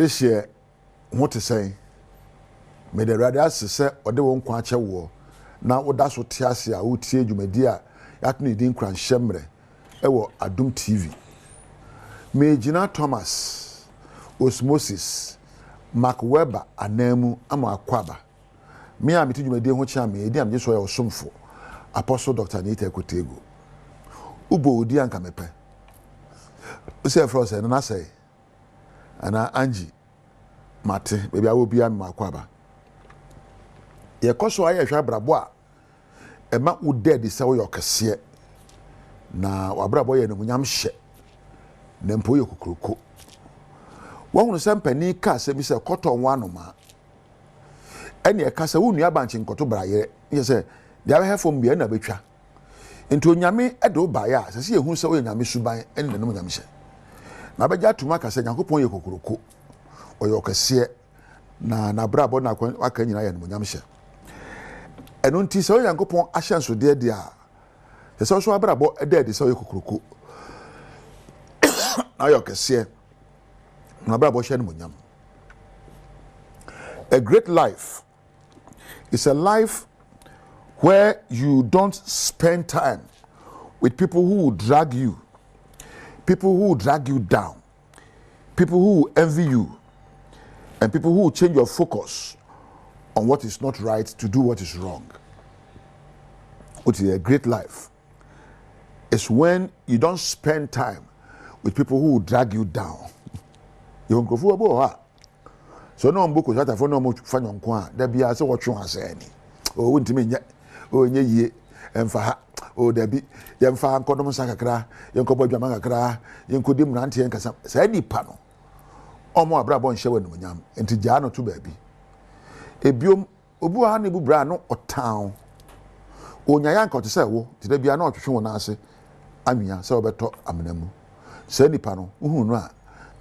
this year, what to say? May the radius say, or they won't quench a war. Now, that's what Tiasia would say you, my dear, at me didn't crank shemre, Adom TV. May Gina Thomas, Osmosis, Mark Weber, Anemu, Ama Kwaba. Me, I'm meeting you, my dear, which I'm just so sumful. Apostle Dr. Nita Kutego. Ubo Dian Kamepe. You say, Frost, and I say, and Angie, Mate, maybe I will be a Makwaba. Ye koso aye hwa brabo a e ma wo dead se wo yokese na wa brabo ye no munyam hye na mpo ye kokroko wo hunu se mpani ka se bi se koton wa no ma ene e ka se wo nua banche nkoto braye ye se dia be hefom bia na betwa enti onyame e do ba ya se se ye hu se wo nyame suban ene no munyam hye na beja tuma ka se nyankopon ye kokroko o yokese na brabo na aka nyina ye no munyam hye eno nti se Yankopon ahyanso de de a se so abrabo de de se yokokroko ayo kese na abrabo hye no munyam. A great life is a life where you don't spend time with people who will drag you, people who will drag you down, people who will envy you, and people who will change your focus on what is not right to do what is wrong. What is a great life is when you don't spend time with people who will drag you down. You go for a so no book that for no much fun on qua, there be as what you are saying. Oh, wouldn't mean yet. Oh, ye, and for oh, there be young fan condom sacra, young cobo jamacra, young could dim ranty and casam, say any panel. Or more brabon showing when yam, and to Jano to baby. A biom obuani bubrano or town. Onyayan ko te se wo te da bia na otwetwe wona ase amia se obeto amenamu se nipa no uhunu a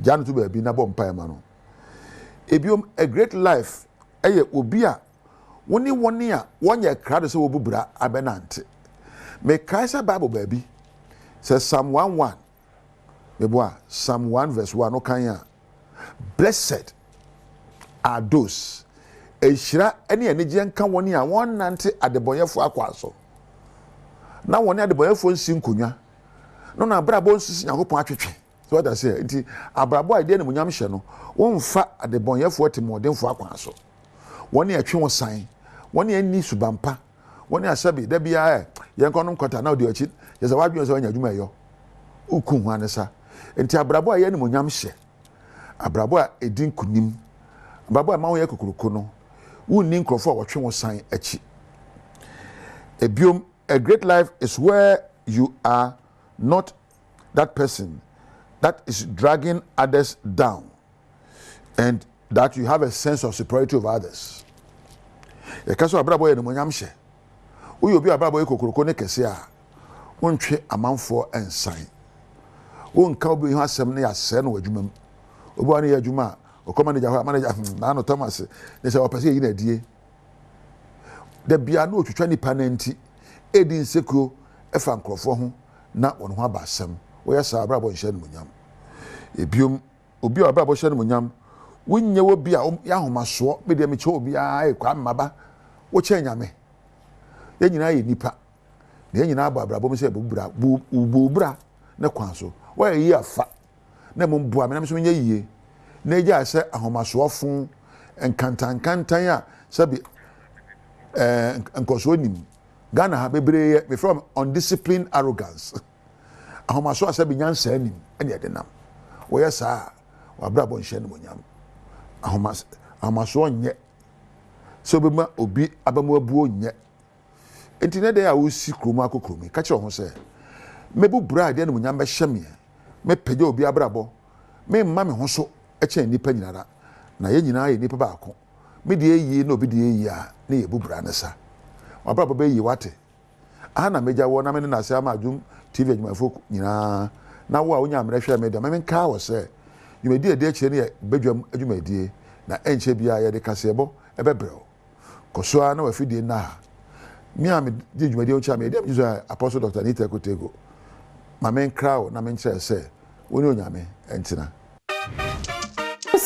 janu to ba bi na bom pae ma no ebiom a great life eye obi a woni woni a wonye krado se wo bubura abenante me kaisa bible ba bi se Psalm 1:1 meboa Psalm 1 verse 1 no kan a blessed are those ehira ene enegye nka woni a won nante adeboyefo akwaso na woni adeboyefo nsi nkonwa no na abrabo nsisi Yankopon atwetwe so what I say nti abrabo ide ne munyam hye no wonfa adeboyefo timodemfo akwaso woni atwe wo san woni ani subampa woni asabi da bia yenkonom kwata na odi achi yesa wadwen so anya adwuma yo ukun hu anesa nti abrabo aye ne munyam hye abrabo a edin kunim abrabo a ma wo ye kokoroko no wunni nkrofo watwe wo san achi ebiom. A great life is where you are not that person that is dragging others down and that you have a sense of superiority over others. E kaso abrabo ye no monyam hye uyo obi abrabo ye kokoroko ne kese a wontwe amanfo ensan wonka obi hu asem ne yase no wadwumam obi wa ne yadwuma okoma ne jaho manager na no Thomas ne se opese yi na die da bia no otwetwa nipa na nti edin sekuro efa nkrofo ho na won ho abasem wo yesa abrabo nhye no munyam ebiom obi abrabo hye no munyam wonnye wo bia ya homaso me de me che obi a kwa mmaba wo che nyame ye nyina ye nipa de nyina abrabo me se bubura ne kwanso wo ye afa na mo bua me na me so nye yie na eja se ahomaso fun enkantankantan a sabi nkoso nim Ghana ha bebre me from undisciplined arrogance ahomaso asabi nyansa anim ene edenam wo yesa wa brabo nhye no monyam ahomaso nye so be ma obi abamu abuo nye enti ne de a wo si kromu akokromi ka kire ho se mebu bra de no monyam be hye me pege obi abrabo me mma me ho so eche nipa nyinara na ye nyina ye nipa baako me de eyi na obi de eyi a na ye bubra ne sa wabrabo be yi wate ana meja wo na me na se ama Adom TV adwumafo nyina na wo a onya amre hwe me de me nka wo se dwumadi ade akire ne badwam adwumadi na enche bia ye de kasebo ebebreo kosoa na wafidie na mi am de dwumadi o cha me de jiso Apostle Dr. Nita Kotego ma me nkra wo na me nkyere se woni onyame entina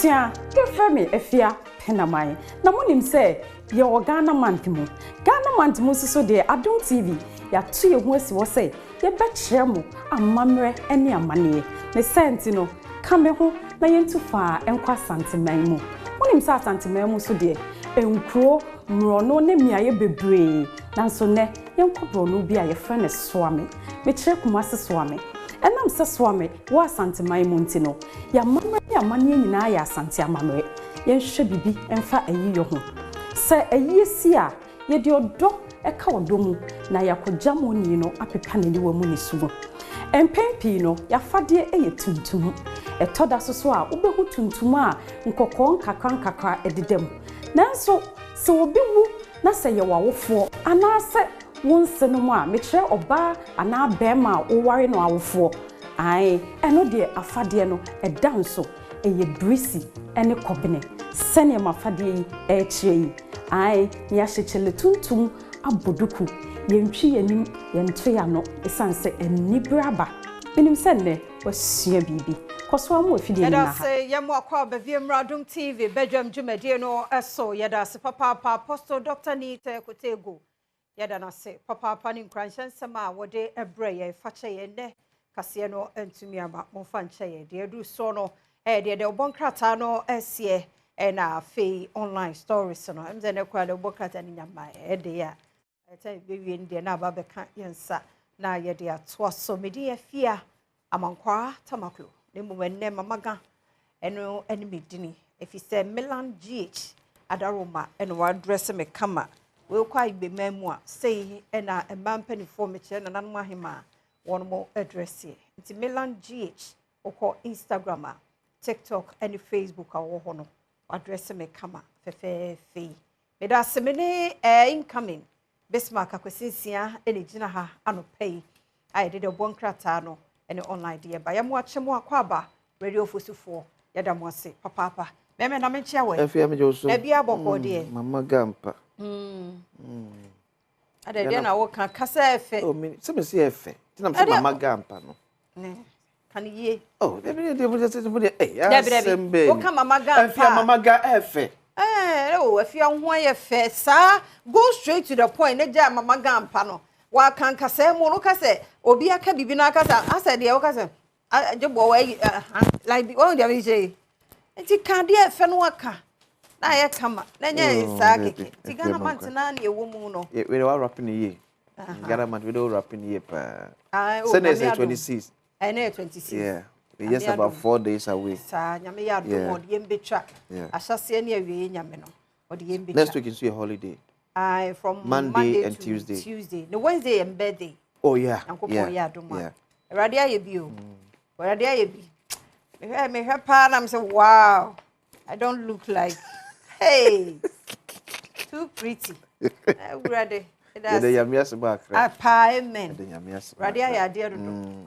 Abusia, give me a fear, penamai. Namonim say, your Ghana mantimu. Ghana mantimu so de Adom TV. Ya 2 years was say, ye bet shemu, a mamre, any a money. Me sentino, come home, na yen too far, and qua santimemo. When him sa santimemo so dear, and crow, mrono ne mi aye bebre. Nanso ne, yen cobro no be a friend as swami. Me check master swami. And I'm so swami, wa santimai montino. Ya mamre, ya money in ya santia mamre. Yen should be and fa a year home. Say a year seer, ye do do a cow domu, na ya ko jamoni no apepa ni wo mu ni suwo. Empempi no ya fade eye tuntum. E toda so a ubehu tuntum a nkokon kakra ededem. Nanso se obi wu na se ye wawofo ana se wonse no mu a me kire oba ana bema wo ware no awofo. Ai eno de afade no e danso eye brisi ene kobene. Sene mafade yi e kire yi. Ai ya hyekyele tuntum aboduku yentwi yanim yento ya no esanse enibraba minim senne wasua bibi koso amu afidie na ha yamo akwa baviem Adom TV Badwam dwumade no eso yada se papa apostle Dr. Nita Kotego yada na se papa ni nkranhyensema a wode ebre ye fache ye ne kase no antumi ama monfa nche ye de edu so no de obonkrata no esie na fe online stories no em ze ne kwa de obonkrata ni nyama de ya ete bewie ndi na baba ka yensa na ye de ato so medi afia amankwa tamaklo ne mumenne mamaga eno enimedini if you say Milan GH adaroma eno wa dress me kama we kwa igbe mamu a say na emampani for me che na nanu ahema won mo address ye nti Milan GH oko Instagram TikTok and Facebook awo ho no address me kama fe me da se me ne incoming Bismarck akwesisia ene gina ha anopay I did a bon kratano and online dear by a watch mo akwaba radio fosufo yada mo se papa me na me chia we efia me joso e bia boko de mama gampa ade de na wo kan kasa efe oh me se me se efe ti na me mama gampa no ne kan ye oh de ya sembe wo kan mama gampa efia mama ga efe efia ho ye fe sa go straight to the point ne ja mama gampa no wa kan kasa mu no kasa obi aka bibi na kasa asa de wo kasa je bo wa like one dey say enti kan de efe no aka na ye kama na nya sa keke ti Ghana man na na ewo mu no we dey rapping ye Ghana man we dey rapping ye pa say 26 na 26 yeah we just about 4 days away sa nyame ya do mo de mbetwa ahyase na awie nyame no o de mbetwa next week is a holiday from Monday and to Tuesday. No Wednesday and birthday. Oh yeah. Yeah. Radia ye bi o. Radia ye bi. Me pa na say wow. I don't look like hey. Too pretty. Ready. The yamias back. Pa amen. The yamias. Radia ya dia do.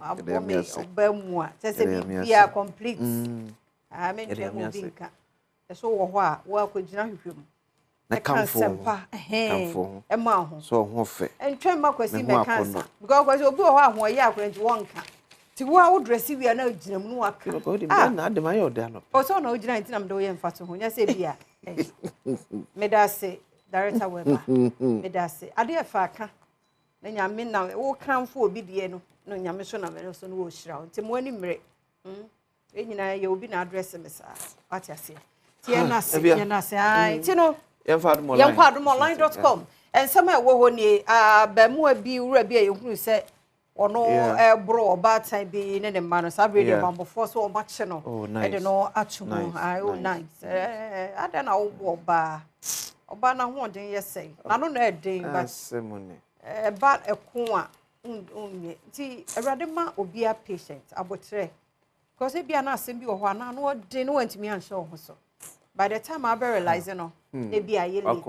Abo me obamu a. Say be a complete. I mean to move inka. So wo ho a wo akogina hwehwem. Na kamfo ema ho so ho fe entwe makwasi me kansa because kwasi obi ho ahwo ye akwenti wonka ti wo a wo dress wi na ginam no aka na de mayo de no o so na o gina ntina mde wo ye mfato ho nya se bia me da se director weba me da se ade e fa aka na nyame na wo kramfo obi de no no nyame so na me so no wo hira nti mo ani mre enyina ye obi na address me sa ati ase tie na se ai ti no Yemfadomolline.com and some wo ni abamu abi wura bi ehunu se ono bro oba time bi ne ma no sabre de mambo for so o ma che no e de no atumu nice ada na wo oba na ho den yesei na no na den but ba ekon a unye ti awrade ma obi a patient abotre because e bia na asem bi wo ho na no den no wantimi anhye wo ho so. By the time I realize, they be a year late.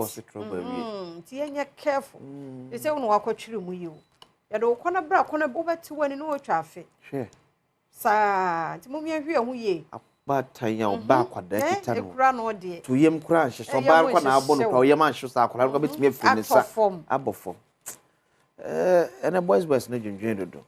You're careful. They say, no, I could treat you. You don't want to break on a boba to one in no traffic. Sure. Sir, to move here who ye. But time back what they run all day. To him crash, so bad when I bought a young man should I could have me finish form. Above. And a boy's best, no, you do.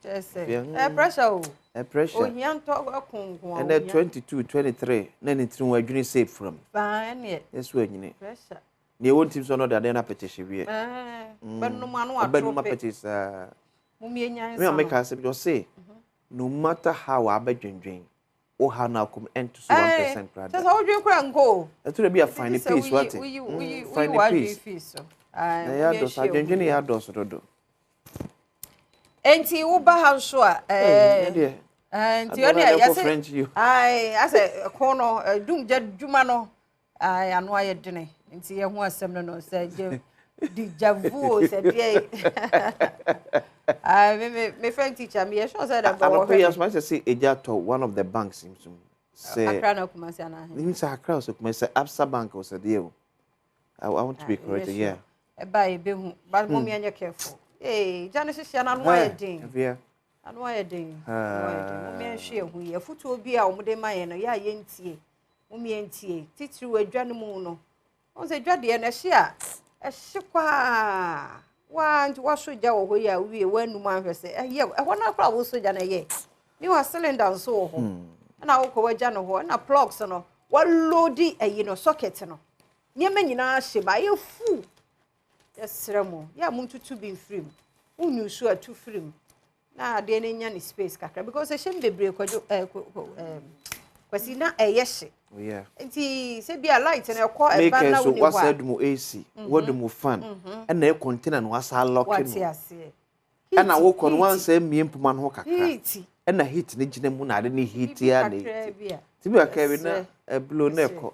Pressure. A pressure. Oh, yan to akon. And then 22, 23, then it's when you safe from. Fine. That's when you need. Pressure. They won't team so no that then petition we. But no man wa But no petition Mummy nya. Me make us say no matter how I be dwen or how now come end to 1% grad. That's how you can go. That will be a fine piece what it. We Fine piece. I does I dwen ya does do. Enti wo ba ha so a enti oni yes I say kono dum jadwuma no ano aye dene enti ye ho asem no say di javu say dey me friend teacher me sure say that go yes man say eja to one of the banks him say Accra na Kumasi ana him say Accra so Kumasi Absa bank was there I want to be correct yeah e ba e be hu but mo me anya careful jana hihia na no aye din yeah ano aye din mo me hwe hu ye futu obi a omde maye no ya ye ntie mo me ntie titiri wadwa no mu no on se dwade na hye a ehye kwa wa nti wa soja wo ya wie wanu ma hwese ye ho na kra wo soja na ye ni wa cylinder so wo ho na wo ko wagya no ho na plugs no wa loadi ayi no socket no nyema nyina hye ba ye fu yesremo ya muntutu bi mfrim unu so atu frim na ade ne nya ni space kakra because ehye bebre kwajo kwasi na eyehye yeah nti se bia light na ekọ eba na woni wa so wasa dum AC wodum fan na e container no wasa lock no wati ase na wo kon wan say miempuma no kakra heat na heat ne gina mu na ade ne heat ya ne ti bi aka bi na blow na ekọ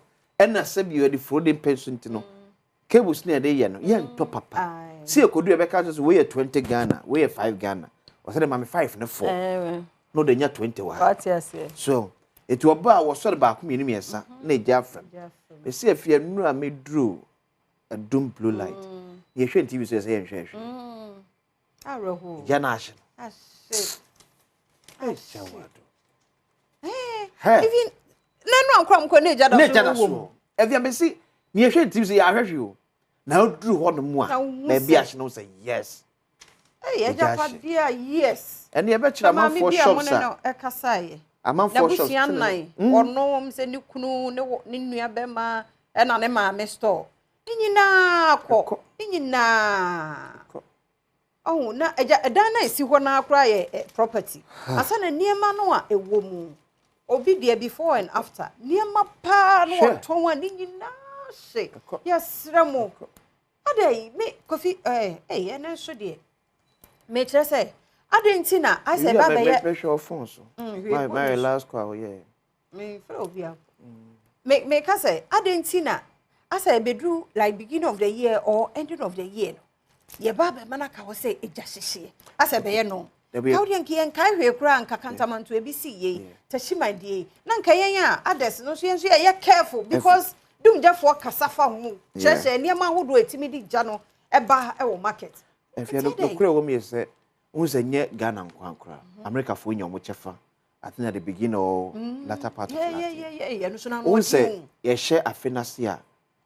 na se bi we the floating pension no cables na de ye no ye nto papa see ekodu e be ka so we 20 Ghana we 5 Ghana o say mama 5 ne 4 no de nya 20 wa wati ase so etu oba wo sori ba ku mienu miesa na eja afram me see afia nura me dro a dum blue light ye hwe TV so say ye hwe aroho ya na ahye ase shawado even nanu ankram ko na eja da so wo afia me see me hwe TV so ya hwe o na odru ho no mu a na bia ahye no say yes eja pa bia yes and ye be kira man for shops na e kasaye among for shops ono se ni kunu ne nua be ma e na ne ma me store nyina ko nyina oh na eja edan na esi ho na akra ye property asa na niema no a ewo mu obi dia before and after niema pa no ton wa nyina se yesremo adai me kofi ene so de me kire say adentina I say baba ye pressure phone so my last call yeah me for obia me ka say adentina I say bedru like beginning of the year or ending of the year ye baba manaka wo say eja hihye I say be ye no how dey nki en kai hwe kura nka kantamanto e bi si ye tashima die na nka yen a others no so yen so ye careful because dum jafo kasafa hu chese niam ahodo etimi di ja no eba e wo market if you look kura wo me say unse nye Ghana nkwankura America fo nya mo chefa I think at the beginning or latter part of yeah no so na unse ye share afenase a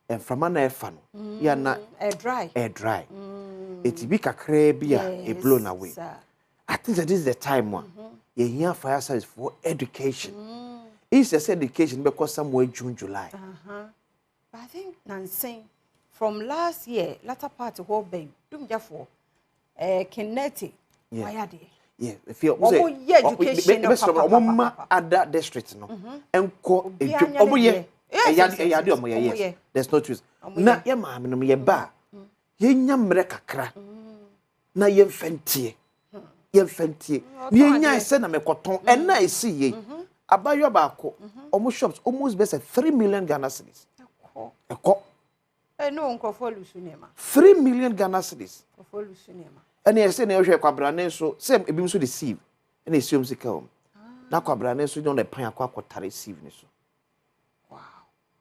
enframa na efa no ya na air dry it be kakra bia e blown away I think that this is the time one ye hear fire service for education is just education because somewhere June July I think Nansen from last year latter part of whole babe dum jafo Kinetic yeah if you education other district no enko omo ye eyade omo ye yes there's no truth na ye ma me no ye ba ye nya mre kakra na ye mfentie ni nya se na mekoton en na esi ye abayo ba ko omo shops almost be 3 million Ghana cedis eko no nkofo lusunema 3 million Ghana cedis nkofo lusunema ene ye se na hwe kwabrane so se ebi so de sieve ene esiom sika om na kwabrane so don de pan akwa sieve ni so wow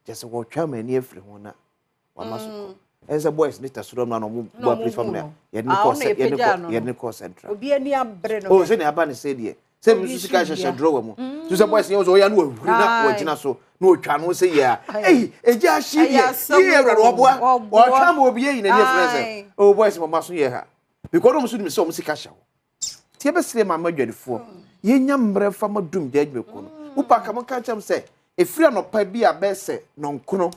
just wo twa mani afri ho na wa maso ense boys ni tasuro na no boy please from there ye ni ko central obi ani abre no oh se ni aba ni se de se bi so sika hye draw mu so se boys ye so ya no ahuri na wo gina so na otwa no se ya eja hye ye ewrado oboa wo twa ma obi yi na ni friends oh boys mama so ye ha because no so me so sika hye tie be sire mama dwadefo yenya mbre fama dum de adwuma ko no upa ka mo ka cham se efira no pa bi abese no nkono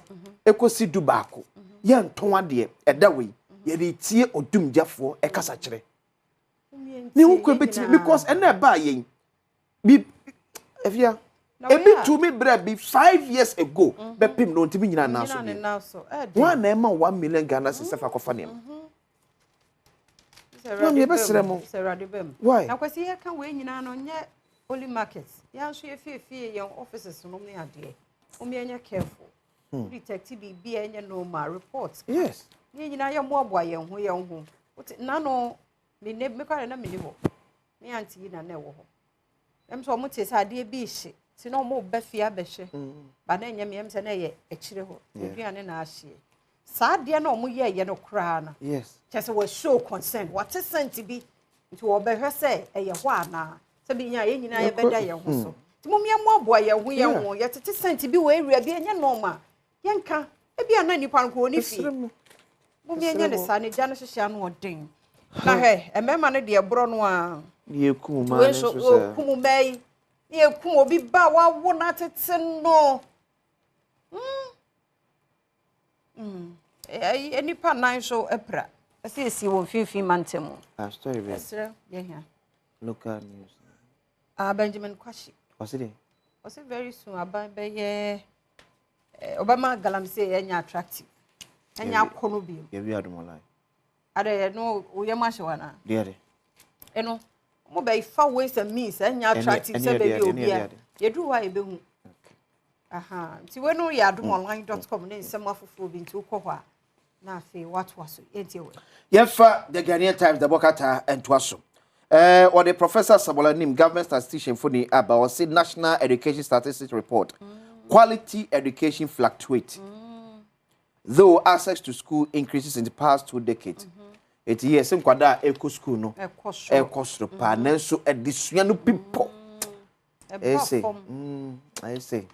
ekosi du baako ye nton ade eda we ye de tie odum jafo e kasa kire ni hu ko betimi because ena ba yen bi efia ebi to me bra bi 5 years ago be pim no ntimi nyina na so one na ema 1 million Ghana se fa kofa ne why na kwesi ye kan we nyina no nye only market ya so ye fie ye offices no me ade o me enye careful detective bi enye normal report yes ye nyina ye mo aboa ye ho na no me kware na me ni ho me anti na na wo ho em so mo te sa ade bi hye ti no mo ba fie abehye ba na enye me em se na ye akire ho eduane na ahye sa ade na mo ye no kra na yes just we show consent what is sent to be to obehwe say eye ho ana se bi nya ye nyina ye beda ye ho so ti mo me mo aboa ye ho ye tete sent bi we ewia bi enye normal ye nka e bi ana nipa nko oni fi mo me enye ne sa ne gya no hyehyia no odin na he emema no de ebro no a ye kum ma ne so se kum mai ye kum obi ba wa wo na tete no nipa nan so epra esi won fifi mantemu story be esre ye hia local news Benjamin Kwashi was it very soon aban be ye Obama galamse enya attractive enya kono bi ye wi Adom online ade no uye mahyewana there eno mo be fa ways and means enya attractive se be bi obia ye do wa ye be hu aha ti we no ye adomonline.com ne nsem afofo bi nti ukọ hɔ na afi what was it we yefa the Ghanaian Times the bokata entwaso or the Professor Sabola Nim government statistician for the aba or say National Education Statistics report quality education fluctuate though access to school increases in the past 2 decades it years sem kwada eco school no ekosro pa nanso edisua no people I say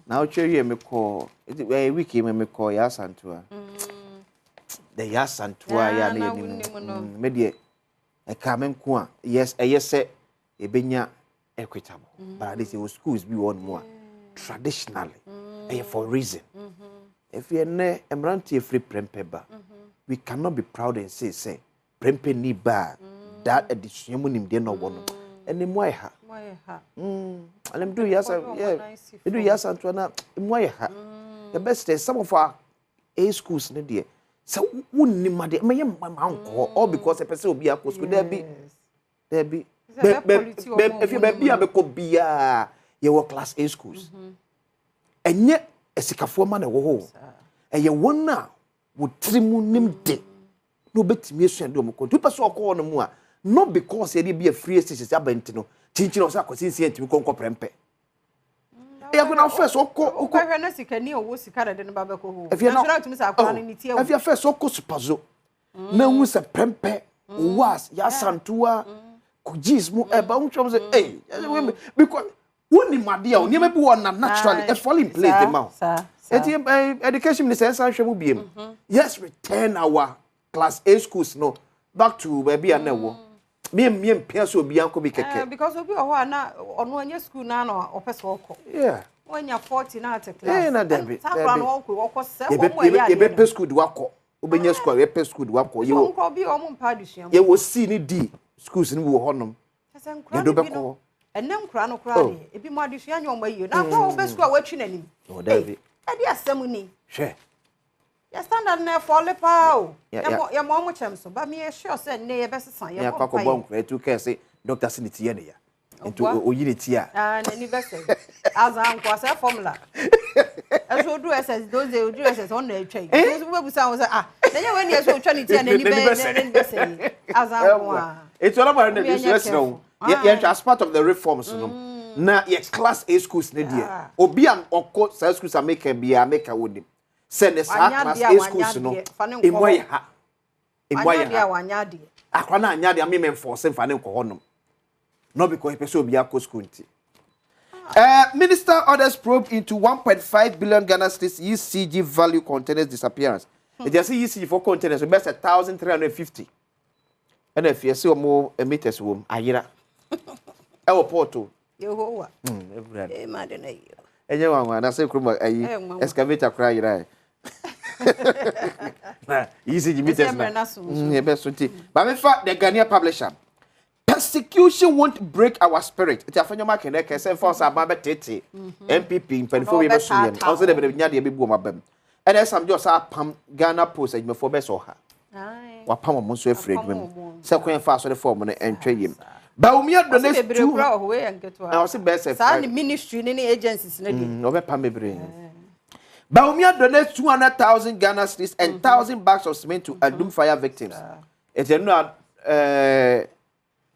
now cherry me call it wiki me call ya santua the ya santua ya na ni me de e ka me nko a yes say e benya equitable but this schools be one more traditionally for reason if you ne emrantie free prempeba we cannot be proud and say prempe ni ba that edition mu nim de no wo no eni mo ha alem do yes yeah do yes antwana mo ha the best is some of our A schools ne de so wonni ma de me yem ma anko all because a person obi akọ school there be if you be abeko bia ye wo class A schools enye esikafo ma na wo ho eye wonna wo trimu nim de no betimi esu ande omko tu person okọ no mu a not because ye be a free station abenti no chinchino so akosinsi entimi konko prempe ya go na first okọ hwe na sikani owo sikara de no babeko ho na sura tumi sa akwa ni tie afia first okọ supazo na hu se prempe was ya santua kujis mu eba unchom say because woni made a oni ma bi wona naturally e fall in place the mouth education minister san hwe mu biem yes return our class A schools no back to where be na wo me pia so obi anko bi keke because obi ho na ono anya school na no opese okọ wanya 40 na at class na debi tapra no okọ se wo ya ye be school du akọ obenya school ye pe school du akọ ye wo nko bi o mo mpa dusuam ye wo C ni D schools ni wo honom ye do be ko enem kra no kra de ebi mo adusua nya o mayi na kwa wo be school wa twi nanim o debi e di asem ni hwe ya standard na fall pa o ya mo chem so ba me sure say ne ye be sesan ya kwa ko bon kra tu ke say doctor siniti ye ne ya into oyini ti a na ni be say azan kwa say formula eso do ss those do ss on na atwa so we busa wo say na ye we ne so atwa ni ti a na ni be say azan kwa it's all about the business now as part of the reforms no na ye class A schools ne dia obi an okọ sa schools make bia make wodim send the class A schools no emoy ha wanya de akwa na anya de am me enforce mfa ne nko honom not because person obi akọ school nti minister orders probe into 1.5 billion Ghana cedis ECG value containers disappearance it just ECG for containers so best 1350 and if you see more meters wom ayira Ewo porto. Yehowa. Every. E ma de na yo. Enye wanwa na say krum ayi excavator cry ira. Na ECG meters na. E be so ti. Ba me fa the Ghanaian publisher. Persecution won't break our spirit. It afanyo ma kene ke say force aba betete. MPP mpanifo we be so yen. Also the be nya de be bu mabam. And as I'm just pam Ghana post me for be so ha. Aye. Wa pam mo so afred mem. Say kwen fa so the form no entwe yim. Ba umi adonate 2 I was best say ministry ni agencies na di. No be pam bebre. Ba umi adonate 200,000 Ghana cedis and 1,000 bags of cement to Adom fire victims. It's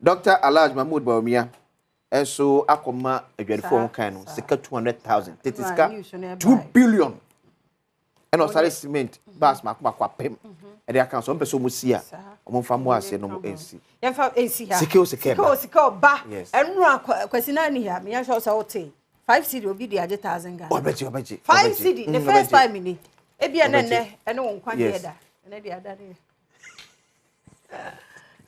Dr. Alaj Mahmoud Baumia and so akoma adwafo kan no sika 200,000 tetiska 2 billion and osare cement bas makwa pem e dey account so mpeso mu sia omo fa mu ase no ensi ye fa ensi ha sika ba enu akwasina ni ha me ya show say ote 5 cedi obi dey age 1,000 Ghana obeji 5 cedi the first time ni e bia na ne ene won kwa de da ene dey ada dey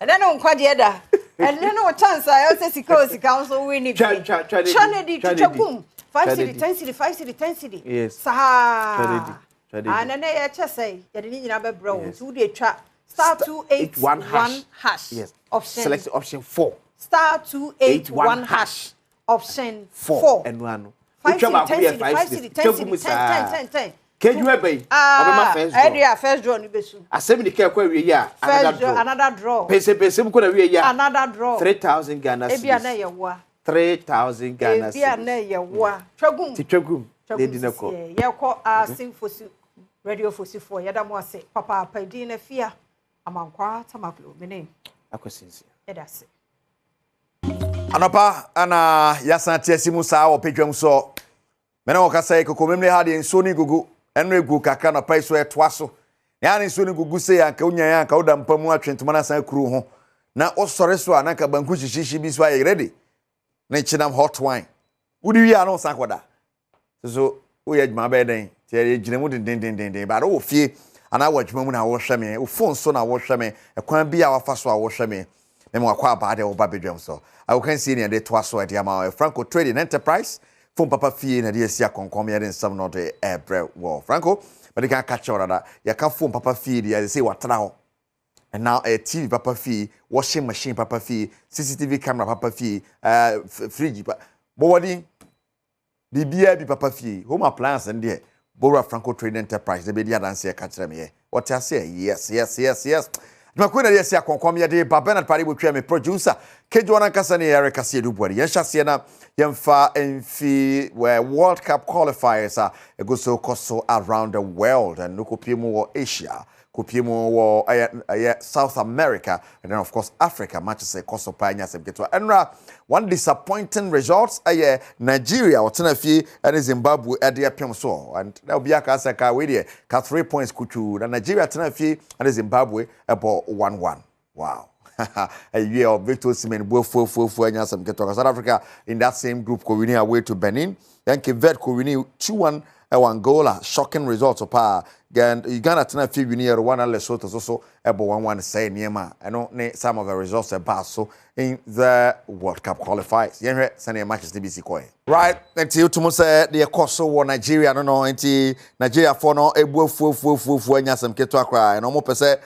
ene no kwa de da ene no chance I say sika also win it Trinity chapum 5 cedi 10 cedi 5 cedi 10 cedi yes sa Anane ya chese ya de nyina be bro so dey twa star 281 hash yes option select option 4 star 281 hash option 4 and one 5 cedi 10 can you ever obema first draw area first draw ni besu asem ni ke kwa wie ya another draw pese mu ko na wie ya another draw 3,000 Ghana cedis ebia na ye wa 3,000 Ghana cedis ebia na ye wa twagum lady na ko ye ko sing radio fosi for yada mo ase papa padi na fia amankwa tamaklo mene akosinsi edase Anopa ana yasanti asimu saa opedwam so mena wokasa kokomemle ha de nsoni gugu eno egu kaka na pai so etoaso ya ne nsoni gugu se ya ka unya ya ka uda mpamu atwentoma na san kru ho na osore so anaka banku shishishi bi so ayi ready na chinam hot wine udi wi ano san koda so wo ye adwuma be den tie ginemu den ba do fie ana wadwuma mu na wo hweme wo phone so na wo hweme ekwan bi a wafa so a wo hweme me wakwa ba de wo ba bedwam so I can see any de twaso at yama Franco Trading Enterprise phone papa fee na de sia konkom ya den sam no de ebre wo Franco but you can catch on that you can phone papa fee they say what now and now a TV papa fee washing machine papa fee CCTV camera papa fee fridge but body bibia bi papa fee home appliance and there Bora Franco Trading Enterprise the be dia dance ya catch them here what I say yes Makwena de sia konkom ya de Baba na pare botwa me producer kejo na kasa ne Eric Asie du bori yenhya na yemfa enfi World Cup qualifiers go so koso around the world and no kopiemu wo Asia kopiemu wo South America and then of course Africa match say koso pa nya sem keto enra one disappointing results Nigeria otena fi and Zimbabwe ade apem so and na obi aka asa ka we de ka 3 points kuchu na Nigeria tena fi and Zimbabwe about 1-1 wow a year of Victor Osimhen fo anya sem keto South Africa in that same group ko winning away to Benin then Cape Verde ko winning 2-1 Angola shocking results of Uganda tena fi winning Rwanda Lesotho so ebo 1-1 say niema eno ne some of the results about so in the World Cup qualifiers yenhwe sane matches TBC coin right until to say the course so Nigeria no until Nigeria for no ebu fu anya sem keto akra eno mo pese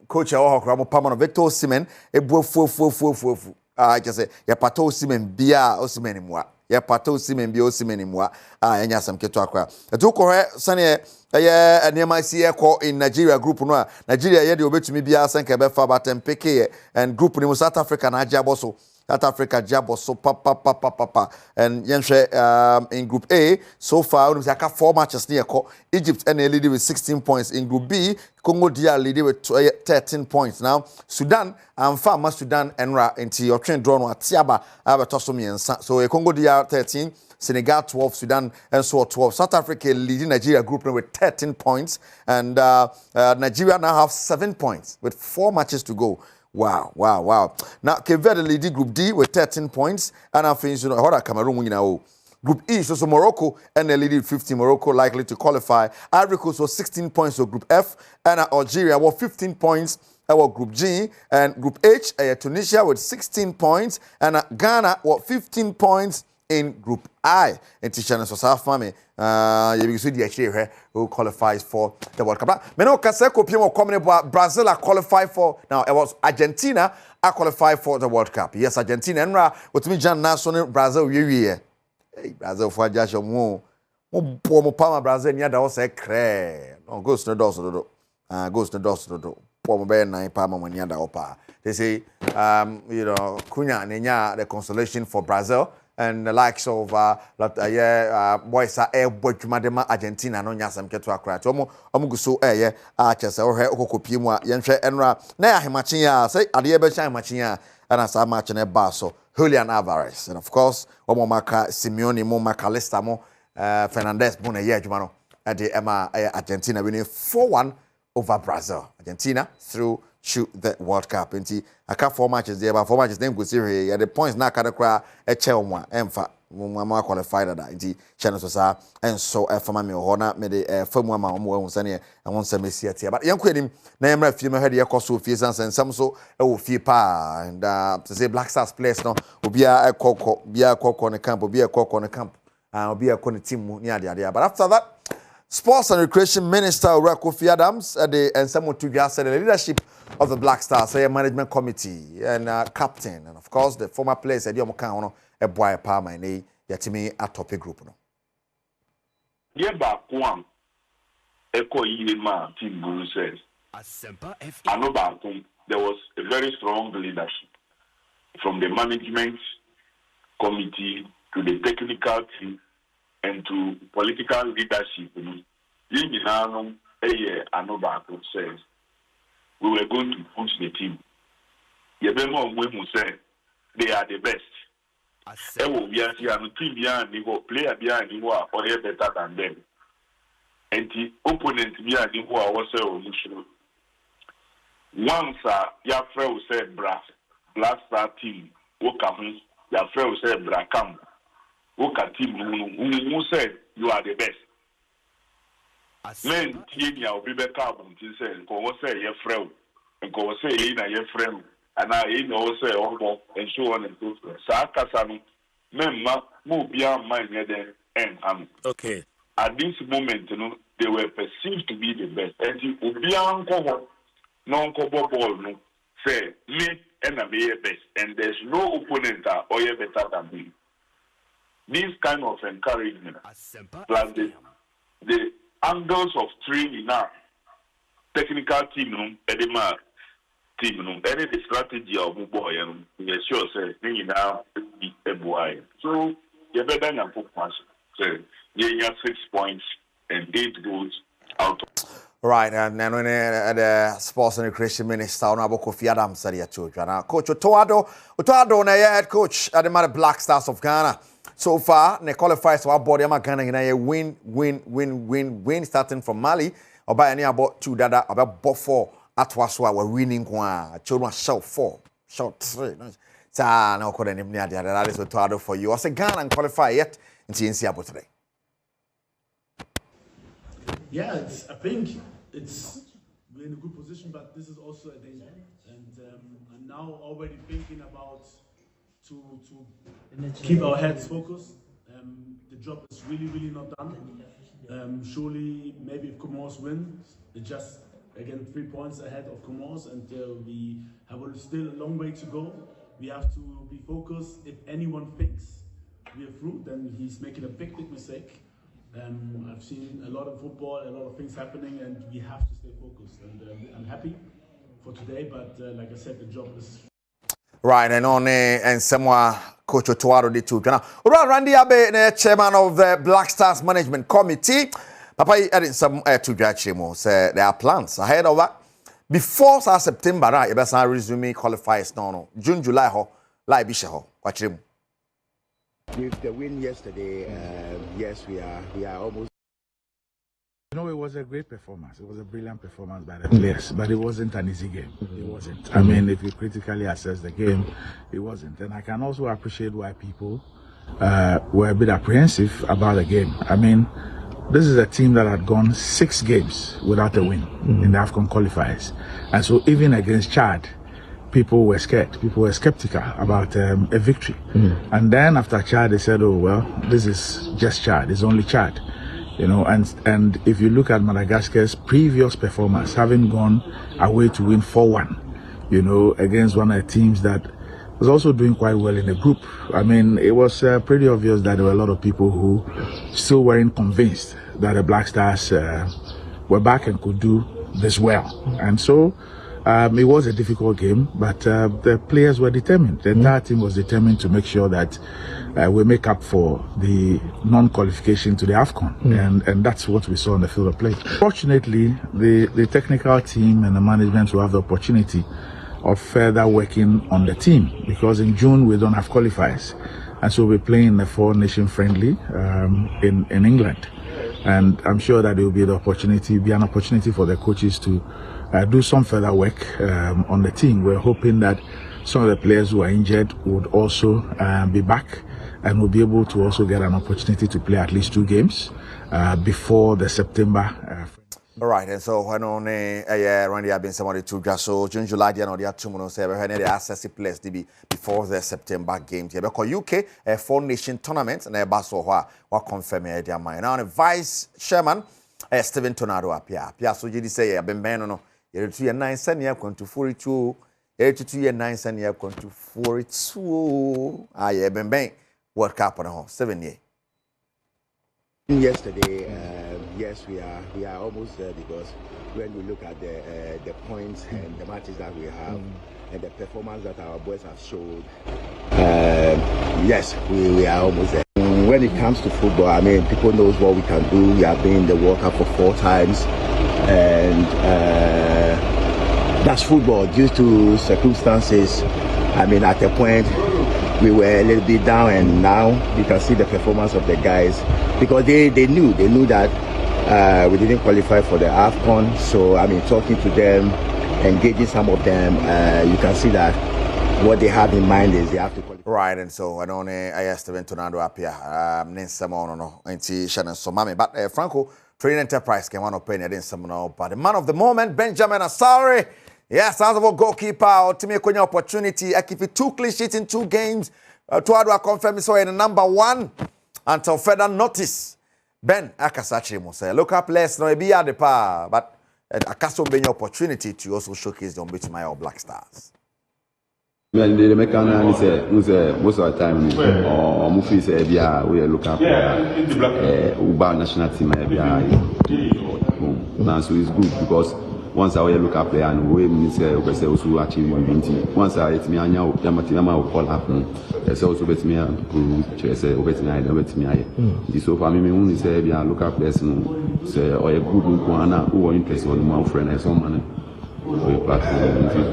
coach o hokra mo pamano Victor Osimhen ebu fu just say ya pato Osimhen bia Osimhen mwa ya pato Osimhen bia Osimhen mwa anya sem keto akra eto ko he sane eniema si ekọ in Nigeria group no Nigeria ye de obetumi bia senka be fa batem peke and group ni South Africa na ajaboso South Africa jaboso papa and yenhwe in group A so far we aka 4 matches near Egypt and lead with 16 points in group B Congo DR lead with 13 points now Sudan and Farmer Sudan enra into your train draw no atiaba abetoso miensa so Congo DR 13 Senegal 12, Sudan and so 12. South Africa leading Nigeria group with 13 points. And Nigeria now have 7 points with 4 matches to go. Wow. Now, Cape Verde leading Group D with 13 points. And I think, you know, Cameroon, Group E, so Morocco, and they leading 15. Morocco likely to qualify. Ivory Coast was 16 points for Group F. And Algeria was 15 points. our Group G, and Group H, Tunisia with 16 points, and Ghana with 15 points in Group I. And Tishana South Family, who qualifies for the World Cup. Meno Kaseko Pimo coming Brazil are qualified for now. It was Argentina are qualified for the World Cup. Yes, Argentina and with me Jan National Brazil Hey, Brazil for Joshua Mo Palma Brazil near the say cray. No goes to the doors do. Goes to the doors do. Pomo Ben nine Palma when near the opa. They say Cunha Nenya the consolation for Brazil. And the likes of boys are Madema Argentina no nyasam keto akra to omo guso chese ohwe okokopiemu a yenhwe enra na ya hemachin ya say ade be chan machin ya na sa match na ba so Julian Alvarez and of course omo maka Simeone mo Macalista mo Fernandez mo na ye adwuma no ade ema Argentina winning 4-1 over Brazil. Argentina through to the World Cup. And I can't 4 matches there, but 4 matches then go see the points now can cry a chelmwa emfa mama qualified that indeed channel so and so for me honor me the firm mama won sane and won some see here but young kwedim na emra few me head your cost of fees and some so e wo fie pa and to say Black Stars players no obi a kokko bia kokko ne camp obi a kokko ne camp obi a kokko team ni ade but after that Sports and Recreation Minister Kofi Adams and someone to just said the leadership of the Black Stars, management committee and captain, and of course the former players at Yomoka, a boy Palma and Yatimi a topic group. Yeah, back one. Echo Yilima team Guru says. I know back there was a very strong leadership from the management committee to the technical team. And to political leadership, says we were going to push the team. Yebemo Mwemu said they are the best. We are team behind the player behind the or better than them. And the opponent behind the war was a once your friend said Black Star team, Wokamu, your friend said Brakam. Look at team who said you are the best. Men Tia will be better than say, go say your friend, and go say your friend, and I say and so on and so forth. Sakasami, men move beyond my head and okay. At this moment, they were perceived to be the best. And you beyond non-cover ball, say me and I be best, and there's no opponent or better than me. This kind of encouragement, plus the angles of training now, technical team, edema team, any the strategy of boy, and yes, sure, say, now be a boy. So, you better than put much. So, you have 6 points and 8 goals out. Right, and then the Sports and Recreation Minister, Kofi Adams said here too. Coach Otoado, head coach at the Black Stars of Ghana. So far, they qualifies to our body. I'm going to win starting from Mali. Or by any about 2 dada, about 4 at Waswa, we're winning one. Children shot 4, shot 3. So, no, couldn't that is what to for you. I say Ghana and qualify yet in TNC today. Yeah, I think we're in a good position, but this is also a danger. And I'm now already thinking about to keep our heads focused. The job is really not done. Surely, maybe if Comoros win, it's just again 3 points ahead of Comoros, and we have still a long way to go. We have to be focused. If anyone thinks we are through, then he's making a big mistake. I've seen a lot of football, a lot of things happening, and we have to stay focused. And I'm happy for today, but like I said, the job is. Right, and on and someone Coach Otoado did too. Randy Abe, chairman of the Black Stars Management Committee. Papa, adding some to Jachimo. Say there are plans ahead of that. Before September, right? You better resume qualifiers. No. June, July, like Bisho. Watch him. With the win yesterday, yes, we are almost. You know, it was a great performance. It was a brilliant performance by the players, but it wasn't an easy game. It wasn't. I mean, if you critically assess the game, it wasn't. And I can also appreciate why people were a bit apprehensive about the game. I mean, this is a team that had gone 6 games without a win in the AFCON qualifiers. And so even against Chad, people were scared. People were skeptical about a victory. And then after Chad, they said, oh, well, this is just Chad. It's only Chad. You know, and if you look at Madagascar's previous performance, having gone away to win 4-1, you know, against one of the teams that was also doing quite well in the group. I mean, it was pretty obvious that there were a lot of people who still weren't convinced that the Black Stars were back and could do this well. And so it was a difficult game, but the players were determined. The entire team was determined to make sure that we make up for the non-qualification to the AFCON, and that's what we saw on the field of play. Fortunately, the technical team and the management will have the opportunity of further working on the team, because in June we don't have qualifiers, and so we're playing the 4-nation friendly in England, and I'm sure that there will be an opportunity for the coaches to do some further work on the team. We're hoping that some of the players who are injured would also be back, and will be able to also get an opportunity to play at least 2 games before the September. All right, and so when on Randy have been somebody to just so June, July, the other 2 months, the access players to be before the September games. Yeah, because UK 4-nation tournament and a basso what confirm their mind. Now the vice chairman Stephen Tornado appear. Pia so you say a ben no. You're 2 year 9 sen year to 42. 2 year 9 sen year to 42. Ah, yeah, ben World Cup on the 7 year. Yesterday, yes, we are almost there, because when we look at the points and the matches that we have and the performance that our boys have showed, yes, we are almost there. When it comes to football, I mean, people knows what we can do. We have been in the World Cup for 4 times, and that's football. Due to circumstances, I mean, at a point we were a little bit down, and now you can see the performance of the guys, because they knew that we didn't qualify for the AFCON. So I mean, talking to them, engaging some of them, you can see that what they have in mind is they have to qualify. Right, and so I don't I asked Stephen Tornado up here. No, Shannon so mami, but Franco Training Enterprise came on open. I didn't summon, but the man of the moment, Benjamin Asare. Yes, as a goalkeeper, to me a opportunity. I keep it 2 clean sheets in 2 games. To confirm so in number 1 until further notice. Ben Akasachi Musa. Local players no be at the power, but I can't be an opportunity to also showcase the Ombudsman Black Stars. Well, the mechanic say most of the time, or Mufi say we look up Uba national team. Now so it's good, because once I look up there and we say also achieve once I it's me anya Yamatima call happen. There's also bet me to say bet me. So for me only say we look up there say or a good one who are interested on my friend and some money for platform.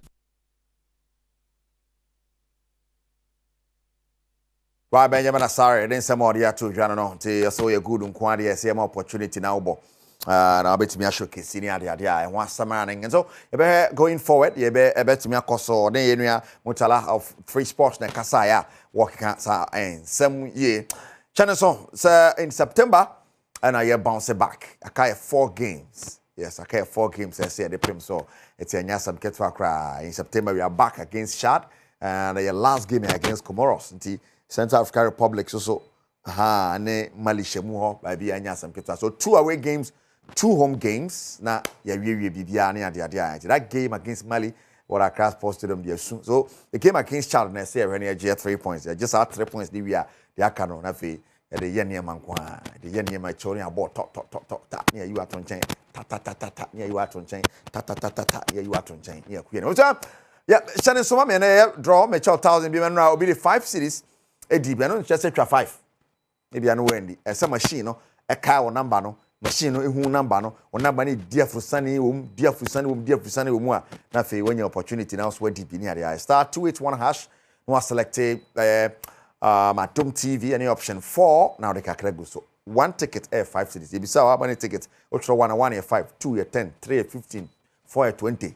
Why Benjamin Asare, then some more here too, Jano, to so a good quantity, same opportunity now, but now bet me a showcase senior idea and one summer and so going forward, you bet me a coso, then Mutala of Free Sports and Kasaya working and some year. Channel so in September, and I bounce back. I carry 4 games. Yes, I carry 4 games. I say the prim so it's a nyasam ketwa in September. We are back against Chad, and the last game against Comoros. Central African Republic so ne Malaysia mu ho ba bia nya asem ketwa. So 2 away games, 2 home games na ya wiwie bibia na ade. That game against Mali what I cross posted them there soon. So the game against Chad na say when you get 3 points. Just had 3 points we are they aka no na fe the yenie man kwa the yenie ma chori about top near you at on chain ta near you at on chain ta near you at on chain yeah yeah Shannon so me na draw me 1,000 bi man will be the 5 cities Edi be no just say 5 e bia no wendi esa machine no e ka wo number no machine no ehu number no wo number ni diafusane wo mu a na fe when your opportunity now so deep ni area star 281 hash no select Adom TV any option 4 now the kakra go so 1 ticket 5 cities e bisa how many tickets ultra 1 1 5 2 10 3 15 4 20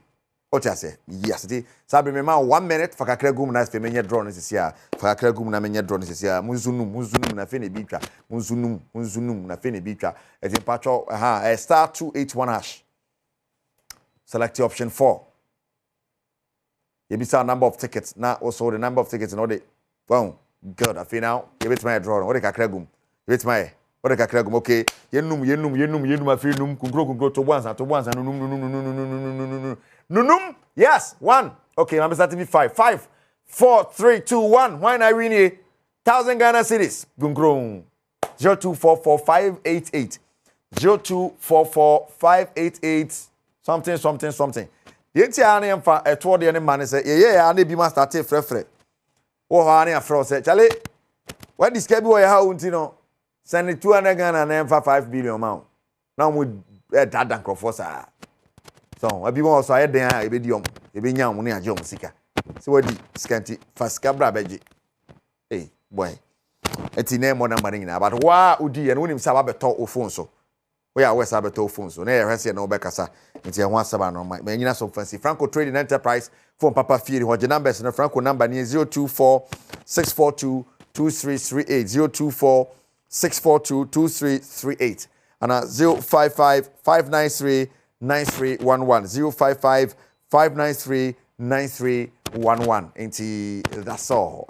What you say? Yes, it is. Sabi me ma 1 minute for kakra gum na spe menye draw no sisi a. For kakra gum na menye draw no sisi a. Munzunum na fe ne bi twa. Munzunum na fe ne bi twa. Eti patcho star 281 hash. Select the option 4. You be a number of tickets. Now also the number of tickets and all the wow, good. I feel now. You bet my draw. What the kakra gum? You bet my what the kakra gum? Okay. Yenum I feel num kungro to once num. Yes, 1. Okay, I'm starting with 5. 5, 4, 3, 2, 1. Why not win 1,000 Ghana cedis? Gungro 0244588 0244588 something. Yeti ane emfa eto de ne man say ye ane bi ma start frefre. Wo ho ane afro say chale when this kebi wo ya ha unti no send 200 Ghana na emfa 5 billion ma. Now we dada nkrofo sa. So abi mo so ayeden a ebediom ebenya mo ne age om sika. Se wadi skanti faska bra beji. Hey boy. Eti na mo na mari nyina but wa udi ye no nim sa ba beto o phone so. We are West Abeto phones, so near Hessia no Becasa, into a 1 no my Menina so fancy. Franco Trading Enterprise, phone Papa Fury, what your numbers and a Franco number near 024 642 2338 024 642 2338 and 055 593 9311 055 593 9311 into that's all.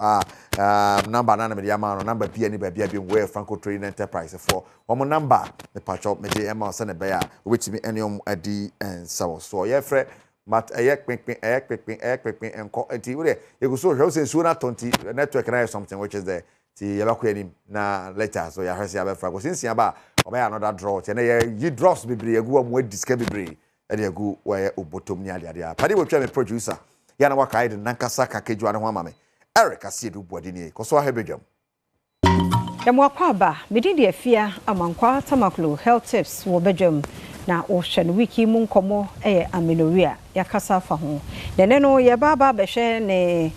Number none of the amount number P any baby where Franco Trading Enterprise for one number the patch up me Emma send a bear which me any adi and so yeah fre but a yak ping and call it you go so house in sooner 20 network and something which is there see yabakwani na later so ya hasi abefa go since yaba obey another draw and you drops bebre egu am disca bebre and egu where obotom ni ade padi wo twa me producer ya na waka ide nankasa kakeju ane ho amame Eric asiedu bodini ko so ahebedwam Yamwakwaba medidi afia amankwa tamaklo health tips wo bedwam na o hwe no wiki mu nkomo amenorrhea yakasa fa ho nene no ye baba behwe ne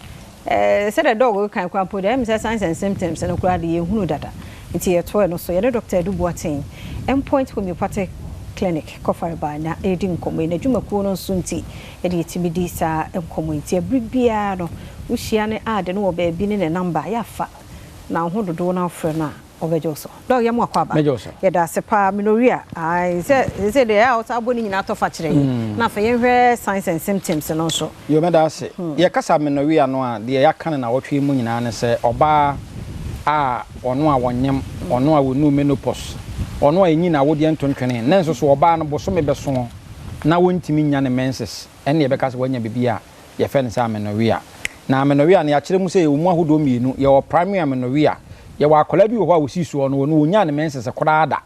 said the dog kan kwa po dem say signs and symptoms no kura de ye hunu dada nti ye to no so ye Dr. Adubuaten endpoint homeopathic clinic kofarba na edi nkomo na dwumakuo no nso nti ye de timidi sa nkomo nti abribia no wo hia ne ade no wo ba bi ne number ya fa na ho dodo na afre na obejoso dog yam akwaba ye da sepa amenorrhea I say the out aboni nyina to fa kire na fa ye hwe signs and symptoms no so yo me da se ye kasa amenorrhea no a de ya kan na wotwe mu nyina ne se oba a ono a wonyem ono a wonu menopause ono a enyi na wode ntontwene na nso so oba no boso me beso na wontimi nya ne menses ene ye bekasa wanya bibia ye fe ne sa amenorrhea na amenorrhea ne ya kire mu se emu ahodo mienu ye o primary amenorrhea ye wa akola bi wo a wosisuo no no wonya ne menses kora da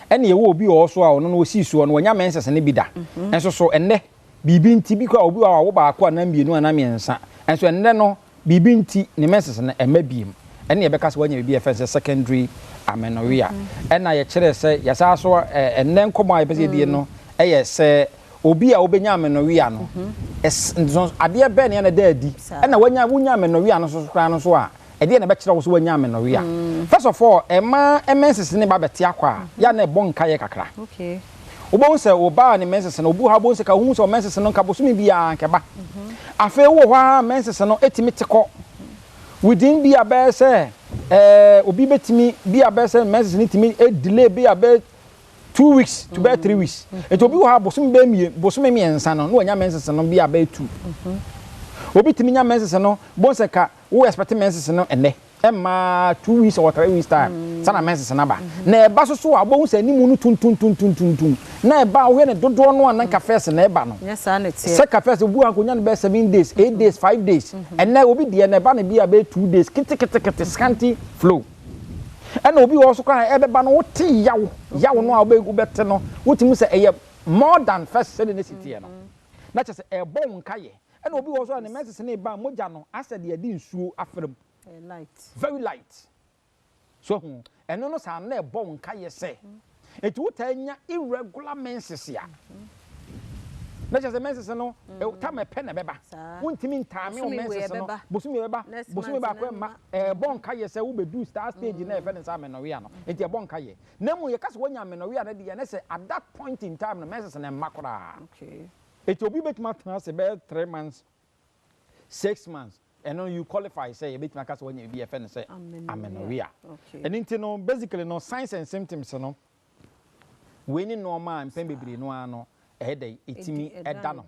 ene ye wo obi wo so a ono no wosisuo no wonya menses ne bi da enso so enne bibi nti bi kwa obi wa wo ba akwa na mienu ana miensa enso enne no bibi nti ne menses ne ema biem ene ye bekasa wanya bibia fe secondary amenorrhea ena ye kire se ye sa so enne nkomo a yebese die no eye se obi a obenya amenorrhea no ade be ne na da adi ena wonya amenorrhea no so kra no so a ede na be kire wo so wonya amenorrhea first of all menses ne ba bete akwa ya na ebon nka ye kakra okay obo se oba ne menses no obu ha bo se ka hu se menses no nka bo so me bia nkeba afa wo hwa menses no etimi teko within be a say obi betimi be a say menses ni timi delay be a 2 weeks to be 3 weeks it obi ha bosom be mie bosom me ensa no wonya menses no be a 2 obi timi nya menses no bon se ka wo expect menses no ene emma 2 weeks or 3 weeks time sana menses na ba na eba so abo se ni mu no tun na eba wo ne dodo no an ka first na eba no yes na tie se ka first bu an ko nya no be 7 days 8 days 5 days and na obi de na eba na be a 2 days kiti scanty flow and obi wo so kwa ebeba no wote yawo no a obegu bete no wotimu se eye more than first said in city no na che se ebo nkaye and obi wo so na menses na eba moja no ased ye di nsuo afrem light very light so and no sa na ebo nkaye se etu wotanya irregular menses ya na che se menses no ta me pe na beba wontimi ntame o menses no bosumi beba ko ma ebo nkaye se wo bedu star stage na e fe ne sa amenorrhea no enti ebo nkaye na mu ye kase wonya amenorrhea na de ye na se at that point in time no menses na makora okay It will be bet matter say about 3 months, 6 months, and then you qualify say a bit my case when you be a friend say amenorrhea. Okay. And into no basically no signs and symptoms no. When in normal and pen baby no headache, itimi edano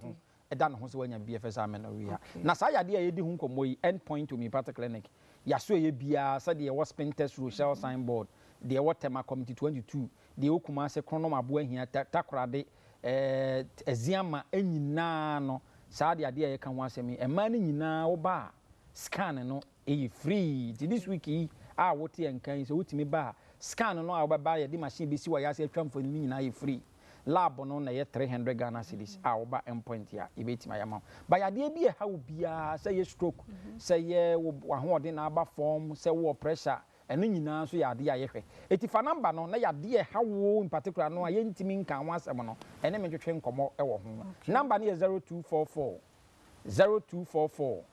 ho so when you be a first amenorrhea. Na say ade a yedi hu nkomo yi end point to me part clinic. Ya so ye bia say the was spin test Rochelle signboard. The what tema committee 22. The okuma se chronom abo ahia takorade eziama enyina no saa de ade a yeka ho asemi e ma ne nyina wo ba scan no e free this week a wote enkan so wotimi ba scan no a wo ba ye di machine be si wa ya se atwamfo ni nyina e free lab no na ye 300 Ghana cedis a wo ba endpoint ya e betima ya ma ba ya de bi e ha wo bia say ye stroke say ye wo ahoɔden na aba form say wo pressure eno nyina so ya de ya yehwe etifa number no na ya de ha wo in particular no a yentimi nka ho asem no ene me twetwe nkomo e wo ho number no 0244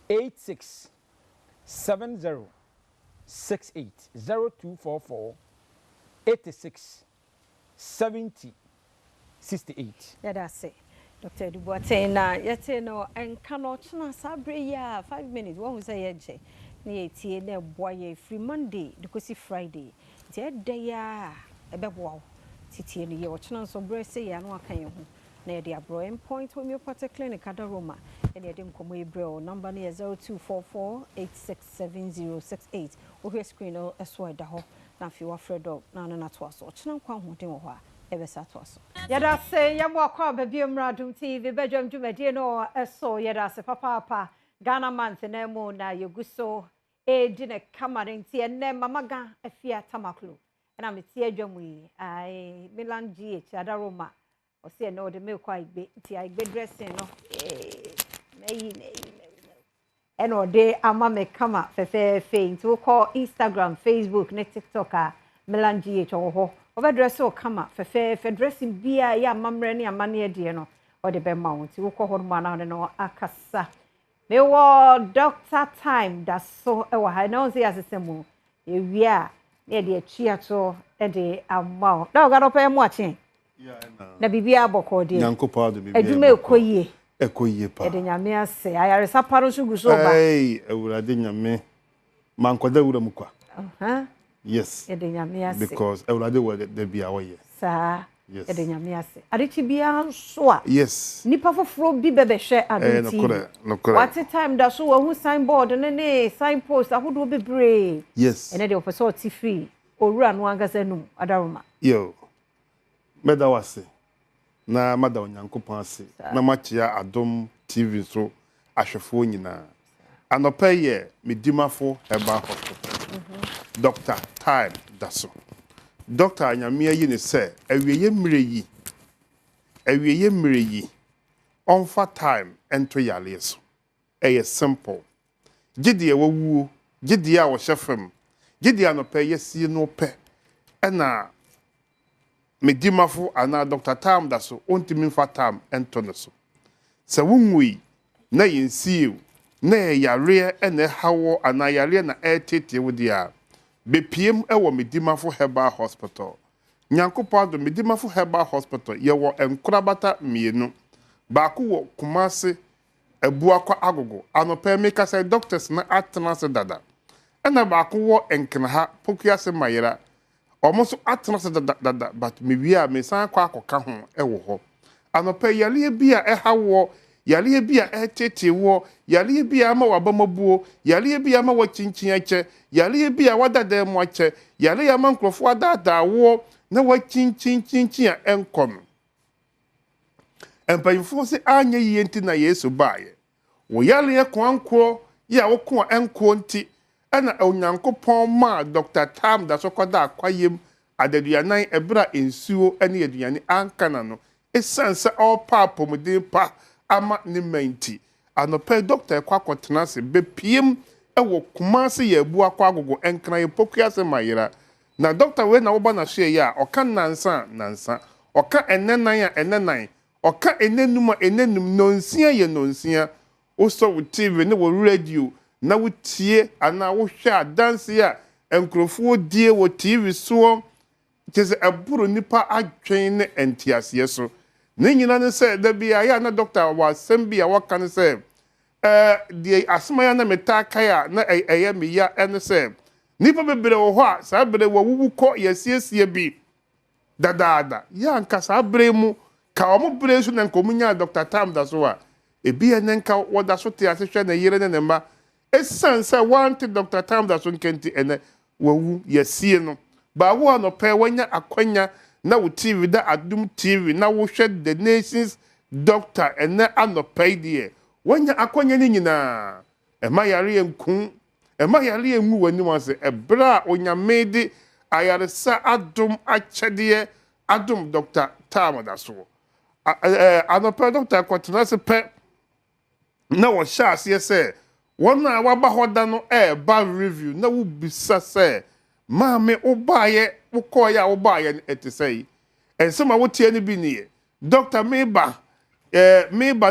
86 70 68 0244 86 70 68. Yeah, that's it. Dr. Dubois na yete no enka no chena sabre ya 5 minutes one say yeje na yetie na boye free Monday because Friday tie day ya ebeboa titie no ye wo chena so bre say ya no akan ye ho na ye de abro endpoint homeopathic clinic Adaroma and ye de nkomo ebre number no 0244867068 wo hwe screen no eso da ho na fi wa fredo na no na to aso chena kwa hoden wo ho a ebesa to aso yada se yamo akwa Badwam Adom TV Badwam dwumadi no eso yada se papa Ghana month na mo na yeguso di ne kamare nti enne mamaga afia tamaklu na metie adwamu yi ai Milan GH Adaroma o se no de me kwa igbe nti igbe dressing no nei eno de ama me kama fefe nti wo call Instagram Facebook ne TikTok a Milan GH ho overdress o kama fefe dressing bia ya mamre ne amane de no o de be ma nti wo kɔ ho no na no akasa me wo doctor time da so e wa ha na on say asesemu e wi a na de achia to e de amma na ga no pe mu achen na bibia boko de Nyankopa do bibia eduma ekoyie pa e de nyame ase ayare saparo sugu so ba ewurade nyame mankoda wura mu kwa yes e de nyame ase because ewurade wo de bia wo ye sa yes e de nyame ase adechi bia so a yes nipa foforo bi bebe hwe Adom TV no kore what time da so wo signboard ne signpost ahodo bebre yes ene de officer ti free owura no angasa num Adaroma yo meda wase na mada onyankopon ase na machia Adom TV so ahwefo nyina anopa ye medimafo eba hospital Doctor time daso Doctor anyamia yi ne se awieye mire yi onfa time ento yale so simple gidi e wawuo gidi a wo hyefem gidi anopa ye sie no pe na medimafo ana Doctor time daso ontimi mfa time ento ne so se wunwi na yensiu na yare ene hawo ana yare na etete wodi a bepiem ewo medimafo herbal hospital Nyankopa do medimafo herbal hospital ye wo enkorabata mienu baako wo Kumase ebuakwa agogo anopa meka say doctors na atnase dada ena baako wo enkenha pokuase mayera omoso atnase dada but mewia me san kwa akoka ho ewo ho anopa yale bia ehawo yale bia etete wo yale bia ma wabamabuo yale bia ma wachinchin ache yale bia wadada mu ache yale ya mankrofo adada wo na wachinchin a enkom empayfo se anya yenti na Yesu baaye wo yale ya kwankro ya wo ko enko nti ana onyankopon ma Dr. Tam da sokoda akwayem adaduanan ebra ensuo ene aduane ankana no esanse all papa mudin pa ama ni menti anope doctor kwakotena se bepiem ewo Kumase ye bu akwa agogo enkran ye pokuase mayira na doctor we na wo ba na hwe ya oka nansa oka enenan oka enenum nonsia ye nonsia wo so wo TV ne wo radio na wo tie ana wo hwe adanse ya enkrofo die wo TV so kese eburu nipa adwen ne entiase so ne nyina ne sɛ da bi a na doctor wa asɛm bi a waka ne sɛ die asema na meta kaya na ɛyɛ me ya ɛne sɛ nipa bebree wɔ hɔ a saa bere wɔ wuwu kɔ yɛsiesie bi dadaada ya nka saa bere mu ka ɔmo bere so na nka ɔmo nya doctor tam da so a ebi ɛne nka wɔda so te ase hwɛ na yere ne mma esan sɛ wɔnte doctor tam da so nkenti ɛne wɔwu yɛsie no baawo a no pɛ wɔnya akwanya na wo TV da Adom TV na wo hwɛ the nation's doctor ɛne anɔpɛ die wɔnya akwanya ne nyinaa ɛma yare nkun ɛma yare ngu w'anim ase ɛbra a onyame de ayaresa Adom akyɛdeɛ Adom doctor tam da so anɔpɛ doctor kɔtena se pɛ na wɔhyɛ aseɛ sɛ wɔn a waba hɔ da no ɛɛba review na wo bisa sɛ maame wobaayɛ wokɔɔyɛ a wobaayɛ ɛte sɛ yi ɛnsɛm a wotie no bi nie doctor meba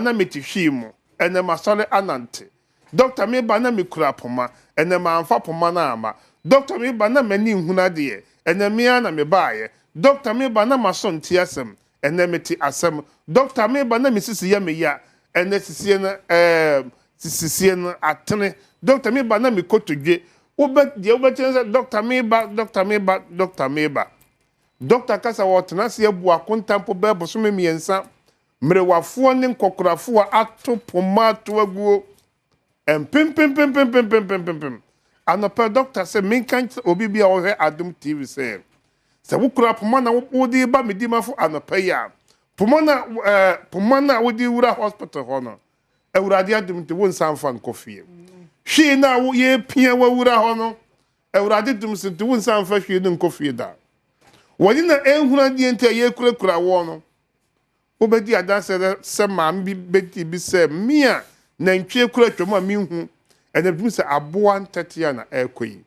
na mete hwii mu ɛnɛ masɔre anante doctor meba na mekura poma ɛnɛ mamfa poma no ama doctor meba na m'ani nhuna deɛ ɛnɛ mea na mebaayɛ doctor meba na maso nte asɛm ɛnɛ mete asɛm doctor meba na mesisi yɛ meya ɛnɛ sisie no atene doctor meba na mekotodwe wobɛkyerɛ sɛ doctor meba doctor kasa wɔtena se abu akontampo bɛɛbo so memiɛnsa mmerewafoɔ ne nkɔkorafoɔ ato poma ato aguo empempempempempempempempem anɔpɛ doctor sɛ menka obi bi a wɔhwɛ Adom TV sɛ wokura poma na wode ba medimafo anɔpɛ yi a poma na wode wura hospital hɔ no awurade Adom te wo nsa mfa nkɔ fie hwee na wo ye pia wawura hɔ no awurade dum se te wo nsa mfa hwee no nkɔ fie da wɔne na ehuna die nti ye kurakura wɔ no wobɛdi adanse sɛ maam bi beti bi sɛ mia na ntwe kura twom a minhu ɛna dum sɛ aboa ntatia na ɛkɔyi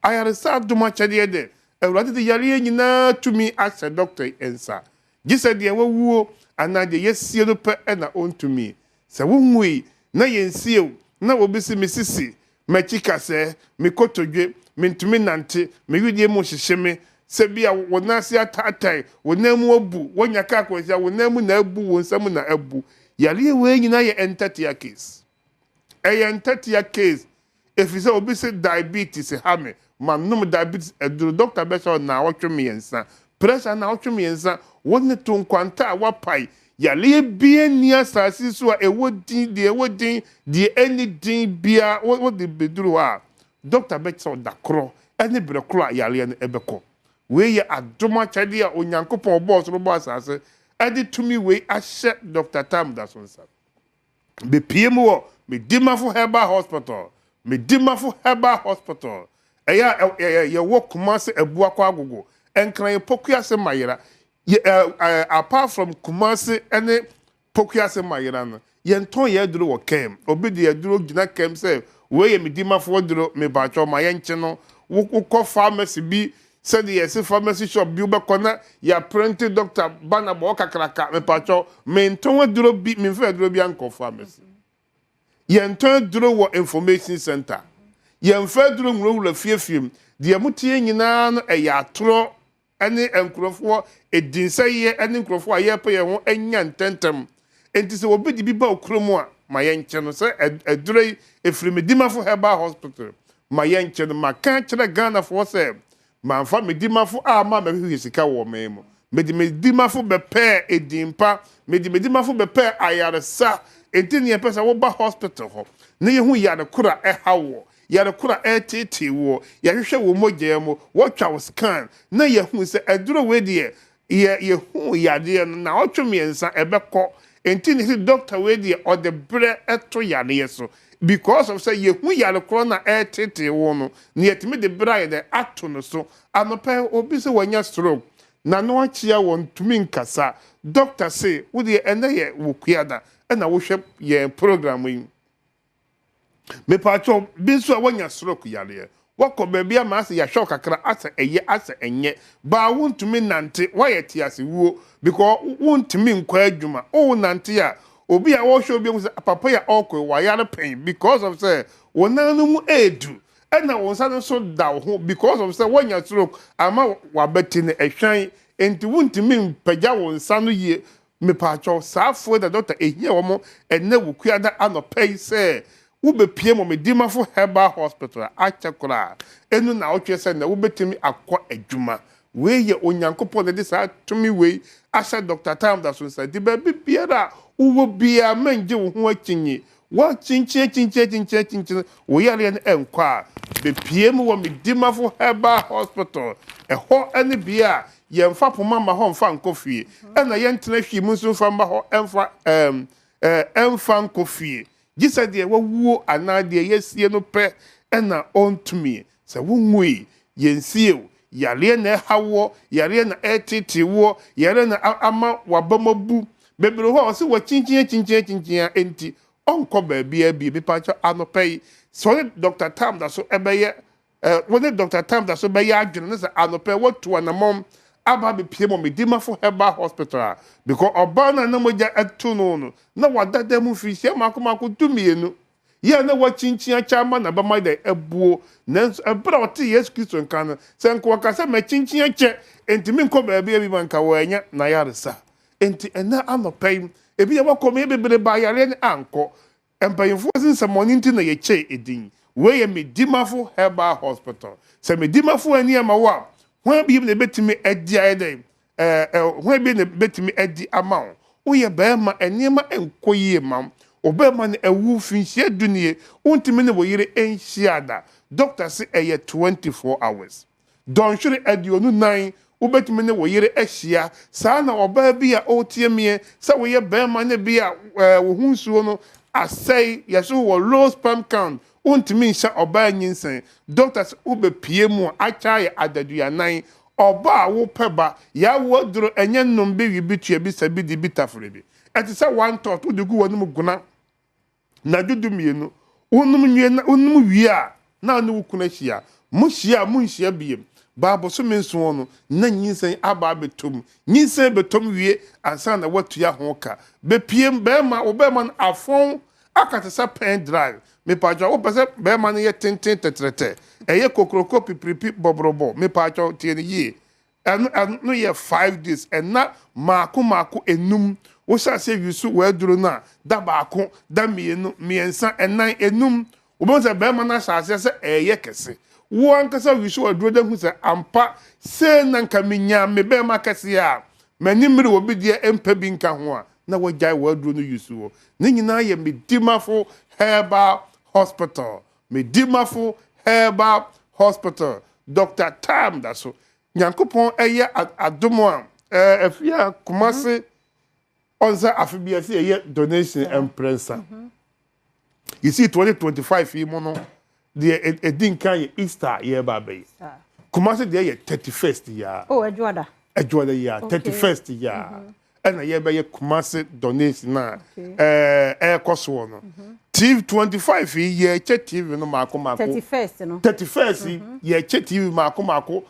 ayaresa Adom akyɛdeɛ de awurade de yare nyinaa tumi ahyɛ doctor ensa gise de wawuo ana de yesie no pɛ ɛna ontumi sɛ wonhui na yensie na obisi misisi machika sɛ mikotodwe mintumi nante meyudie mu hyehye me sɛ bia wonase atatai wonamu abu wonya ka akwasi wonamu na abu wonsam na abu yare we nyina ye entatia case entatia case efise obisi diabetes hame manum diabetes eduru doctor besha na wotwemiensa pressure na wotwemiensa wonne to nkwanta wapai yale bia ni asase so a ewodin de anything bia wo de beduru a doctor betso da kro ene brekro a yale no ebekọ we ye Adom akyade a onyankopon boss ro boss asase ade tumi we ahye Dr. Tam da sonsa be piem wo me dimafo herbal hospital eya ye wo Kumasi ebu akwa agogo enkran pokuase mayera apart from Kumasi ene pokuase mayera no yenton ye duro wo kem obi de duro gina kem se we ye me dimafo duro me ba cho ma yenche no wo ko pharmacy bi said yes pharmacy shop bi ubekona ya printed doctor bana bo kakraka me pa cho me nton duro bi me fa duro bi anko pharmacy yenton duro wo information center yemfa duro nwura fiefiem de mutie nyina no eya atoro ene enkrofo edinsaye ene enkrofo ayepe ye ho anya ntentem enti se obi di bi ba okromu a ma yenche no se edure efrimedimafo herbal hospital ma yenche no maka kire Ghana for se manfa medimafo a ma hwe sika wo memo medimafo bepe edimpa medimafo bepe ayaresa enti ne pesa wo ba hospital ho ne ye hu yare kura ehawo yare kura etete wo yahwehwe wo mogye mo wotwa wo scan na ye hu se eduro we de ye hu yade no na otwemiensa ebekọ enti ne doctor we de o de bre eto yare so because of say ye hu yare kura na etete wo no ne yetimi de bre de ato no so anopa obi se wanya stroke na no achia won tumi nkasa doctor say wo de ene ye wo kuada na wo hwe ye program yi me pacho binso wanya stroke yare wako baby ama ase ya shock kakra ase enye ba wontumi nante wayeti ase wuo because wontumi nkwa adwuma o nante a obi a wo hwe obi nse papa ya okwe wayare pen because of say wonanu mu edu na wonsa no so da ho because of say wanya stroke ama wabeti ne ehwan enti wontumi mpagya wonsa no ye me pacho sa fo da doctor ehia wo mo enne wo kuada anopay say wo be pie mo me dimafo herbal hospital a chekora enu na wo twe say na wo betimi akọ adwuma we ye onyankopon de sa tumi we asha Dr. Tam da so say di ba bibiara wo bia manje wo ho akinyi wa chinchi wo yare en enkwa be pie mo wo me dimafo herbal hospital ho ene bia yemfa poma ma ho mfa nkofie ena yentena hwi mu nso mfa ma ho emfa nkofie gisa de wawuo anade yesie no pe ena ontumi se wonwui yensie yare na hawo yare na etitiwo yare na ama wabamabu bebere ho se wa chinchia enti onko ba bia bi pacha anopei so Dr. Tam da so ebeye when Dr. Tam da so be ya adwene se anopei watu anamom aba be pie mo me dimafo herbal hospital because obana na moja atu no na wadada mu fi se makoma dumienu ye na wa chinchia chama na ba mai da ebuo na ebra oti Yesu Kristo nkan se nko ka se ma chinchia che enti mi nko ba bia bi manka wanya na yaresa enti ena anopei ebi ya wakọ me bebere ba yare ni anko empayinfo sin se moninti na ye che edin we ye me dimafo herbal hospital se me dimafo ani ama wa hwan bi ne betimi adi ayede hwan bi ne betimi adi ama wo ye ba ma eniema enkoyie mam obema ne ewu finhie dunie untimi ne wo yire enhia da doctor say 24 hours don sure adi onu 9 ubetimi ne wo yire ehia saa na oba bi a otiemie sa wo ye ba ma ne bi a wo hunsuo no asai yeso wo low sperm count untimi nsha oba nyinsen doctors ube pie mu acha ya adadua 9 oba wo peba ya wo duro enye nombe wi bitua bi sabi di bitafrebe eti sa one thought udugu wonum guna na dudu mienu unum nwie na unum wi a na anu kuna hia mu hia mu nhia biem babo so menso no na nyinsen aba betom nyinsen betom wie ansa na watu ya ho ka be piem be ma obema afon akata sa pen drive me pacho o pese be ma ne tenten tetrete eye kokroko pipipi bobrobo me pacho tie ne yi no ye 5 days and na mako enum wo sha se yusu we duro na da baako da mienu miensa enan enum wo bo se be ma na sha se eye kese wo ankasa yusu we duro da hu se ampa se na nka minya me be ma kese a manimri wo bi de empa bi nka ho a na wo jai we duro no yusu wo ne nyina ye me dimafo herbal hospital me dimafo herbal hospital Dr. Tam da so nyankopon eye adomo a afia kumase onza afibia se eye donation emprensa you see 2025 yi mono the edin kan ye Easter ye ba be kumase de ye 31st ya oh adwoada ya 31st ya and ye be ye kumase donation na koso no TV 25 ye che TV no mako 31st no 31st ye che TV mako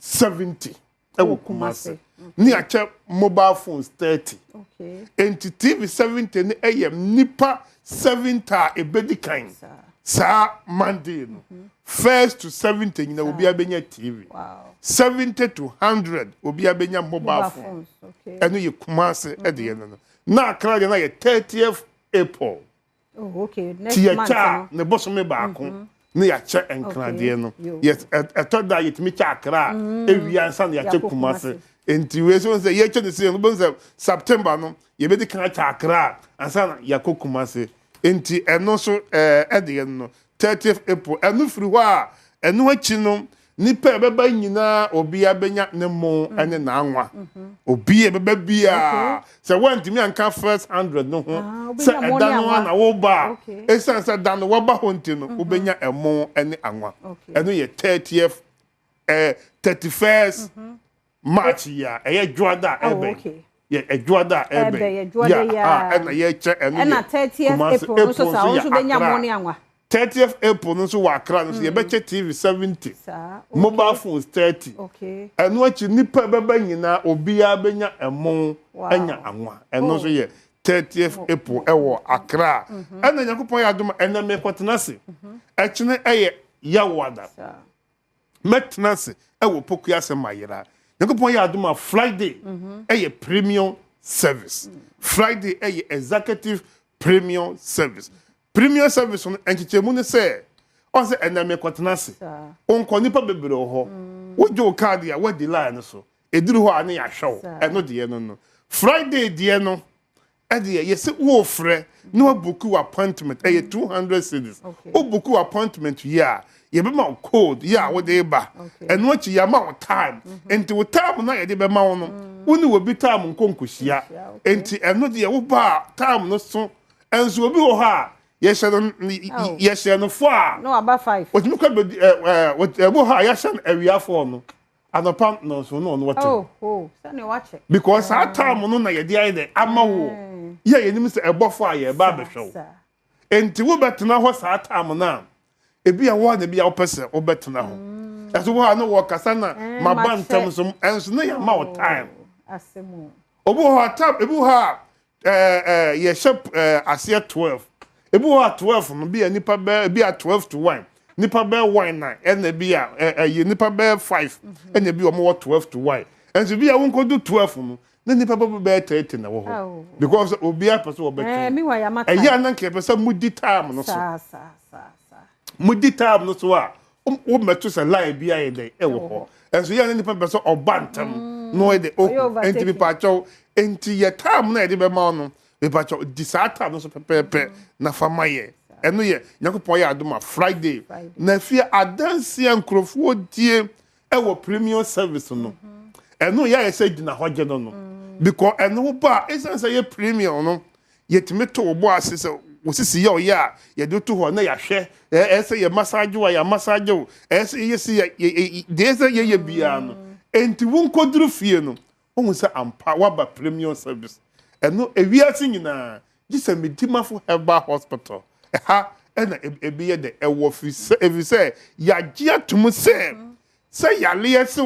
70 ewo kumase ni ache mobile phones 30 okay and TV 70 ni eyem nipa 70 ebedi kan sa Monday no 1st to 70 na obi abenya TV wow 70 to 100 obi abenya mobile phone okay eno ye kumase ede no na akra na ye 30th April oh okay next month no ne boso me baako ne ya che enkrade no yes etoda yetimi cha akra ewia ansa ne ya che kumase enti we so say ye che ne say no bon say September no ye be di kan cha akra ansa na ya kumase enti eno so ede no 30th April eno firi ho a eno achi no nipa ebeba nyina obi abenya ne mo ene na anwa obi ebeba bia se wantimi anka first 100 no ho se edano na wo ba esansa dan wo ba honti no obenya emo ene anwa eno ye 30th 31st March ya eye dwoada ebe ye edwoada ebe ya ena ye che eno ena 30th April so sa wo so benya mo ne anwa 30th April no so wakra no so ye beche TV 70 mobile phones 30 okay eno achi nipa beba nyina obi a benya emo anya anwa eno so ye 30th April ewo Accra ena yakopon ya doma ena me kwatenase echine eye yawada metnase ewo pokuya se mayira yakopon ya doma Friday eye premium service. Friday a executive premium service. Premium service on enchichemu say on say ename kwatenase. On ko nipa bebere ho. Wo jo card ya we the line so. Eduru ho ane ya show. Eno de no. Friday de no. E de ye se wo frɛ no book appointment 200 cedis. O book appointment ya. Ye be ma code ya wo de ba. Eno achi ya ma time. Enti wo time na ye de be ma wo no. Woni wo bi time nkonkohia. Enti eno de ye wo ba time no so. Enso obi wo ha ye hye no fo a no about 5 otimi kwa wo ha ye hye awia fo no anopa no so no what so ne watch because that time no na ye dey ide ama wo ye nim se ebofo a ye ba be hwe enti wo betena ho sa time na ebi a wo na bi a wo pese wo betena ho eso wo ha no wo kasa na mabantam so enso na ya ma wo time asemu obo ha time ebi ha ye shop asia 12 ebu ha 12 no bi nipa be 12 to 1 nipa be 1 na na bi ye nipa be 5 na bi o mo 12 to 1 enso bi a won ko do 12 no na nipa be 30 na wo ho because obi a person obeto mi wa ya mata ya na nke person mudi time no so mudi time no so a o meto se line bi a ye dey e wo ho enso ya na nipa person obantam no e dey o enti bi pa chow enti ye time na e dey be ma no be pa chow disata no so pepepe na famaye eno ye yakopon ya adoma Friday na fie adanse ankrofo die e wo premium service no eno ya ye say dina hoje no because eno ba esan say ye premium no yetime to obo asese wosisi ye oya ye do to ho na ya hwe say ye massage wa ya massage o say ye si de say ye bia no enti won koduru fie no won say ampa wa ba premium service eno ewiase nyina gise medimafo herbal hospital ha ena ebiye de ewo fi say ya gia tum say ya le se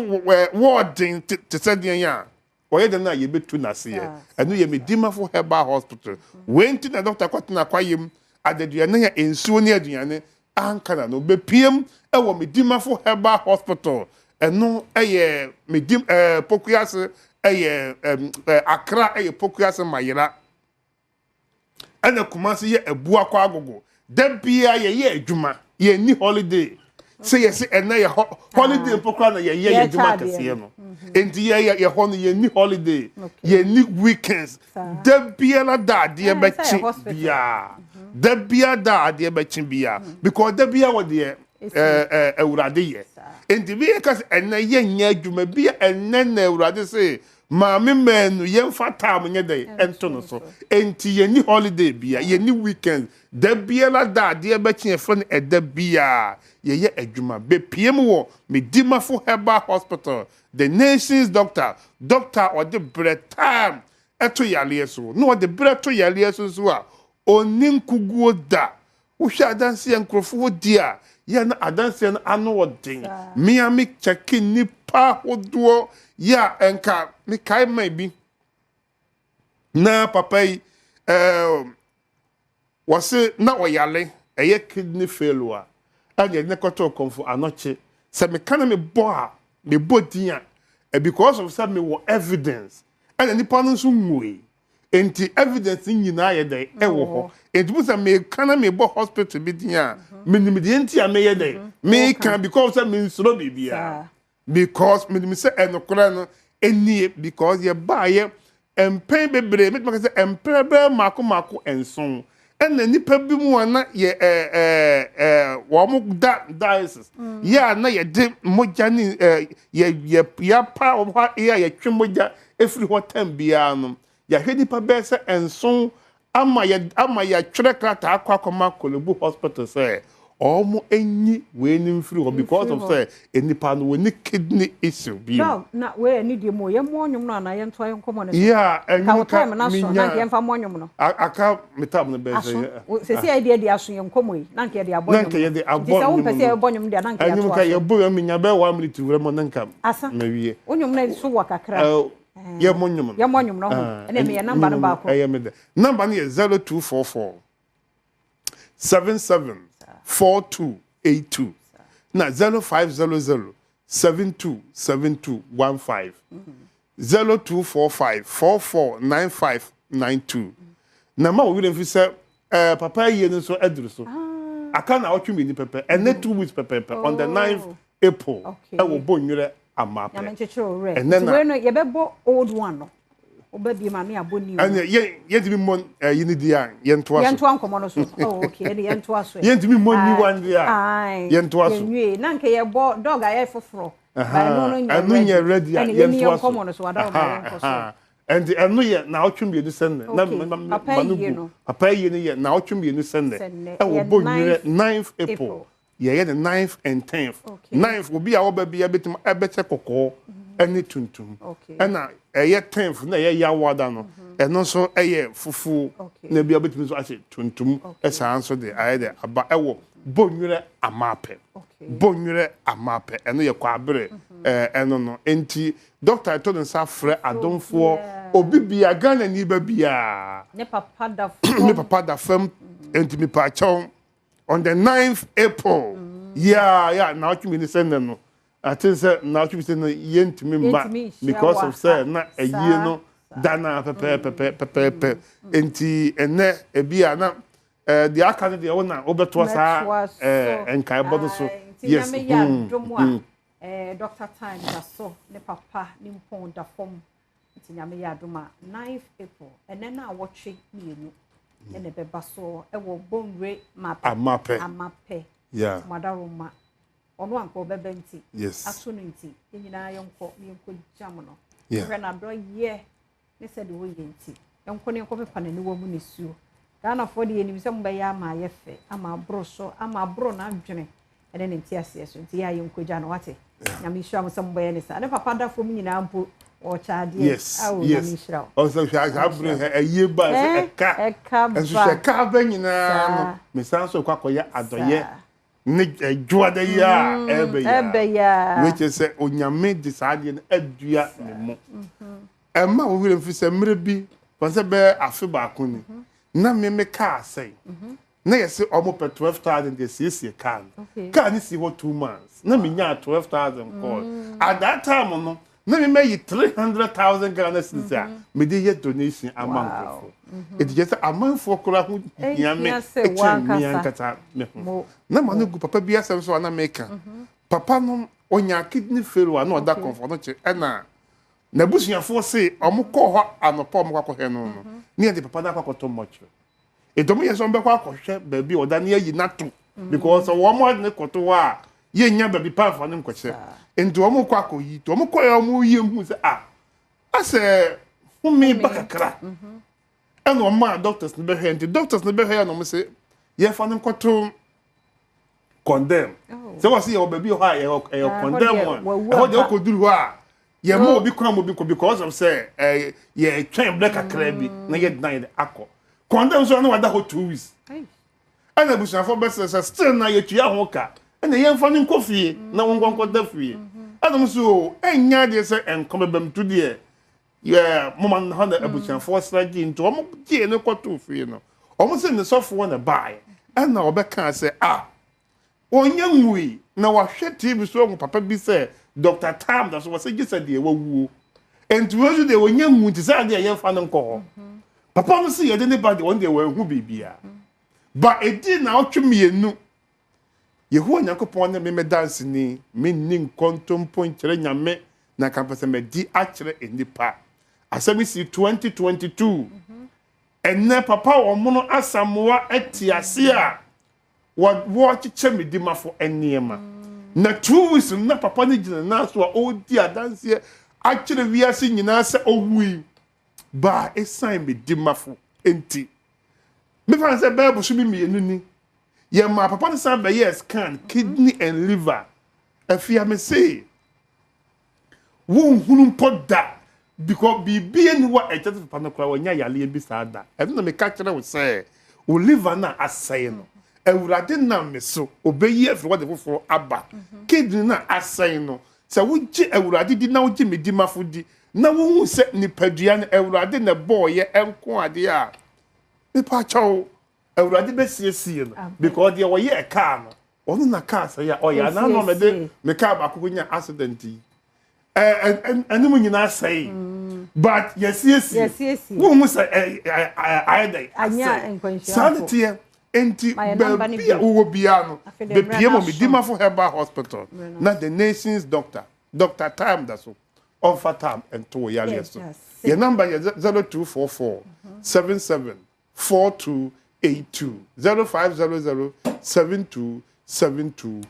warding te say den ya oye de na ye betu na se eno ye medimafo herbal hospital wenti na doctor kwatena kwayem adeduane ya ensuo ne aduane ankana no bepiem ewo medimafo herbal hospital eno eye medim pokuase eye akra eye pokuase mayira ana kumase ye ebua kwa agogo da bia ye adwuma ye ni holiday say yes ena ye holiday pokra na ye adwuma kase no enti ye hono ye ni holiday ye ni weekends da bia la da de be chi bia da bia da de be chi bia because da bia wo de ewurade ye enti bi kase ena ye nya adwuma bia ena na ewurade say maame menu ye mfa time nye dey ento no so enti ye ni holiday bia ye ni weekend da bia la da de be chi efo e da bia ye adwuma be piem wo medimafo herbal hospital the nation's doctor or the bread time eto yale so no the bread to yale so a onin kuguo da wo hwa adanse enkrofo dia ye na adanse na ano odin miami checking nipa hodo ya enka mi kai mai bi na papai wase na oyale eye kidney failure anya ne koto konfo anoche se me kana me bo dia because of some me wo evidence and nipa no so nwui enti evidence nyina ye dey e wo ho enti bu se me kana me bo hospital bi dia minim de enti a me ye dey me kan because me nsoro bibia because me say enokora no eni because ye ba ye empen bebre me make say emprebe mako enson ena nipa bi mu ana ye wo mu dialysis ya na ye de moja ni ye pa wo ha ye twe moja efiri hotem bia no ya hwe nipa be se enson ama ya twere krata akwa Kolebu hospital say omo enyi we ni mfiri ho because of say enipa no we ni kidney issue bi no na we ni de mo ye mo onwum no na ye nto ayen komo ne yeah enyi ka na so na ye mfa mo onwum no aka metab no be say se idea de aso ye nkomo yi na nke de abonwum na nke ye de abonwum se won pese abonwum de na nke ya to enyi ka ye bo minya be 1 minute wure mo na nka na wie onwum na so wa kakra ye mo onwum no ho ene me ye number no ba ko me de number no ye 0244 77 4282 na 0500 727215 0245 449592 na ma wo dem fi say papa ye no so aduru so aka na otwe ni pepe and 2 weeks pepe on the 9th April e wo bonwere amapa na menchechero re so we no ye bebo old one no obabi ma me aboni and ye dimi mon yini dia ye ntoa so ye ntoa nkomo no so oh okay ye ntoa so ye dimi mon ni one dia ye ntoa so ye na nke ye bo dog aye foforo ba no nya ready ye ntoa so nkomo no so wada ba ye nkoso and no ye na otwum ye ni senne na manugu papa ye ni ye na otwum ye ni senne e wo bonwere 9th April ye the 9th and 10th 9th obi a obabi ya betim ebeche kokko eni tuntum na eye 10th na ye yawada no eno so eye fufu na bia betim so ache tuntum esa anso de aye de aba ewo bonwere amape eno ye kwa abere eno no enti doctor told nsa frɛ adomfo obi bia Ghana ni ba bia ne papa da fam enti mi pa chon on the 9th April yeah na otwumi ni send no I think say na otwumi send no yentimi ma because of say na ayie no dana pepe enti ene ebia na the akane de wona obeto sa enkai bodo so yes Dr. Time so ne papa ni mpon da fom ntinyame ya doma 9th April ene na watching mienu ene beba so e wo bonre amape yeah madaroma ono anko obeba nti yes aso no nti nyina yonko jam no yeah na do ye ne said wo ye nti yonko ne yonko pepa na ne wo mu ne suo Ghana for de enim se mba ya ama ye fe ama bro so ama bro na adwene ene ne nti ase so nti ya yonko ja no wate nyame hira mo se mba ye ne sa ne papa da fo mu nyina mpo o chaade yes also I bring her a year by a car and so she car ben nyina me san so kwakoya adoye ne adwa da ya ebe ya which is onyame decide na adua ne mo emma wo hire mfi se mre bi konse be afi ba ko ni na me car say na yesi omo pe 12,000 de see car car ni si what 2 months na me nya 12,000 call at that time no na me may 300,000 Ghana cedis me dey ye donation amount of it just amount for kura hu ya me kata me na ma no gu papa bia sem so na make papa no onya kidney failure na oda comfort no che na busuafo say omko ho anopa omko akọ no no ni de papa na akọ to much e do me ye so mbe kwa akọhwe ba bi oda na yi nato because wo mo ne koto wa ye nya ba bi pa fa ne nkọche ento omo kwa akoyi to omo kwa omo ye hu se ase umi bakakra eno ma doctors ne be he enti doctors ne be he no mo se ye fa ne nkoto condemn se was ye obabi ho a ye condemn one e ho de okoduru ho a ye mo obi kwa mo bi ko because of say ye twen black akra bi na ye deny akọ condemn so na wada ho 2 weeks ana busuafo be se still na ye tua ho ka na ye mfa ne nkofie na wonkonko da fie adam so enya de se enkomebam to de ye mama na na abusuafo strategy nto omo die ne kwato fie no omo se ne sofo na bai ana obeka se onya nwui na wahwe TV so ngo papa bi se Dr. Tam da so wase gisa de wawuo entuweju de onya nwu ti se de ye mfa ne nko papa no se ye de ne ba de on de wa hu bibia ba edi na otwemienu Yehu Nyankopon na me dance ni me nin kontompo nkyere nyame na kampasa me di akyere enipa asemi si 2022 enne papa omono asamoa atiase a wo kyeche me di mafo eniema na 2 weeks na papa ni gina na so a odi adanse akyere wiase nyina se ohui ba esan me di mafo enti me fa se ba busu mi mienu ni yeah, my papa said, yes, scan kidney and liver. If you may say, won't put that because be being what I just panacra when ya li beside that. I don't know, catcher would say, O liver na as saying, and would I didn't know me so obey ye for what the for Abba. Kidney na as saying, so would you, I would I did now Jimmy Dima Fudi. Now won't set ni Pedian, I would I didn't a boy, ye and quadia. The pacho. Awurade be sie no because there were a car no onu na car say ya oya na no me de me car ba ko nya accident yi and mu nyina say but yes wo mu say anya nkwanhia sanity enti bia wo bia no be pie mo Medimafo Herbal Hospital na the nation's doctor Dr. Time da so on fatam and to yale so your number is 0244 77 4282 0500 727215.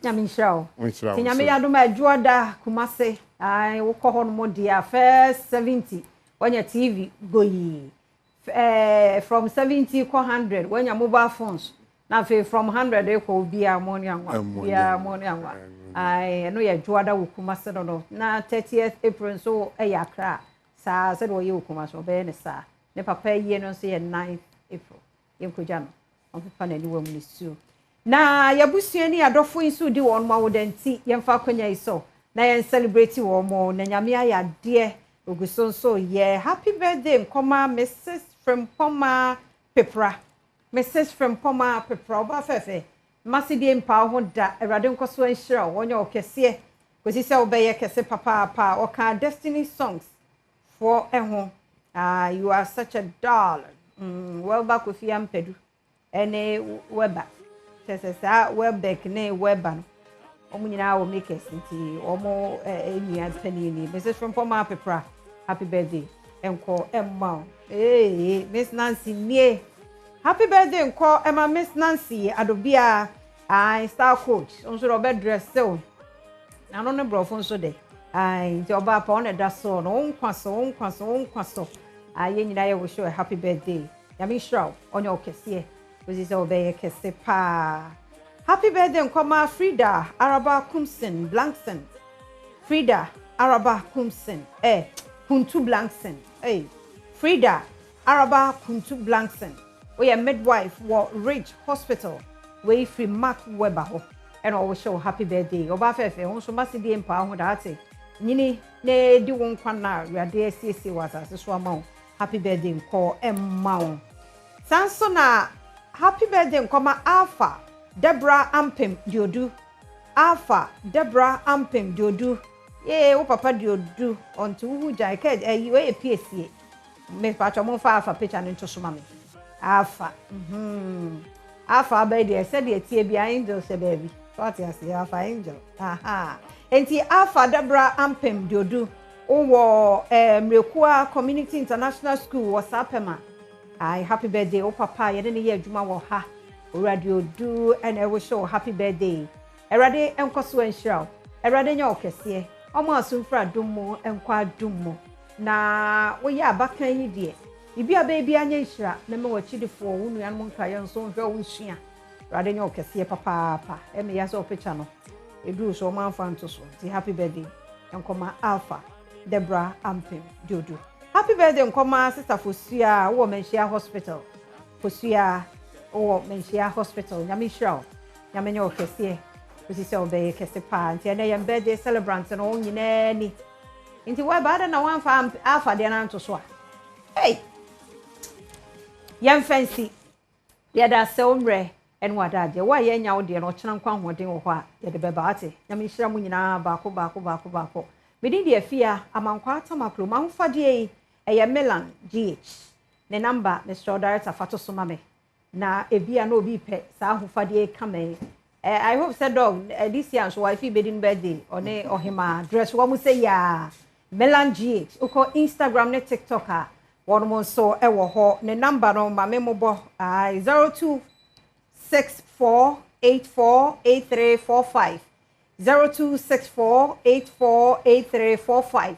Nyamishaw. Tinyame yadom adwoda kumase. Ai wo kɔ hɔ no mo dia first 70 wanya TV goyi. From 70 ko 100 wanya mobile phones. Na fe from 100 e ko bia money anwa. Bia money anwa. Ai no ya dwoda wo kumase no. Na 30th April so e yakra. Sa said wo ye wo kumase obe ne sa. Ne papa ye no so ye 9th April. Yem ko jano. On papa na ni wa mu nisu. Na yabusuani adofo insu di won ma wodanti yemfa kwanya iso na yen celebrate wo mo na nyame ayade ogusonso ye happy birthday nkoma Mrs. Frimpoma Pepra oba fefe masidi mpa ho da erade nkoso anhira wonya okese kosi se obeye kese papa oka destiny songs for eho you are such a darling well back with yampedu ene weba sesa webback ne weban omunyina wo make nti omo enua panini Mrs. Frimpoma Pepra happy birthday enko emma Miss Nancy nie happy birthday enko emma Miss Nancy adobia star coach onso robe dress so na no ne brofo so de nti oba pa on da so no onkwaso yenyina ye wo show a happy birthday yami shraw onyo okese Ozize obeye kese pa. Happy birthday nkoma Frida Araba Kumsen Blankson. Frida Araba Kumsen. Kuntu Blankson. Frida Araba Kuntu Blankson. We are midwife wa Ridge Hospital. We free Mark Weber ho. And always show happy birthday. Oba fefe onso masidi empa ho da ate. Nyini ne di won kwana rade siesie wasa so ama. Happy birthday nko emma. Sanso na happy birthday nkoma Alpha Deborah Ampem Diodu. Alpha Deborah Ampem Diodu. Ye wo papa Diodu onto hu jai ke we PSA. Me pacho mo fa Alpha picture no so ma me. Alpha. Alpha birthday said the tie bia angel se baby. What you say Alpha angel. Enti Alpha Deborah Ampem Diodu. Owo Mrekua Community International School was apema. Happy birthday, oh papa, you didn't hear Juma wo ha. Radio do and I will show happy birthday. Erade enkoso enhira. Erade nya okese. Omo asumfra dummo enkwa dummo. Na wo ya abakan yi de. Ibi ababy anya enhira na me wachidifo wo nuan mo nkaye nso nhwe wo nsua. Erade nya okese papa. E me ya so picture no. Edu so manfa nto so. Ti happy birthday. Enkoma Alpha Deborah Ampem Diodu. Happy birthday nkoma sister Fosia wo Menhia Hospital. Fosia wo Menhia Hospital. Nyame hira. Nyame nya okese. Kosi se obeye kese pa. Nti na yem birthday celebrant no nyina ni. Nti wa ba da na wan fa Alpha de na nto so a. Hey. Yem fancy. Ya da se omre en wada je. Wa ye nya wo de no kyena nkwa hoden wo ho a ye de beba ate. Nyame hira mu nyina baako. Medi de afia amankwa atamakro manfade eye Milan GH. Ne number Mr. Director Fato Sumame. Na ebia no obi pe sa ahofade kame. I hope said dog this year so wife bedin birthday one ohima dress wo mu say ya Milan GH. Uko Instagram ne TikTok a won mo so e wo ho ne number no ma memobo 0264848345 0264848345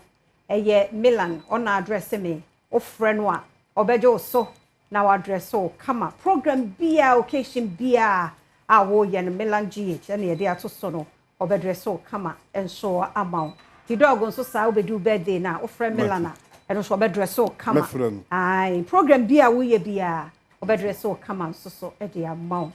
eye Milan on address me o friend wa obejo so na wa address so kama program bia occasion bia awo ye Milan GH na ye de atoso no obedress so kama enso amount ti dog so sa obedu birthday na o friend Milan and so obedress so kama ai program bia wo ye bia obedress so kama so e de amount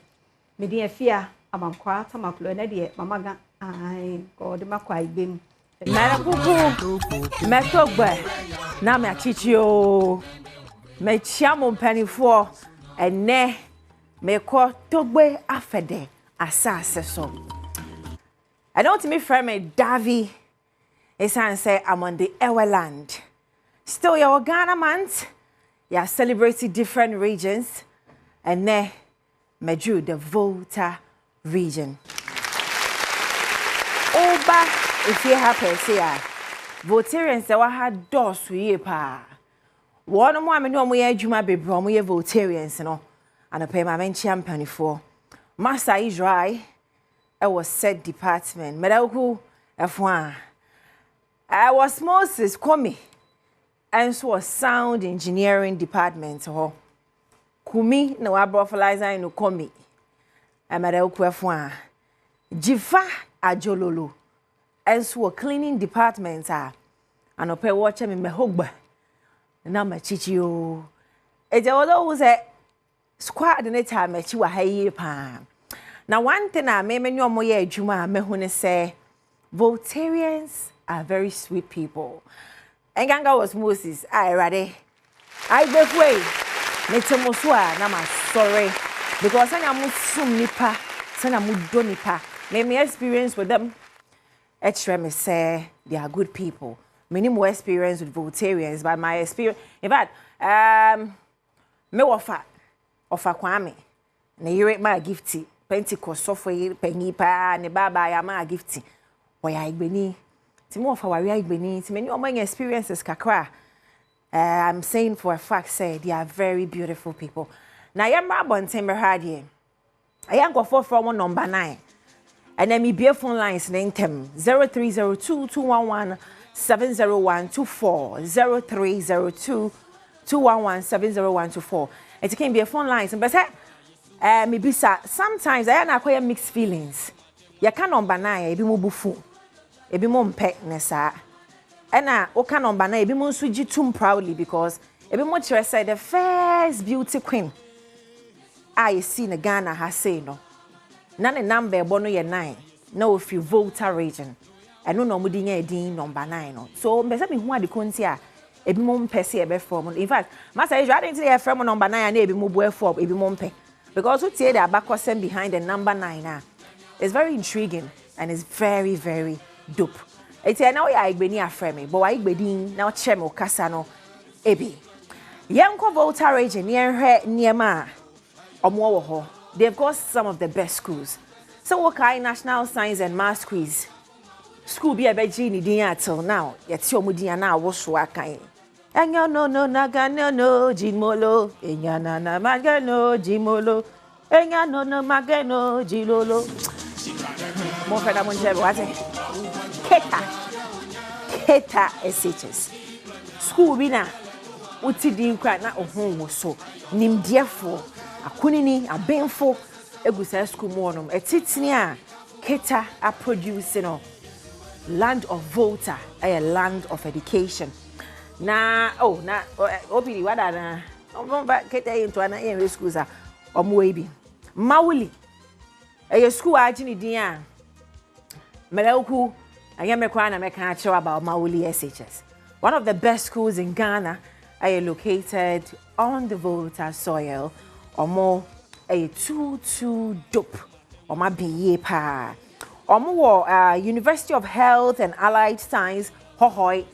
me de afia amankwa tamaklo na de mamaga ai God makwa ibem Mara kuku metogbe na me achichi o me chiamo mpanifo ene me ko togbe afede asase so I don't me friend me Davi Esan say I'm on the Eweland. Still your Ghana month. You are celebrating different regions. And then Medju, the Volta region. Oba, if you happen, say Voltarians that were had doors to ye pa. One more I know we Juma be brom, we Voltarians, and I pay my main champion for. Master Israel, I was said department. Medaku F1. I was Moses Komi, and so was sound engineering department. Kumi no abrofalizer no Komi. I Medaku F1. Jifa Ajololo, and so cleaning department. And I pay watch me me hugba. Now my chichio. It's always a squad in the time at you a hay pan. Now one thing I may know more Juma me when say Voltarians are very sweet people. And Ganga was Moses. I ready. I gave way. Metamoswa na ma sorry because I am sum nipa, sana mudo nipa. Me experience with them. Extra me say they are good people. Many more experience with Voltarians, but my experience, in fact, me offer kwame. Na yere ma gifty. Pentecost software penny pa ne baba ya ma gifty. Oya igbeni. Ti mo offer wari igbeni. Ti many omo experiences kakra. I'm saying for a fact say they are very beautiful people. Na yamra bonten me hadie. Ayan go from number 9. And then me be phone lines na intem 0302-211-70124 0302-211-70124. It can be a phone lines but maybe sometimes I acquire mixed feelings. You can number 9 ebi mo bufu. Ebi mo mpe nesa. And o can number 9 ebi mo suji too proudly because ebi mo chere say the first beauty queen I see in Ghana has say no. None number bono ye 9. No if you Volta region. And no mudi nye din number 9 no. So me say me hu ade konti a ebi mo mpe se ebe form. In fact, master is I didn't say from number 9 and ebi mo boy form ebi mo mpe. Because we see the abacusem behind the number 9 it's very intriguing and it's very, very dope. It's now ya igbeni afreme, but wa igbedi now chemo kasano ebi. Yanko Volta region near Niema Omwo. They've got some of the best schools. So Wakai National Science and Maths Quiz. School be a begini dia till now. Yet Yomudia now was wakai. Enya no nagano no jimolo. Enya na magano jimolo. Enya no magano jilolo. Mo feda monjebe wate. Keta SHS. School bina uti di nkra na ohun wo so. Nimdiefo akunini abenfo egusa school mo no. Etitini a Keta a producing no. Land of Volta, a land of education. Na obidi wada na omba Keta into ana in schools a omwebi. Mawuli. A school agini dia. Melauku ayamekwa na meka acho about Mawuli SHS. One of the best schools in Ghana are located on the Volta soil. Omo a too dope. Oma biye pa. Omo University of Health and Allied Science hohoi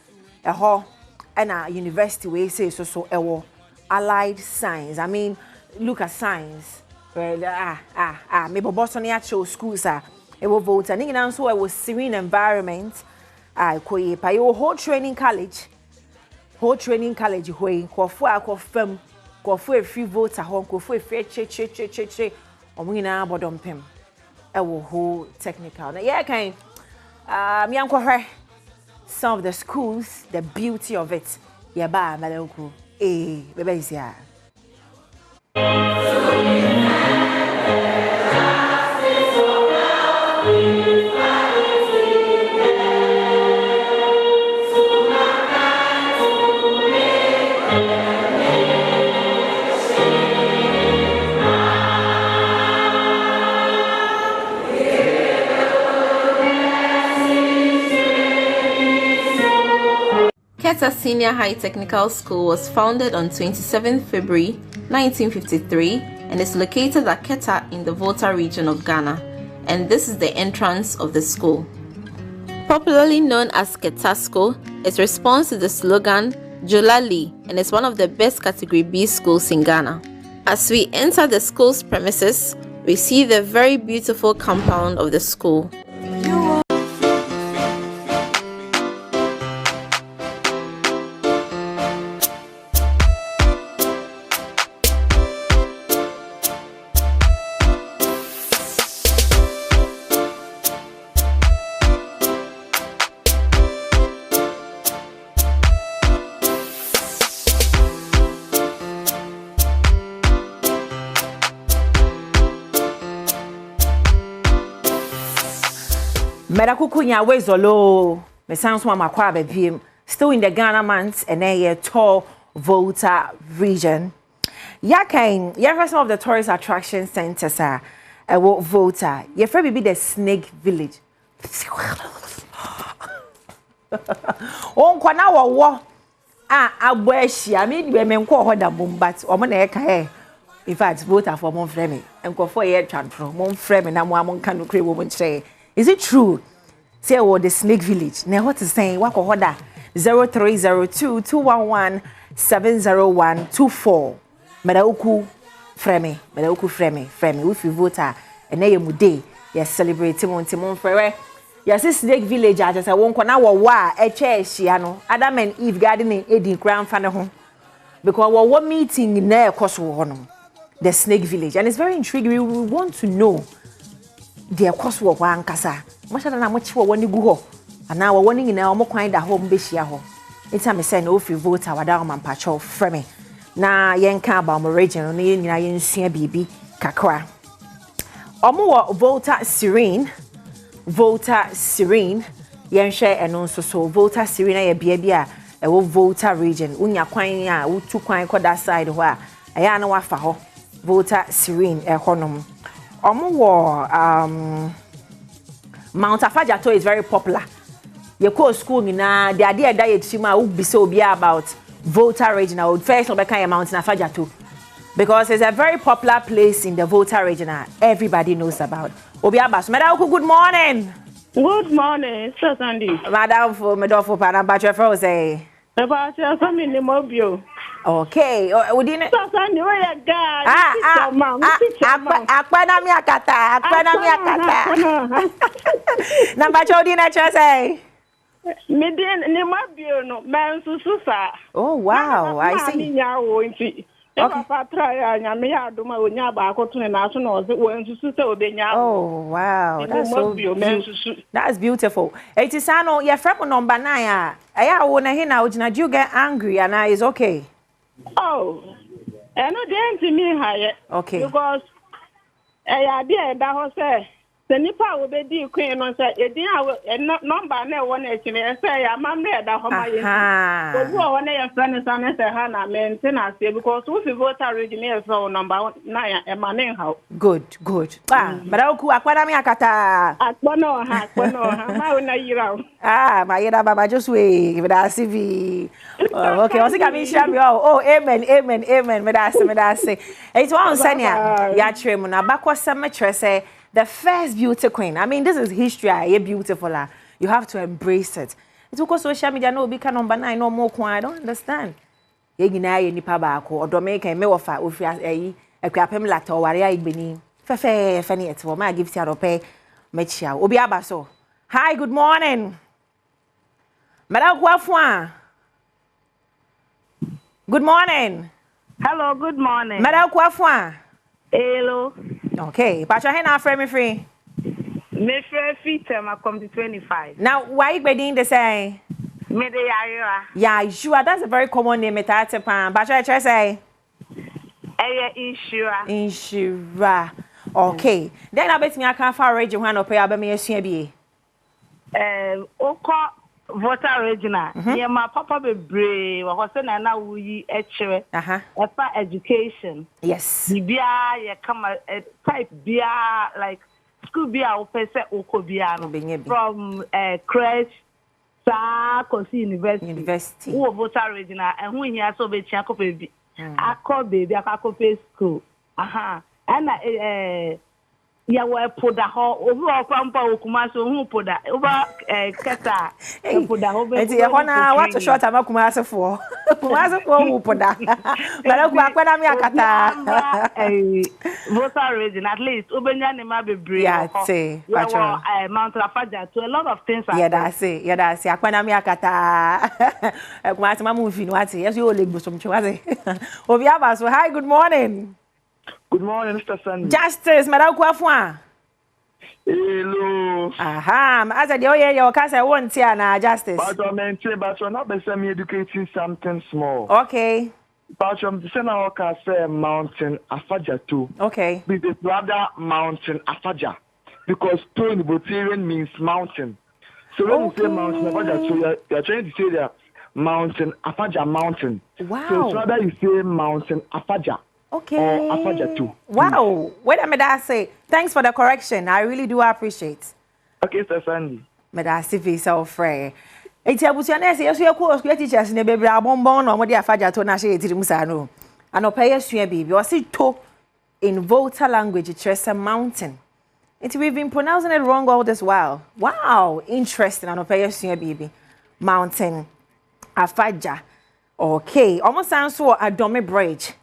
and university we say so ewo Allied Science. I mean look at science. Maybe Boston actual schools ewo Volta. Ningi na so ewo serene environment. Koye pa yo whole training college hoi kofu akofam kofu efri Volta ho kofu efri che omo nyina bodom pem ewo whole technical. Now yeah kind me anko some of the schools, the beauty of it. Yeah ba maleku bebe isia. Keta Senior High Technical School was founded on 27 February 1953 and is located at Keta in the Volta region of Ghana. And this is the entrance of the school. Popularly known as Ketasco, its response to the slogan Jolali, and is one of the best Category B schools in Ghana. As we enter the school's premises, we see the very beautiful compound of the school. Merakukunya wezolo. Me sounds one makwa bebim. Still in the Ghana months and a tall Volta region. Yakain, yeah, some of the tourist attraction centers are Volta. Your friend be the Snake Village. On kwana wa abweshi. I mean, we men ko hoda bumbat. Omona eka in fact, Volta for mon frame. And go for year transfer. Mon frame na mo amon kanu kre woman say. Is it true? Say what the Snake Village. Now what is saying? What hoda 0302-211-70124. Medauku frame. Medauku frame. If you vote and na yemude, you celebrate Timon Frere. Yes, Snake Village. I just won't na wa church no. Adam and Eve gardening Eden Crown fan home. Because we meeting na ekoso the Snake Village, and it's very intriguing. We want to know the ekoso wa ankasa. Much na much wo wani gu ho. Ana wo wani nyina omo kwan da ho mbehia ho. Ita me say no free vote awada man pacho frame. Na yenka ba mo region no nyina yensua bibi kakra. Omo wo Volta Serene yenhwe eno nso so Volta Serene ya bia bia e wo Volta region unya kwan a utu kwan koda side ho a aya na wafa ho Volta Serene e honom. Omo wo Mount Afajato is very popular. You call school na the idea that you chima would be so about Volta region. I would first look at Mount Afajato because it's a very popular place in the Volta region. Everybody knows about. Obiabas, Madam, good morning. Good morning, Sir Sandy. Madam for Medofo Panabacha Frose. About your family mobile. Okay, we didn't. Sir Sandy, where you go? Akwana miakata. Number chodi na chase. Midin mobile no man susa. Oh wow, I see. Oh wow, that's beautiful. It is ano your friend number 9. Aya wona he na ojina do you get angry and is okay? Oh, and no dey to me higher. Okay. Because aya dey da ho say the nipa wo be di queen no say e din number na won e chine say ya mamre da ho ma ye. Obu o wona ye friend say ha na maintenance because we voter region so number 9 e ma ne how. Good. Maraku akwada mi akata. Akpono ha ma wona yira. Ma yira baba just wait give that CV. Okay, what's coming share me oh amen. Me da say. It won sanya ya trem na bakwa sem say the first beauty queen. I mean, this is history. You're beautiful. You have to embrace it. It's because social media no be number 9 no more. I don't understand. You nipa baako or Dominican me ofa ofia ekwapem lata ware igbeni. Fefe fani etwo ma give ti arope mechia. Obi abaso. Hi, good morning. Madam Kwafua. Good morning. Hello, good morning. Madam Kwafua. Hello. Okay, but you're not free. Me free fit I come to 25. Now, why you being the same? Me the Yayura. Yeah, sure. That's a very common name. But you're trying to say? Insura. Okay. Then I bet me I can't find region when I pay about me a CBA. Oko voter regional. Yeah, my papa be brave. I was saying na we actually. For education. Yes. Bia ya come type bia like school bia o pese oko bia no from crèche sa kosi university. Who voter regional and who here so be chia ko be akọ baby akọ school. And ya wa poda ho obi okwampa okuma so hu poda oba keta poda ho be enti ho na what short amakuma asefo kuma asefo hu poda bala ku akwada mi akata voter region at least obenya ne ma bebre yeah say patrol Mount Lafaja to a lot of things yeah that's it akwada mi akata kuma asema mu fi no ati yes you ole gbosom chwa obi aba so hi good morning. Good morning, Mr. Sandy. Justice, madam Kwafwa. Hello. Aha, as I do your case I want here na Justice. But I'm not me educating something small. Okay. But I'm saying I can say Mountain Afaja too. Okay. With the brother Mountain Afaja. Because to in Botarian means mountain. So when you say Mountain Afaja, so you're trying to say that Mountain Afaja mountain. Wow. So it's rather you say Mountain Afaja. Okay. Or Afaja too. Wow. Wait a minute, I say. Thanks for the correction. I really do appreciate. Okay, Mr. Sandy. Madam so free. Eti abusuane se yeso yakọ school teachers ne bebre abonbon no mo de Afaja to na she etiri musa no. Anopa yesua bibi. O se to in Volta language it's a mountain. We've been pronouncing it wrong all this while. Wow, interesting. Anopa yesua bibi. Mountain Afaja. Okay, almost sounds so Adome Bridge,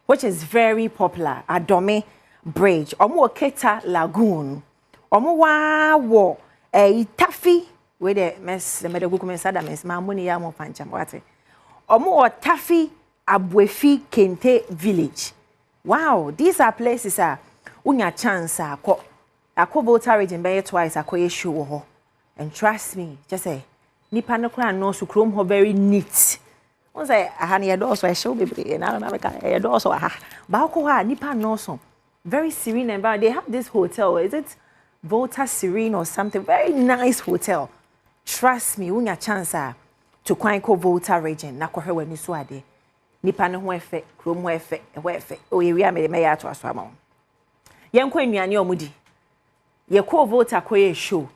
which is very popular. Adome Bridge. Omo Keta Lagoon. Omo wa wo Tafi. Where the mess the medical commissaire mes mamuni ya mo pancham wate. Omo Tafi Abwefi Kente Village. Wow, these are places unya chance ako voter region be twice akoye show ho. And trust me, just say nipa no kra no so krom ho very neat. One say aha ne do so show bebre na America e do so aha. Ba ko ha nipa no so very serene environment. They have this hotel. Is it Volta Serene or something? Very nice hotel. Trust me, unya chance to kwanko Volta region na kohwe wani so ade. Nipa no ho efe, krom ho efe, o area me ya to aso ama. Yenko enuane omudi. Ye ko Volta koye show.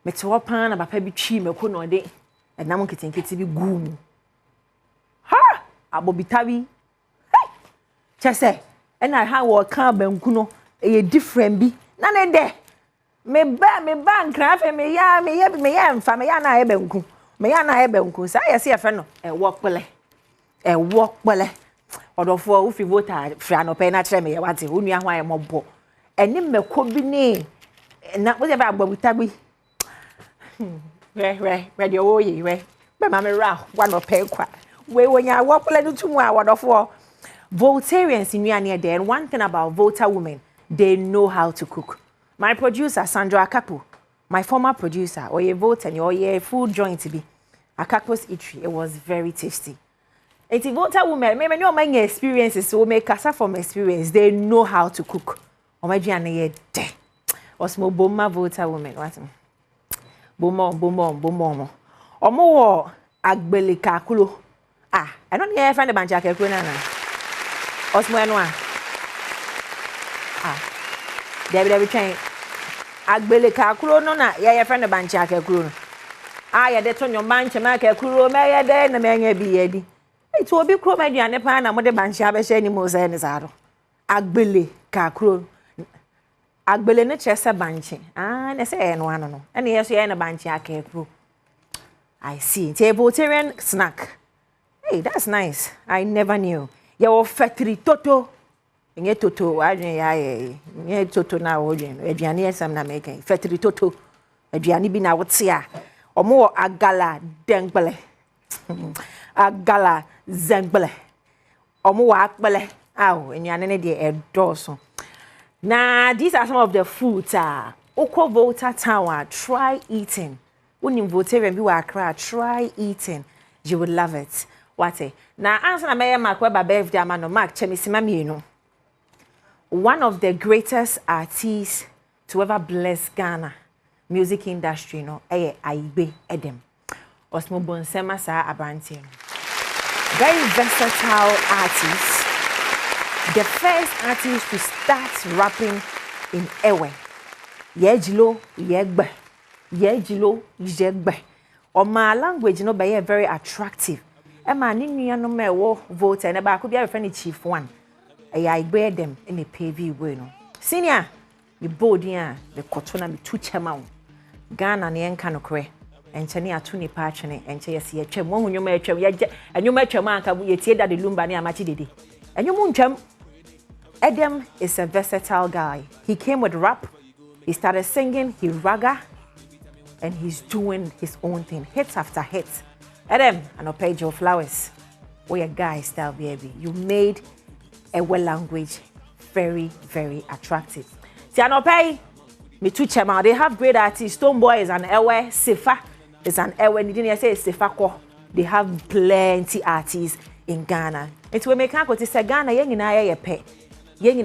Mete wo pan na papa bi twi meko no de. Enam nkitenkete bi gum. Ha! Abobitawi. Hey! Chese, and I ha wo kan banku no e different bi. Na ne de. Me ba nkrafe me ya mfa me ya na e banku. Me ya na e banku. Sa ye se e fe no e wokpele. E wokpele. Odofo ufi vota fra no pe na kire me ye wate. Onua ho aye mobo. Eni meko bi ne na wo se ba abobitawi. Ready oye we. Be ma me ra one of pe kwa. We wonya wokpele no tumu a wodofo. Voltarians in Nuane there, and one thing about Volta women, they know how to cook. My producer, Sandra Akapu, my former producer, or ye Volta and your food joint to be Akapu's eatery. It was very tasty. It's Volta women, maybe no many experiences, so make casa from experience. They know how to cook. Or my Gianna de. Or small Boma Volta women. What? Bomo. Or more Agbelika Kulo. Ah, I don't hear friend about Jack Kunana. Osmo enwa Debbie train agbele ka kuro no na ye friend banchi akakuro ye de to nyo banchi ma akakuro me ye de na me anya bi ye di eti obi kuro ma duane pa na mo de banchi abehye ni mo se ni saro agbele ka kuro agbele ne chese banchi na se ye no ano no ene ye so ye na banchi akakuro I see Voltarian snack. Hey, that's nice. I never knew. Your factory toto. Nye toto adwen ya nye toto na odwen. Aduane esam na make. Factory toto. Aduane bi na wote a. Omo agala dengbele. Agala zengbele. Omo wa akbele. Aw, enyane ne de edoso. Now, these are some of the foods Oko Volta Tower, try eating. Unim Voltarian bi wa Accra, try eating. You would love it. Wate. Now, answer na meye makweba birthday amano mark chemisima mienu. One of the greatest artists to ever bless Ghana music industry no Aibe Edem. Osmo Bonsema sa Abranti. Very versatile artist. The first artist to start rapping in Ewe. Yejilo yegbe. Yejilo yegbe. Or my language no be very attractive. Emma ni no me wo vote na ba ko bia friend chief one. I bear them in a PV way no. Senior me bodia the kotona me tu chema Ghana ne enka no kre enche ne atu ni pa atwene enche yesi atwam wo hunwoma atwam ye enwoma atwam anka ye tie da de lumba ne amachi dede enwoma ntwam. Adom is a versatile guy. He came with rap, he started singing, he ragga, and he's doing his own thing, hits after hits. Adom, and I'll pay your flowers. We a guy style, baby. You made a well language very, very attractive. See, I don't pay me too chema. They have great artists. Stoneboy is an Ewe, Sifa is an Ewe. Didn't say Sifa? They have plenty artists in Ghana. It's when we can't go to say Ghana, ye pay. We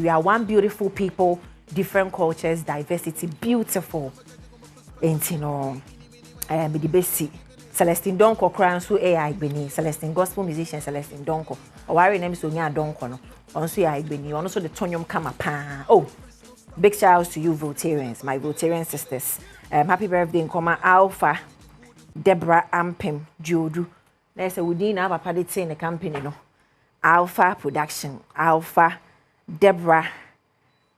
are one beautiful people, different cultures, diversity, beautiful. And you know, the best Celestine Donko crown so AI Beni, Celestine gospel musician Celestine Donko. Or why name so nya Donko no. Also AI Beni, also the Tonyum Kama pa. Oh, big shout out to you Voltarians, my Voltarian sisters. Happy birthday in Koma Alpha Deborah Ampim Jodu. There's a within our party in the company no. Alpha Production, Alpha, Deborah,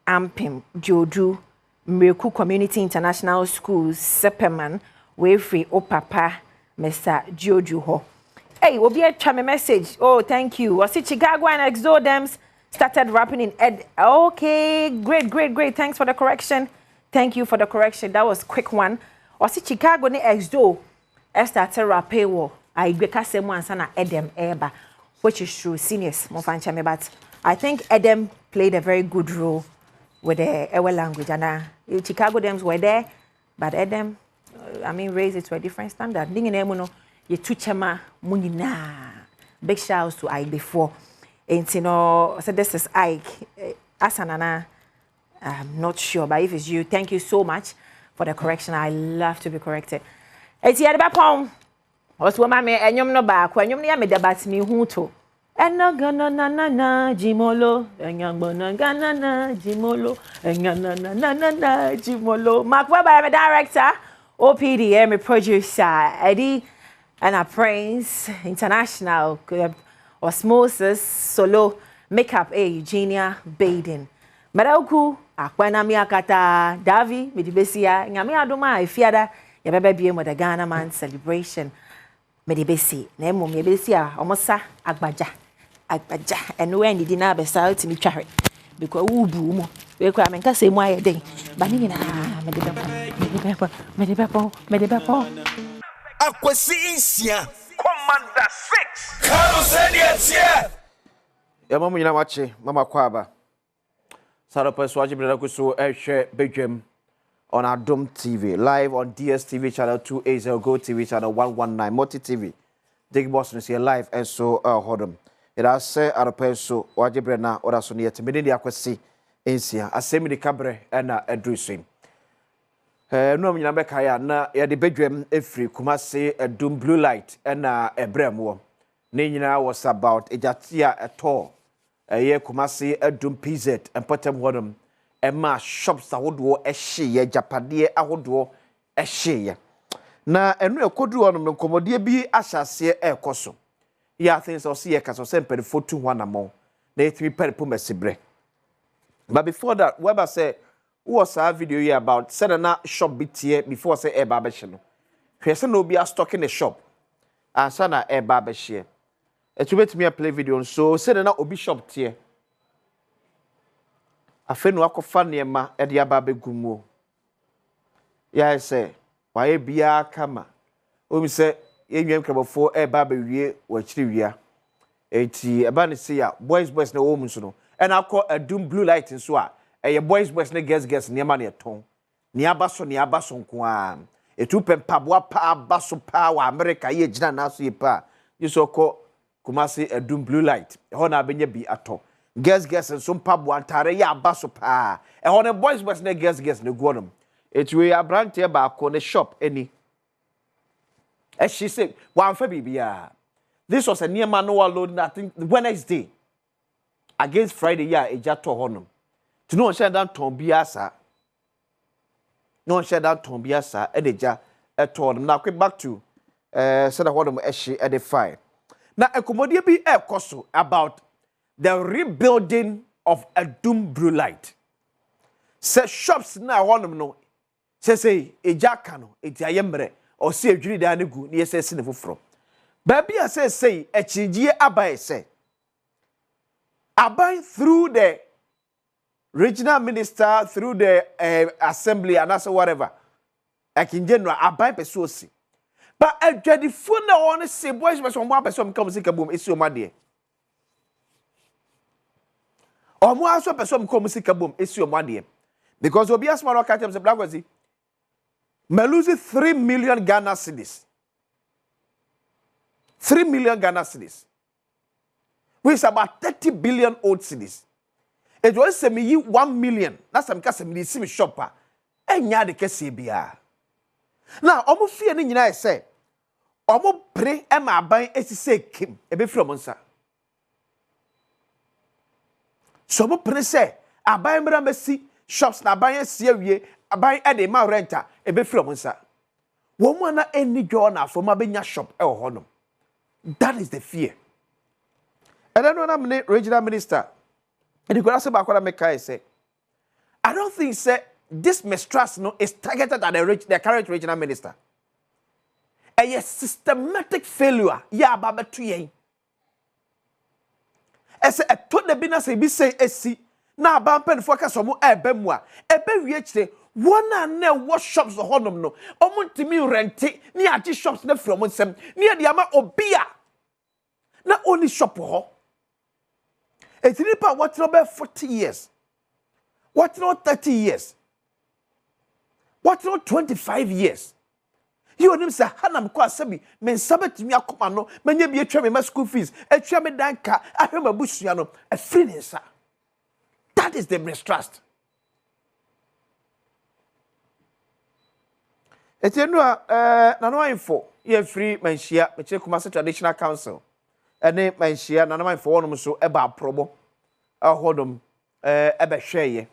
Ampim, Jodu, Miracle Community International Schools, Sepperman, Wayfree, Opapa, Mr. Joju Ho. Hey, we'll be a charming message. Oh, thank you. Was it Chicago and Exodems started rapping in Ed? Okay, great. Thanks for the correction. Thank you for the correction. That was a quick one. Was it Chicago and Exo started rapping? I get someone sana Edem Eba. Which is true, seniors, but I think Adom played a very good role with the Ewe language. And Chicago Dems were there, but Adom, raised it to a different standard. Big shouts to Ike before. And you know, so this is Ike. Asanana, I'm not sure, but if it's you, thank you so much for the correction. I love to be corrected. It's here back home. Also, mammy, and you no back when you me debat me who to. And no gana na Jimolo, and young bona gana na Jimolo, and na Jimolo. Mark Webber, I'm a director, OPD, I'm a producer, Eddie, and a Prince International, Osmosis, Solo, Makeup, Eugenia Baden. Madauku, Aquana Miakata, Davi, Midibesia, Yamia Doma, Fiada, Yababi, with the Ghana Man celebration. Medibesi, Nemo, Mebesia, Omosa, Agbaja, and when the dinner beside to me, Charity, because Ubu, we come and say why a day, Banina, Medipapo. Acquisition, Commander 6. Carlos Elliott here. Your mama, you know what? Mama Quaba. Sarapa Swaji Brakuso, Eshe, Badwam. On Adom TV, live on DSTV channel 280, Go TV channel 119, Multi TV. Dig Boston is here live and so Hodom. It has said Arapeso, Wajibrena, or Asonia, Timidity Aquasi, Insia, a semi cabre and a dressing. No, Minabekaya, na ya the Badwam, every Kumasi, a doom blue light, and a bremwo. Nina was about a jatia at all. A year Kumasi, a doom PZ, and Potem Hodom. Emma shops ahodoɔ ɛhye japadeɛ ahodoɔ ɛhye na enu ekodu ono nkomodie bi ahyase ɛkɔso ya things o see kaso sempere fotu hwanamo na etimi peripo mesibre. But before that, Weber say was a video here about said na shop bitie before say e barbecue no hwese na obi a stock in the shop ansa na e barbecue etubetimi play video so said na obi shop tie afenu akofa niema e de aba begumu ya say waye bia kama omi say yenwem krabofo e ba ba wie wa kiri wia enti eba ne say ya boys na wo mu so no e na akọ Adom blue light nso a e boys na girls niema na eton ni abaso nko a etu pempaboa pa abaso pa wa America ye gina na so ye pa yiso kọ Kumasi Adom blue light ho na abenya bi ato girls nso mpaboa antare ya abaso pa e ho ne boys na girls na guonom etu we abrante ba akọ ne shop any. As she said, one for BBA. This was a near manual load, I think, Wednesday against Friday. Yeah, a jato honum. To no shut down Tombiasa. No shut down Tombiasa, and a ja at all. Now, quick back to Senator Honum Eshi at the fire. Now, a commodity be a cost about the rebuilding of Adom blue light. se shops na honum no say ejaka no eti ayembre o se adwiri da ne gu ne yesese ne foforo ba bia say echirgie abai say abai through the regional minister, through the assembly and that's whatever like in general abai person si but adwadi fo na won say boys person mo person come sika boom esi o made omo aso person come sika boom esi o made because obi asma no catch them say black was me lose 3 million Ghana cedis. 3 million Ghana cedis. Which is about 30 billion old cedis. It was say me 1 million. That's some case me see me shopper. Enya de kese bia. Now, omo fie ni nyina say omo pre e ma ban esise kim e be from nsa. So omo pre say aban bra mesi shops na aban esi awie aban e de ma renta e be from nsa. Wo mo na eni dwo na afo ma benya shop e ho honom. That is the fear. And then when I'm regional minister, and you could ask about what I say, I don't think this mistrust is targeted at the current regional minister. A systematic failure. Yeah, Baba Tuyen. As a told the business, be say, see, now Bampen focus on more bemwa, a be one and ne what shops the honum no, to me rente, near the shops ne from some, near the ama obia. Not only shop ho. It's nipa what about 40 years? What not 30 years? What not 25 years? You and him say, Hanam Kwasabi, men sabbat me a commando, men ye be a tram my school fees, a tram danka, I have a bushiano, a free sir. That is the mistrust. It's no info, ye free menshia, which Kumasi Traditional Council. Ene manhia na man for no so eba probo ahodom ebe hweye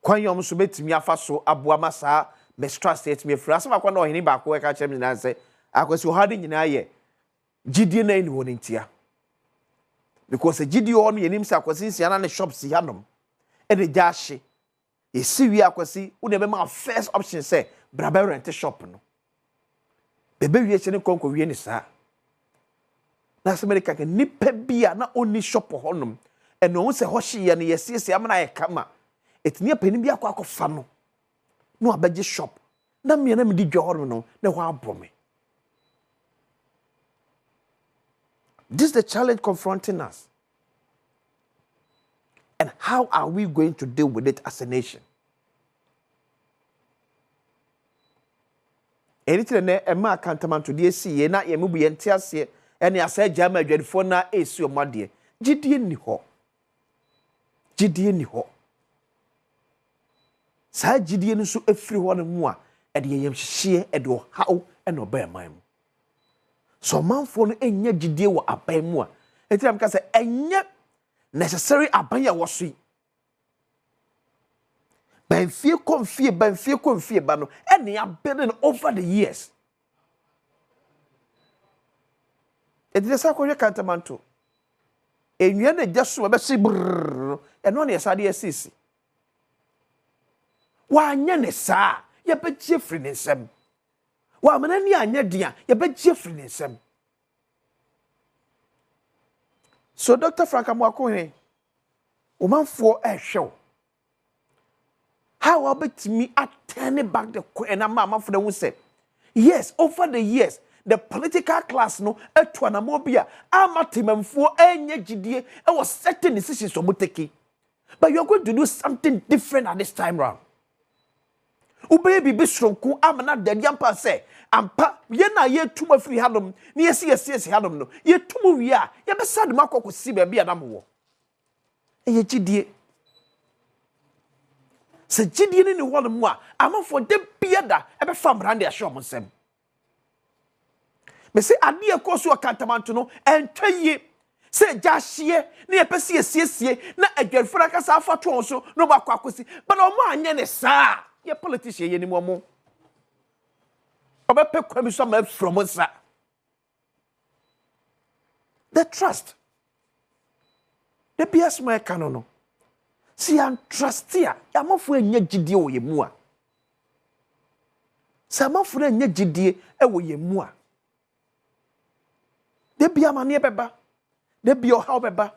kwan yom so betimi afa so aboa masa mistrust etimi afura asem akwa na ohini ba ko e ka chem nyina se akwasi ohade nyina ye gidie na ni woni ntia because gidie on yenim se akwasi nsia na ne shops hanom ene jaahye esiwi akwasi une be ma first option say braba rent shop no bebe wie chene konko wie ni sa na America ke nipa bia na oni shop honum eno se hohye ne yesiesie amana ye kama etini apani bia akwa fa no no abaje shop na me na me di dwa honum no na ho abome. This is the challenge confronting us, and how are we going to deal with it as a nation? Anything na ema akantaman to the see na ye mubu ye ntiase ene asa jama adwadifo na esi omade gidie ni ho sa gidie no so afiri ho no mu a ede yem hye ede o haw ene oba man mu so manfo no enya gidie wo aban mu a etiram ka se enya necessary aban ya wo so banfie konfie ba no ene ya building over the years. It is a queer cantamanto. And you are just so a brrr, and one is idea sissy. Why, Yanny, sir, you bet Jeffrey in some. Why, Manania, dear, you bet Jeffrey in some. So, Dr. Frank Amwakone, woman for a show. How about me at turning back the queen and mamma for the one said? Yes, over the years. The political class no etwana mobia amatimemfo enye gidie e was certain decisions to take. But you are going to do something different at this time round. Ubebi bisronku amana dediampa say ampa ye na ye tuma free hanom na yesi hanom no ye tumu wi a ye be sad makoko si ba bia na mo ye gidie se gidie ni won mu a amafo de bia da e be fam rande a show mo nsem. Me say ade e koso akantamanto no entwaye say jahye na yepese esiesie na adwalfura kasa afato on so no ba kwakosi but o mo anye ne saa ye politician ye ni mo mo obepe kwami so ma from sa the trust the bias my canon no si an trustia ya mafo anya gidie wo yemu a sa mafo anya gidie e wo yemu a de bia mane beba de bia how beba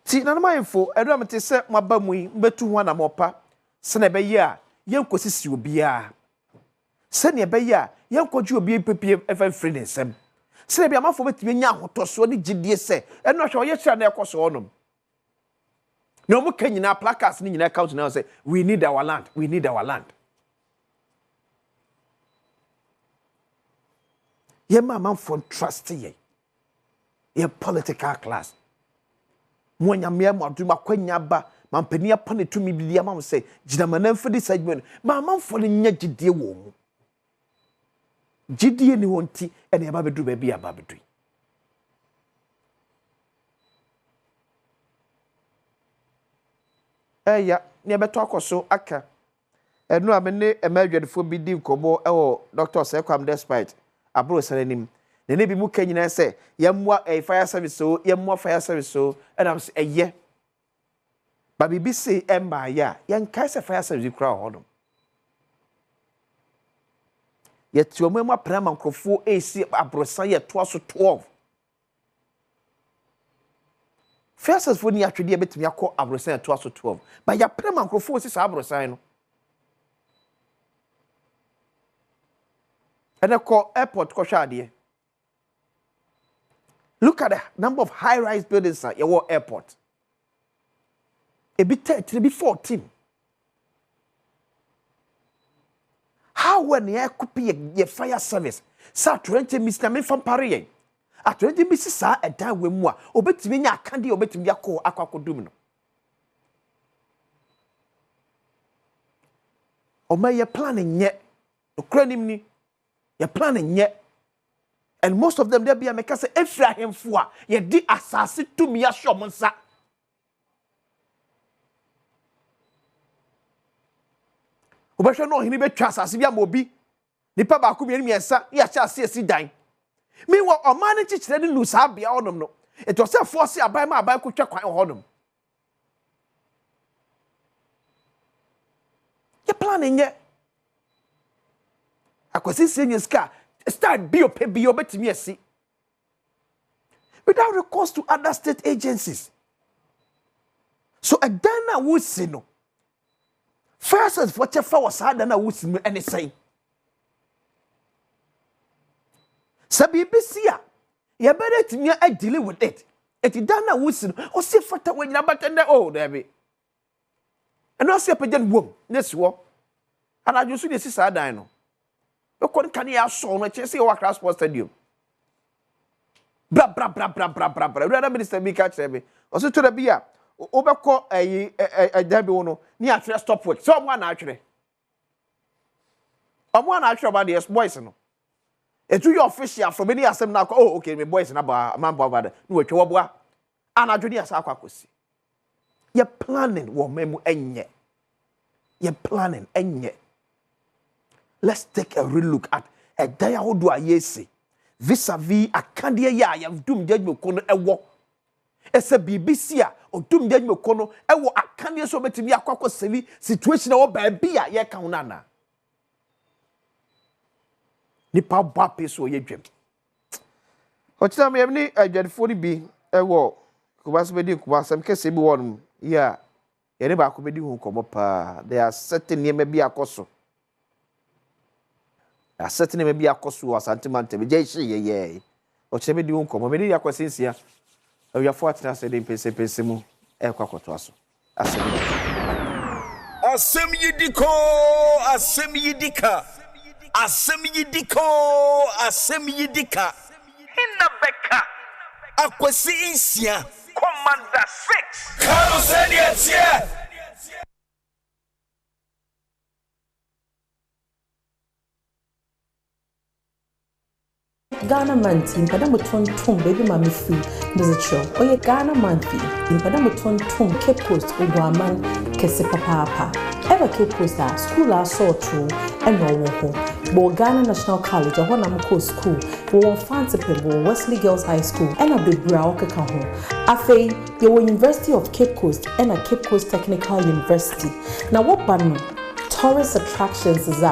ti na ma info edo mete se maba mu yi mbetu ho na mopa se na be ye a yenkosisi obi a se na be ye a yenkoju obi pepie efa free nsem se na bia mafo betime nya ahotoso ne gidie se eno hwe oye kira na ekoso onom no mu kanyina placards ni nyina account na say we need our land, we need our land. Ye man for trust ye political class monya me amaduma kwanya ba mampani apane tumi bidia ma say gidamana mfidi segment ma manfo ne nya gidie wo mu gidie ni wonti ene ba bedu ba bia ba bedu eya ne beto akoso aka enu amene emadwadefo bi di nkomo ewo Dr. Sekwam despite abro saranim ne ne bi mu kanyina se yemwa fire service so yemwa fire service so and am say eye ba bibi say emba ya yanka se fire service kura hodom yetu omo ema prama nkrofo AC abrosan ye to so 12 fire service fo ni atwede e betimi akọ abrosan ye to so 12 ba ya prama nkrofo si sa abrosan no ene ko airport ko hwade. Look at the number of high-rise buildings at your airport. It be 13, it be 14. How when you could be a fire service? Sa 20 Mr. Me from Paris. At 20 Mrs. Sa a time with moi. Obet me ya candy obet me ya ko aquacodumino. O may you planning yet? The cranim ni. You're planning yet. And most of them there be a make say Ephraim fua ye di asase to me ashomonsa obasho no hini be twa asase bia mobi nipa ba ku bi ni ensa ya cha ase dan me wo oman ni chichire ni lusa bia onom no it was say force abai ma abai ku twa kwan honom ye planning ye akwasi senior ska start bio betimi esi without recourse to other state agencies. So a dana wusi no first as for chefa was dana wusi no any say sabi bisia ya better timi a deal with it dana wusi no o se fata when na batende oh there be and no se pejan wom next wo and I just see this dan no okon kan ya so no che se wa Accra Sports Stadium bra rather minister bi ka chebe o so to da bia obekọ dabi wo no ni atwe stop work so omo na atwere about the boys no etu your official from any asem na oh okay me boys na ba man ba no we twe wo boa anadwo ni asa akwakosi ye planning wo memu enye ye planning enye. Let's take a real look at a day how do I say vis-a-vis a candia ya have doom judgment kono ewo. It's a BBC or doom judgment kono ewo a candia so betimi akwakọ sevi situation o ba bia ye ka hunana. Nipa ba peso ye dwem. Ochina me ni adwadefo ni bi ewo kubas bedi kubasam kese bi wonum ya ye ne ba ko bedi hu komo pa there are certain niema bi akoso. A certain maybe a cost was antimante, ye. Or Chebe di unco, maybe a quesinsia. Oh, your fortune said in Pesemu, El Cocotoso. A semi-dico, a semi-dica, a semi-dico, a semi-dica. In the Becca, a quesinsia, Commander 6. Carlos Elias, yeah. Ghana man team padamo tontom baby mami free there's a show oye Ghana man team in padamo tontom Cape Coast Ogwaman kese papa ever Cape Coast school aso true and no ho bo Ghana National College ho na mko school wo fancy people Wesley Girls High School and a bebra okeka ho afei ye wo University of Cape Coast and a Cape Coast Technical University na wo ba no tourist attractions is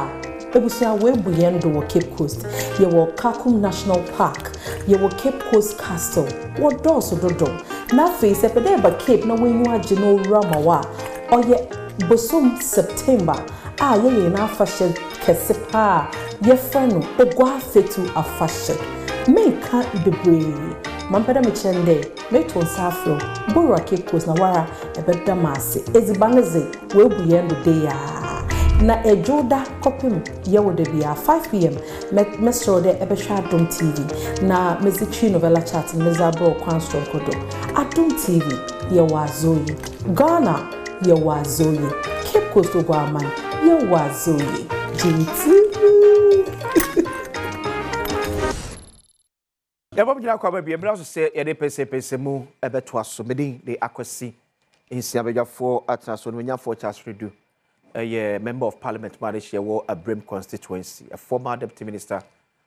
ebusia we buyendo wo Cape Coast ye wo Kakum National Park ye wo Cape Coast Castle wo doso dodo na face epede ba Cape na wenyu age no ramawa oye bosom September ye na fashion kese pa ye frano ogwa fetu afashion make debre mampeda me chende me to safro boro Cape Coast na wara ebeda mase ezibaneze we buyendo de ya na ejoda kopim yewode bia 5 p.m. Mr. de ebehwa Adom TV na mezichi novela chat mezabro kwanstrom kodo Adom TV yewazoyi Ghana yewazoyi Cape Coast ogwaman yewazoyi GTV ya bob jina kwa ba bia bra so se ye de pese mu ebeto aso medin de akwasi insia bedwafo atraso no nyafo Charles Redu a member of parliament managed a Brim constituency, a former deputy minister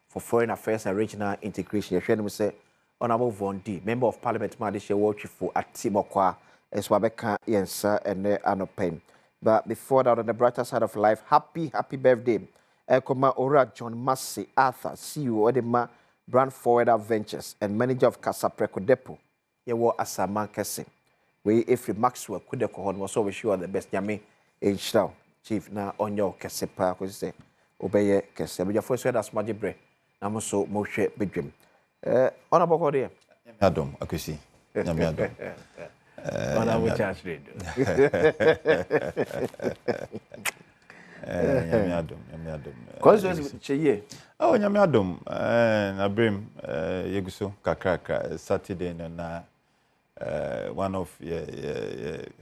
for foreign affairs and regional integration. Say, Honorable Von D, member of parliament managed a watch for at Timokwa, as Wabeka Yensa and Anopen. But before that, on the brighter side of life, happy birthday. Ekoma Ora John Massey Arthur, CEO Edema Brand Forward Ventures and manager of Casapreco Depot. Yewo Asama Kese. We if Maxwell could the Kohon was always sure the best Yami. Now, Chief na onyo kese pa ko se obeye kese be jafo so da smaje bre na mo so mo hwe bedwem ona boko de Adom akwesi nyame Adom ona wo charge read nyame Adom ko so cheye nyame Adom na brem yeguso kakra Saturday na one of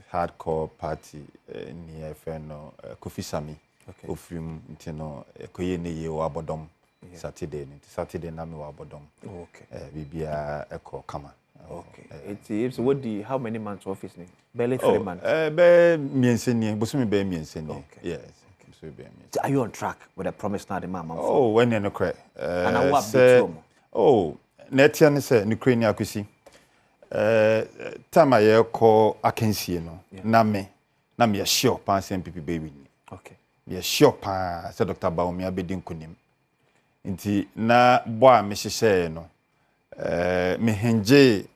hardcore party near Feno Kofi Sami Ofrim Intino Koye ne Abodom Saturday na me Abodom. Okay. Bibia Echo Kama. Okay. It's what the how many months office name? Barely 3 months. Be mienseni, bosumi be mienseni. Okay. Yes. So be mienseni. Are you on track with the promise now the man? Oh, when you no cry. And I what bit oh, netia ne se Ukraine akwisi. Time I call akensie no na me sure pa MPP baby. Okay. Me sure pa say Dr. Baumia bedin kunim. Nti na boa me hye no me henje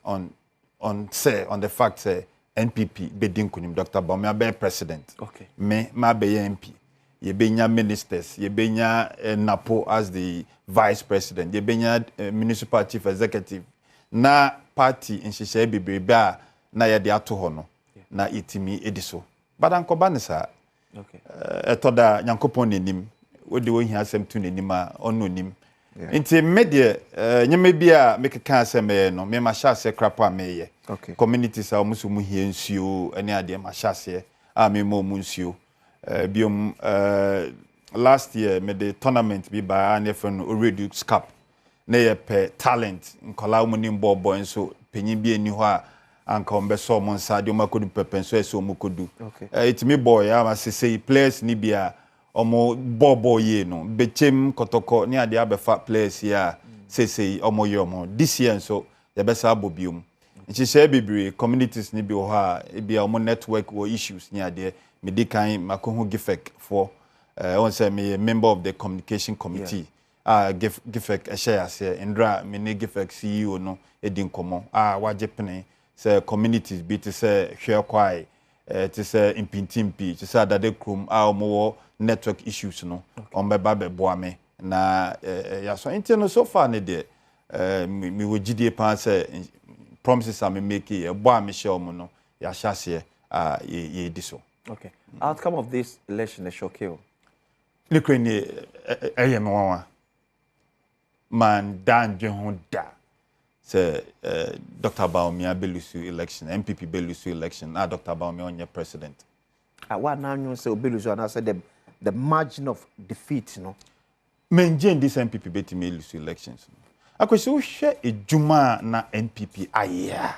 on the fact say NPP bedin kunim Dr. Baumia be president. Okay. Me ma be MP. Ye benya ministers, ye benya Napo as the vice president, ye benya municipal chief executive. Na party in Shisha Biba na ya de ato ho no na itimi ediso badanko ba ne sa okay etoda nyankopon nenim we de wo hia asem tu nenim a ono nim nti media nyeme bia mekeka asem no me ma hyase krapa meye okay communities a musu mu hia nsuo ene ade ma hyase a me mo mu nsuo biom last year me the tournament bi ba an efon already scap na ye pe talent nkola mu ni mbobo enso penyin bi eni ho a anka ombe so mo nsa de omakodu pepenso eso omokodu it me boy am say players ni bia omo bobo ye no bechem kotoko ni ade abefa players ya say omo ye omo this year so ye besa abobium nchi say bibiri communities ni bi ho a e bia omo network or issues ni ade medikan makohu gifek for on say me member of the communication committee gifek share say Indra me ne gifek CEO no edin komo wajepene say communities be to say hwe kwai to say impintimpi to say that the krum omo network issues no on beba be boame na ya so intino so far ne de me wogidie pan say promises am make e boame share omo no ya hyase ye di so. Okay. Outcome of this election is shocking. Ukraine ayemwa man dan da say Dr. Baumia belusu election MPP belusu election Dr. Baumia on your president what now you say belusu and I said the margin of defeat no maintain this MPP beti belusu elections akwese wo hwe ejuma na MPP aya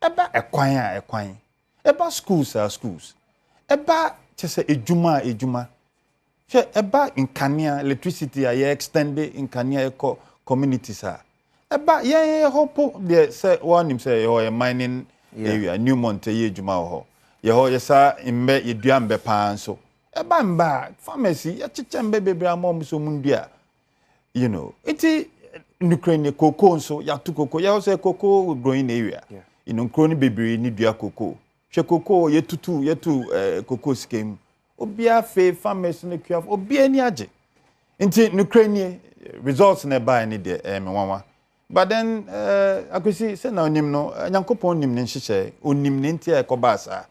eba ekwan eba schools are schools eba chese ejuma she eba nkania electricity a ye extend nkania eko communities a eba ye hope de say one him say your mining area Newmont ye ejuma ho ye ho ye sa imbe ye dua mbe pa nso eba mba pharmacy ye chiche mbe bebre amom so mundua you know iti Ukraine cocoa nso ya tu cocoa ya say cocoa growing area you know kroni bebre ni dua cocoa she cocoa ye tutu ye tu cocoa scheme obia fe pharmacy ne kua obia ni age nti Ukraine results na buy ni de me wanwa but then akwesi say na onim no nyankopon nim ne nhyehyɛ onim ne ntia ekobasa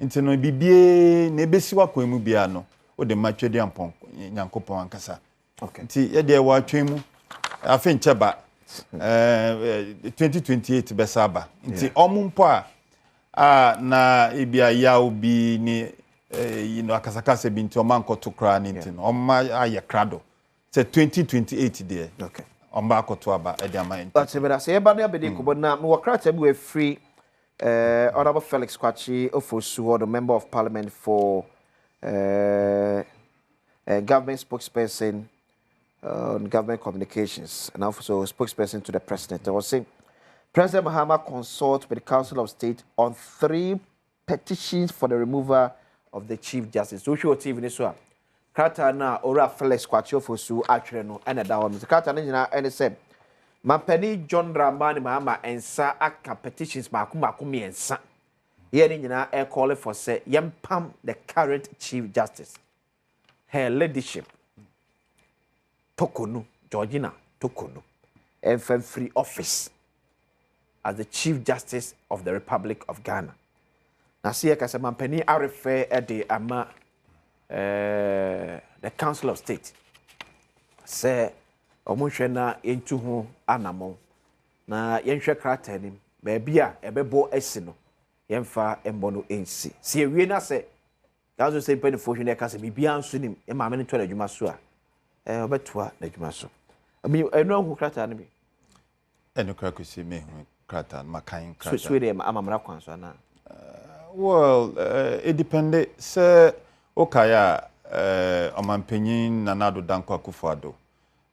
nti no bibie na ebesiwa kwemu bia no o de matwedi ampon nyankopon ankasa okay nti ye de wa twemu afi ncheba 2028 besaba nti omumpo a na ebia ya obi ni you know akasakase bi nti omanko to kra ni nti no omma aye krado say 2028 there okay omba akoto aba e dia man that's it say eba na abedi ko na me wakrata bi we free honorable Felix Kwachi Ofosu, the member of parliament for government spokesperson on government communications and also spokesperson to the president. I was saying President Mahama consult with the Council of State on 3 petitions for the removal of the Chief Justice. So show TV this one. Krata na ora Felix Kwachi Ofosu atwere no ena da hono. Krata na nyina ene se Mampani John Dramani Mahama ensa aka petitions mako miensa. Ye ni nyina e call for say yempam the current Chief Justice. Her leadership Tokonu, Georgina Tokonu, and free office as the Chief Justice of the Republic of Ghana. Now, see, I say, Mampani, I refer at the Council of State. Say, Omushena into who anamo. Na yensha kratenim, bebia, ebebo esino, yemfa embono ensi. See, we na say, Gazo say, penny fortune, I can say, Bibian swinim, and my many 12 Jumasua. Obetua na dwuma so ami eno hu krata na bi eno kra ko si me hu krata makan krata so de amamra kwan so na well it depend say okaya omampanyin na nado danko akufado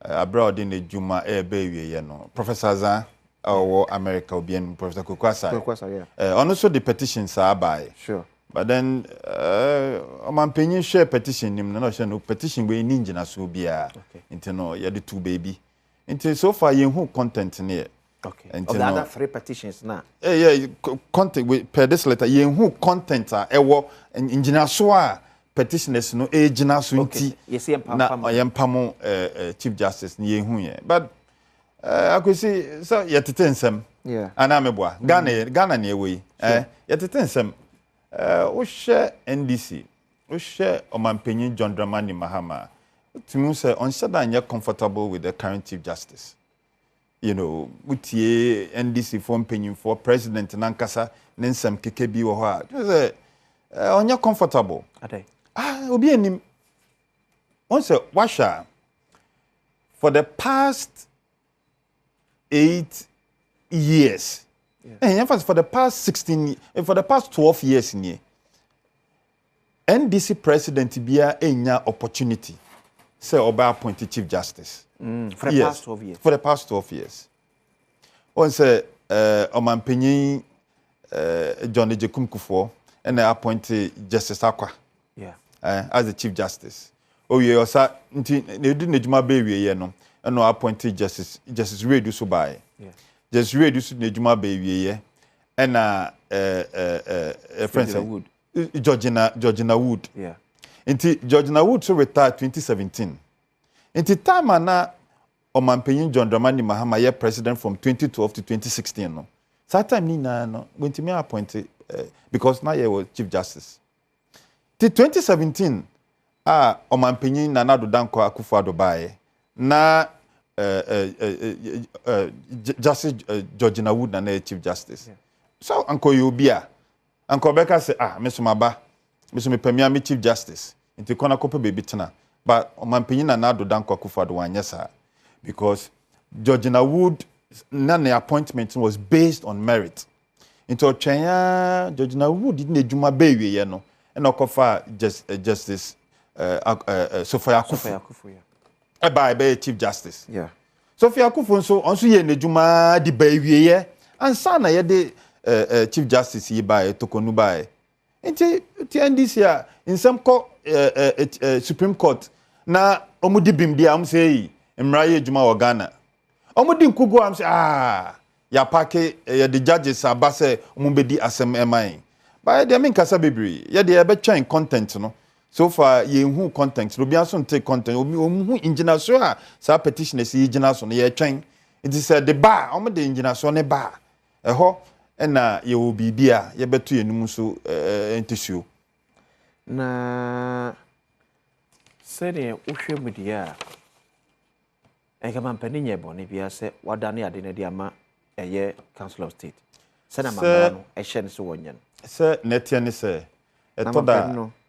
abroad in ejuma ebe wiye no Professor Zan or America obian Professor Kokwasa yeah on also the petitions are by sure. But then, I'm share petition him no petition we ninja so bia. Into no you the 2 baby. Into so far you who content near. Okay. And the other 3 petitions now. Yeah, content with per this letter you who content are ewo engineer so petitioners no agina so nti. Yes, na yempamo Chief Justice ni hu ye. But I could see so yetete nsem. Yeah. Anameboa. Ghana ne we. Yetete nsem. Oshe NDC, Oshe Omampenyin John Dramani Mahama, to me say on said you're comfortable with the current Chief Justice. You know, utie NDC form penyin for President Nankasa, Nensam Kekebi or what. Say on you're comfortable. Obi enim. On say Washa for the past 8 years. And for the past for the past 12 years in here, NDC president bia enya opportunity say oba appointed Chief Justice. For the past 12 years. For the past 12 years. On say Omampenyin John Ejekum Kufuor and appointed Justice Akwa. Yeah. As the Chief Justice. Oh yeah, osa nti ne du nejuma be wie no no appointed Justice Redu Subai. Yeah. Just read this Nejuma baby, and friend Georgina Wood. Yeah. Until Georgina Wood so retired 2017. Until time na Omampenyin John Dramani Mahama ye president from 2012 to 2016. No. That time ni na no when to me appointed because now he was Chief Justice. Till 2017, Omampenyin Nana Danko Akufo-Addo bae na Justice Georgina Wood na Chief Justice. Yeah. So Uncle Yobia, Uncle Becca say, Mr. Maba, Mr. Mepemia Chief Justice. Into Kona Kope baby tana. But Omampenyin Nana Danko Akufo-Addo one yes sir. Because Georgina Wood none appointment was based on merit. into Chenya Judge na who didn't ejuma bewe ye no and okofa justice Sophia Akufu by Chief Justice. Yeah. Sophia Akufu so onso ye nejuma di bewe ye ansa na ye de Chief Justice yi by Tokonu by. Nti NDC a in some Supreme Court na omudi bim dia am say mraye ejuma wa Ghana. Omudi nkugo am say ya pake ya the judges abase omumbedi asem emai. Ba de me nkasa bebre ya de be twan content no. So far ye hu content no bia so take content omu engineer so a sa petition si engineer so no ye twan. It is the bar omudi engineer so ne bar. Eho na ye wo bibia ye beto yenum so entisuo. Na sɛdeɛ wohwɛ mu deɛ a ɛnka mampani nyɛ bɔne bia sɛ wadane ade no de ama ɛyɛ Council of State sɛna mamara no ɛhyɛ no sɛ wɔnyɛ no sɛ nɛteɛ ne sɛ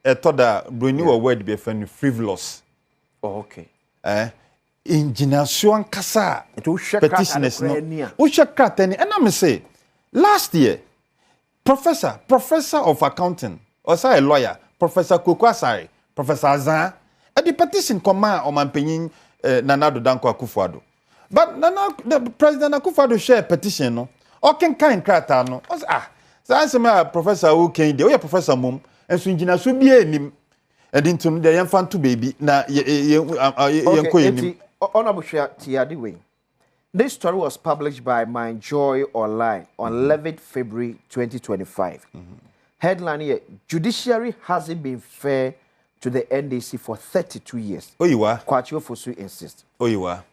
ɛtɔda broni wɔ word bi ɛfɛ no frivolous. Okay. Engineer ankasa petitioners no wohwɛ kratani ɛna me say last year professor of accounting or say a lawyer Professor Koko Asare, Professor Azan, the petition command on Mampenyin Nanado Danko Akufo-Addo. But the President Akufo-Addo share petition no. Or can kind crata no. So answer me Professor who came there, Professor Mum, and so engineer should be him. And into the young fan to baby na Honorable Tiadiwe. This story was published by My Joy Online on 11th February 2025. Headline here, judiciary hasn't been fair to the NDC for 32 years. Kwachio Fosu insists.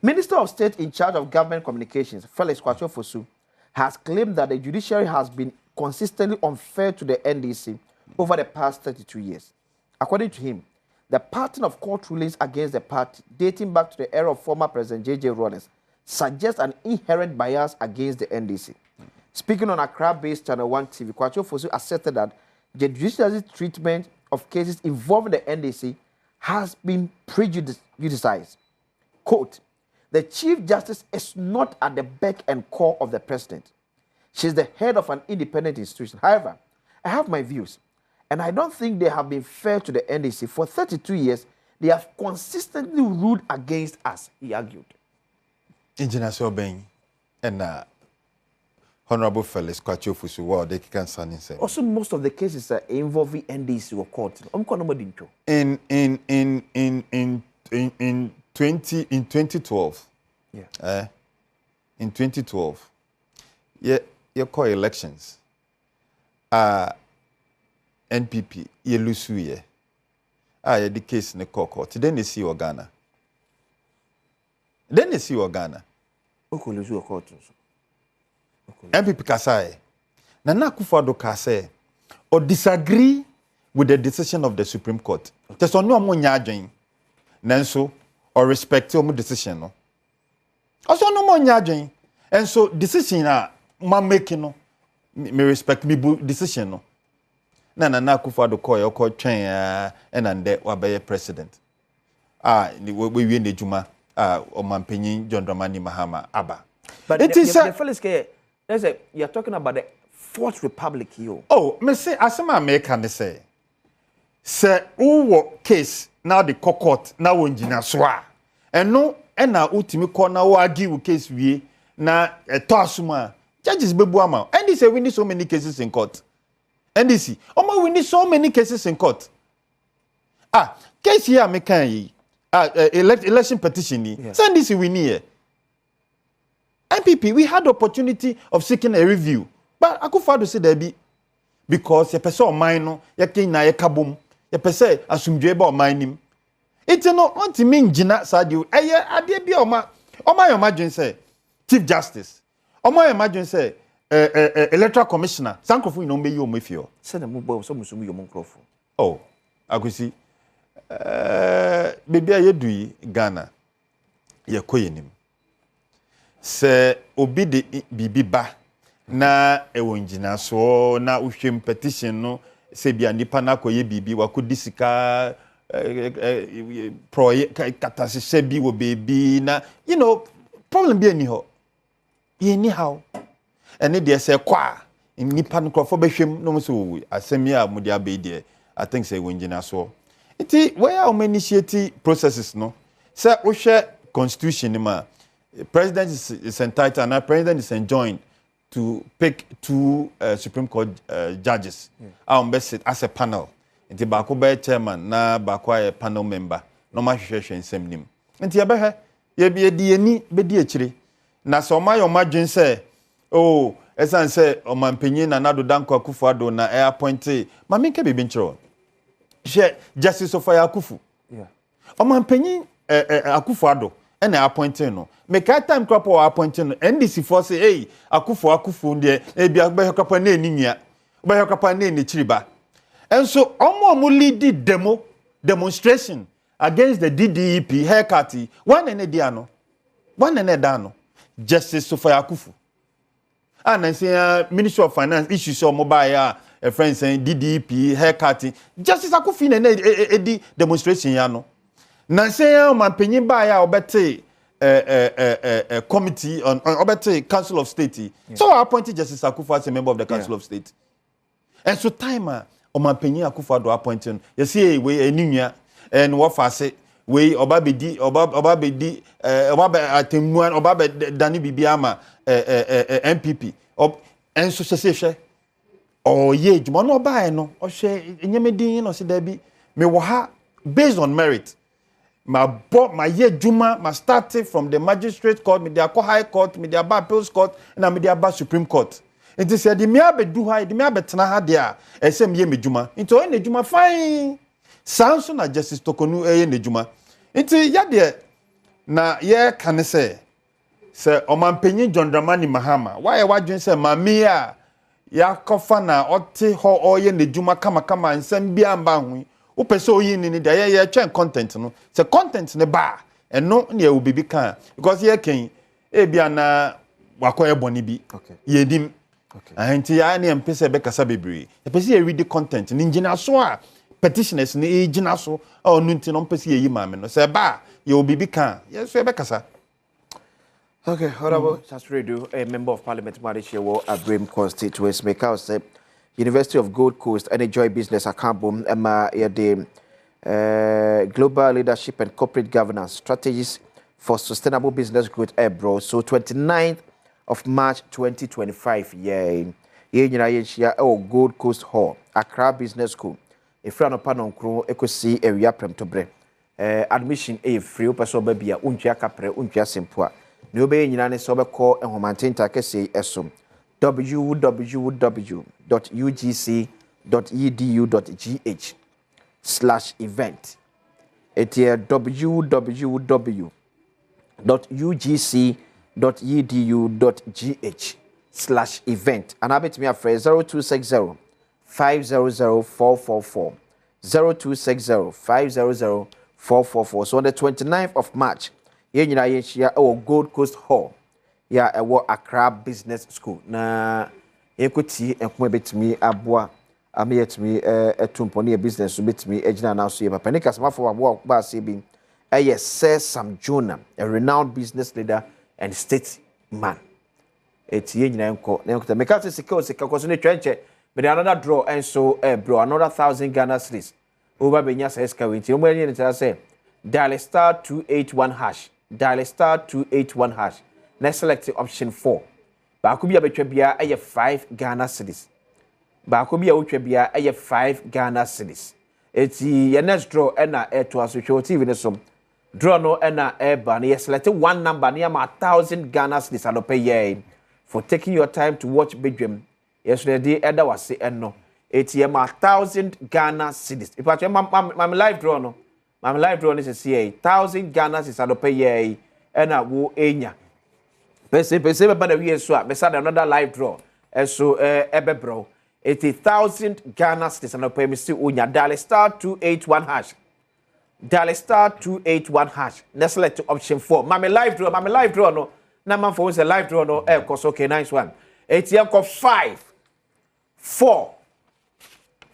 Minister of State in charge of government communications, Felix Kwachio Fosu, has claimed that the judiciary has been consistently unfair to the NDC over the past 32 years. According to him, the pattern of court rulings against the party dating back to the era of former President J.J. Rawlings suggests an inherent bias against the NDC. Speaking on Accra-based Channel 1 TV, Kwachio Fosu asserted that the judiciary's treatment of cases involving the NDC has been prejudiced. Quote, the Chief Justice is not at the beck and call of the President. She is the head of an independent institution. However, I have my views, and I don't think they have been fair to the NDC. For 32 years, they have consistently ruled against us, he argued. Engineer Sobeng and Honorable Felix Kwachio Fosu, what they can say. Also, most of the cases are involving NDC or court. In 2012. Yeah. In 2012. Yeah, you call elections. NPP, you lose you. The case in the court. Then they see Ghana. Ghana. Okay, lose your court. MPP Kasai, Nana Akufo-Addo Kasai, or disagree with the decision of the Supreme Court. There's no more nyajin, Nanso, or respect your decision. No. Also, no more nyajin, and so decision ma making no, me respect me decision no. Nana Akufo-Addo call train and then wabaye president. We win the Juma, or Mampenyin John Dramani Mahama Abba. But it is you're talking about the Fourth Republic here. Oh, me say asema American they say. Say who case now the court now engineer soa. And no and na ultimi call now argue case we na to asuma. Judges bebu ama. And they say we need so many cases in court. And they see, we need so many cases in court. Case here me can yi. Election petition ni. Send this we need. MPP, we had the opportunity of seeking a review. But Akufo-Addo said there be because a person of mine no, na kabum, a person asumdweba of mine. It's no want to mean Gina Sadio. I be my imagine say Chief Justice. My imagine say Electoral Commissioner. Sankofu no me you with you. Send a mobile so much you microphone. Oh, I could see. Baby, I do Ghana. Ye koyenim. Se obi de bibi ba na ewo njina so na uhwem petition no se bia nipa na koye bibi wakodi sika project katasese bi wo baby na you know problem bi ani ho ye ni how ene de se kwa nipa no krofo behwem no so asemi a mudi abedie I think say wenjina so iti where how many initiate processes no say wo hwe constitution ni ma president is entitled and the president is enjoined to pick 2 Supreme Court judges sit as a panel nti ba ko be chairman na ba ko a panel member no ma hwehwehwe nsem nim nti yebehwe ye bi edi ani be di akire na so ma yo madwen say oh esan say omampanyin na nado danko akufu ado na e appoint ma me nke be nchiro she justice of akufu omampanyin akufu ado e na appoint no me ka time crop or appoint no ndc for say hey akufu ndie e bia be hokapa na eninua be hokapa na enichiriba enso omo lead demonstration against the DDEP haircut one and dano justice of akufu and say ministry of finance issues or mobile a friend saying DDEP haircut justice akufu na edi demonstration ya no na say man penyin ba ya obete committee on obete council of state so I appointed justice akufu as a member of the council of state and so time man penyin akufu do appointing you see we eninua and what fase we obabedi atemuan obabe dani bibiama MPP and so say oh ye juma no ba no o hwe enyemedin no se da bi me wo ha based on merit my year juma ma started from the magistrate court me the high court me the appeals court and me the supreme court it is said the me abedu ha the me abetena ha dia esem ye me juma into en juma fine sanso na justice tokonu ne juma nti ya de na ye kan se omampanyin John Dramani Mahama why wadwen se mami a ya kofa na ote ho oye ne juma kama nsem bia mba hu wo pese oyi ni de ye twen content no se content ne ba eno ne e obibi kan because ye ken e bia na wakoye boni bi ye dim nti ya ne mpese be kasa bebre e pese ye read the content ni ngina so a petitioners ni ejina so onu nti no mpese ye yi maame no se ba ye obibi kan ye so e be kasa. Okay, honorable Chasredu, a member of parliament, Marishewo, Abrim constituency, make out say University of Gold Coast and Enjoy Business Akambum, the Global Leadership and Corporate Governance Strategies for Sustainable Business Growth Ebro. So 29th of March 2025, Gold Coast Hall, Accra Business School. If you're not panon crew, see area prem to bre. Admission a free person baby, untia capre, untia simpua. Nyobe nyina so beko enhomantenta kese esum www.ugc.edu.gh/event etie www.ugc.edu.gh/event and abet me afre 0260 500 444 0260 500 444 so on the 29th of March Yenyina yeshia Gold Coast Hall ya ewo Accra Business School na ekoti enkoma betimi aboa ameyetimi etumpo ne business so betimi ejina na so ye papa ne kasmafo aboa ba se bi Sir Sam Jonah, a renowned business leader and statesman eti yenyina enko na enko make out secure koso ne twenche but another draw and so bro another 1,000 Ghana cedis over benya sa eska winti o mo yen tell say dial *281#. Dial *281#. Next select option 4. Bakubi abetwa bia 5 Ghana cedis. Bakubi awotwa bia 5 Ghana cedis. Eti your next draw na to associate TV ne som. Draw no na eba na select one number near 1,000 Ghana cedis and pay ye for taking your time to watch Badwam. Yesterday eda wase enno. Eti 1,000 Ghana cedis. If I my live draw no my live draw is a 1,000 Ghana is a pay ye and a wo enya. Pese by the way swap, beside another live draw. And so ebe bro. 80,000 Ghana is a pay me see unya. Dial *281#. Dial *281#. Let's select option 4. My live draw no. Now man for a live draw no course okay nice one. 5 4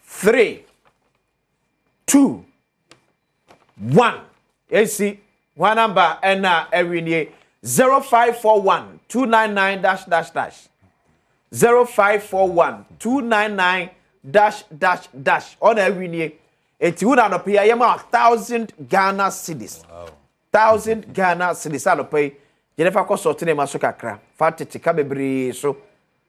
3 2 1. AC one number and every year 0541 299 -- 0541 299 dash on every year. It's would not pay 1,000 Ghana cedis. 1,000 Ghana cedis. I'll pay. Jennifer cost of Tina Masukakra. Fatty Cabebri so.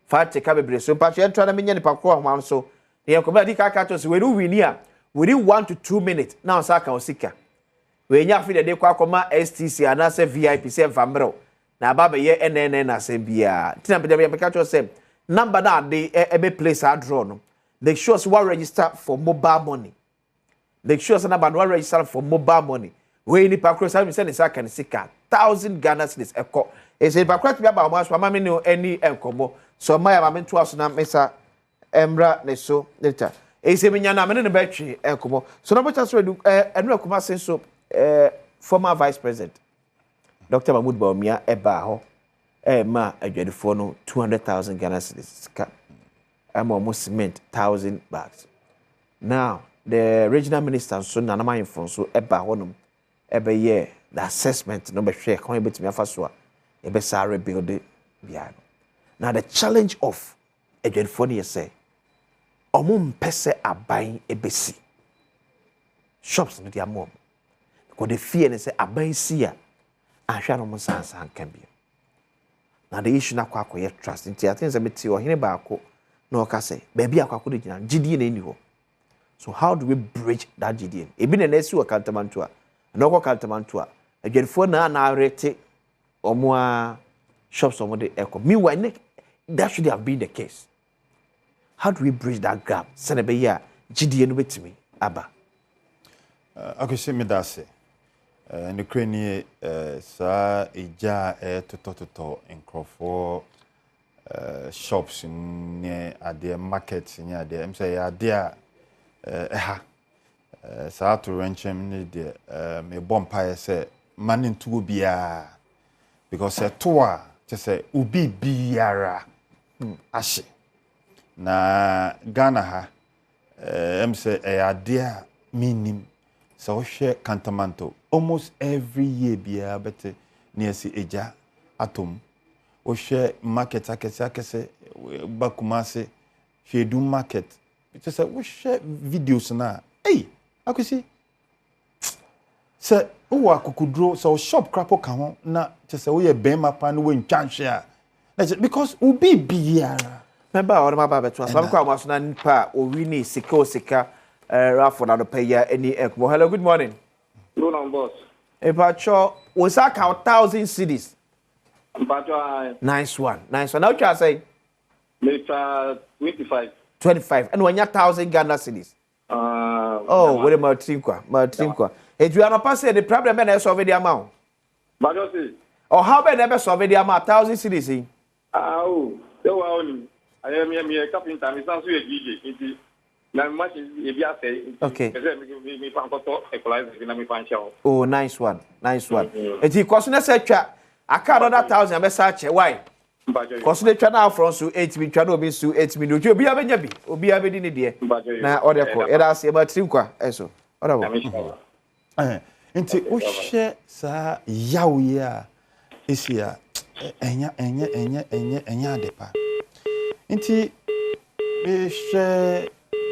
Fatty Cabebri so. But you're trying to mean the Paco man so. The Comedy Cacatos we do win here within 1 to 2 minutes. Now, Saka or Sika. When you feel the day Quacoma STC and I say VIP same Fambro. Now, Baba ye NNN as a beer. Tina Picacho same. Number that they every place are drawn. They show us what register for mobile money. They show us number one register for mobile money. We need Pacro Sam send is can Sika 1,000 Ghana cedis echo. It's a Pacro to be about once, Mamma no any encomo. So my mamma to us now, Mesa Embra Neso later. It's a minyana in the battery encomo. So no much as we do and no kuma so former vice president Dr. Mahmoud Baumia Ebaho ma a phone 200,000 Ghana cedis. I'm almost cement 1,000 bags. Now the regional minister so nanama info so Ebahonum every year the assessment no be share can be me afaso a be sa rebuild it. Now the challenge of a phone say omum pese aban ebesi shops no dia mom because the fear and say aban sia ahwa no sansan kan bi. Now the issue na kwa trust nti I think say meti o hene baako na o ka say baby akwako de gina gidie na eni ho. So how do we bridge that gidie? Ebi na nesi o kantamanto a na ko kantamanto a adwerefo na rete omo shops omo de echo. Meanwhile that should have been the case. How do we bridge that gap? Send be ya gidie no betimi aba. Akose me da se. Ne krani sa eja toto enkrofo shops ne ade market ne ade em say ade a sa to renchem ne de me bompa say manin tuo bia because to a te say ubi biara ahye na Ghana ha em say ade a minim so share cantamanto almost every year bia bete near si eja atom o share market akese bakumase shedu market it say we share videos na hey akwisi say o akukudro so shop crapo ka ho na say we be mapa no we ntwanhwe a because ubi biara member or ma ba beto asam kwa maso na npa o wini sika Rafford and pay any echo. Hello, good morning. Good morning, boss. If I show was I count 1,000 cities. Nice one. Now what you say? Mr. 25. 25. And when you 1,000 Ghana cities. Oh, what about Tinkwa? If you are not passing the problem, then solve the amount. But you see. Or how about never solve the amount 1,000 cities? Oh, there were only. I am a couple of times. It's not okay. Oh, nice one. If you consider such a can't order 1,000 message. Why? Consider now from so 8 minutes, try to be so 8 minutes. You'll be having a be having in the now, order call. It has about Trinqua. So, into Ushe sa Yawia is here. Enya depa. Into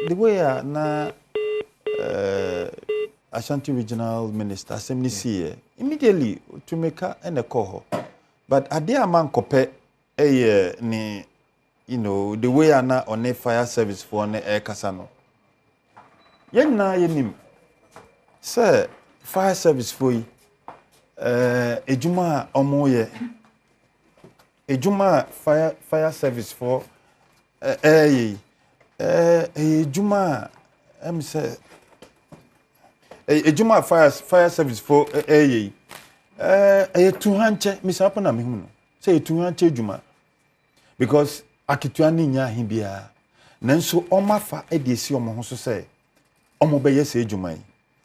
the way na Ashanti Regional Minister Assembly see immediately to make and a call. But adia man kope ni the way na on a fire service for ne air kasano. Yen na yenim. Sir, fire service for ejuma omoye. Ejuma fire service for Juma say Juma fire service for 200 Mr. Apana me say 200 Juma because akituani nya hibia nanso omafa edesi omo ho so say omo beye say Juma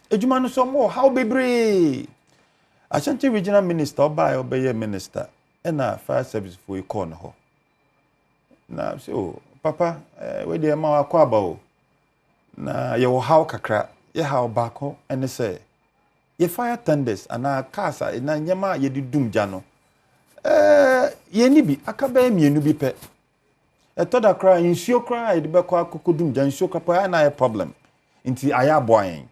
ejuma no so mo how bebre Ashanti Regional Minister obeye minister na fire service for e call no ho na so Papa, we dey ma akwa ba o. Na ye wo how kakra, ye how baako ene say. Ye fire tenders ana kasa na nyema ye di dum gya no. Ye ni bi akaba mienu bi pe. etoda kra nsuo kra e de be kwa kokodum ja nsuo kra na a problem nti aya boyen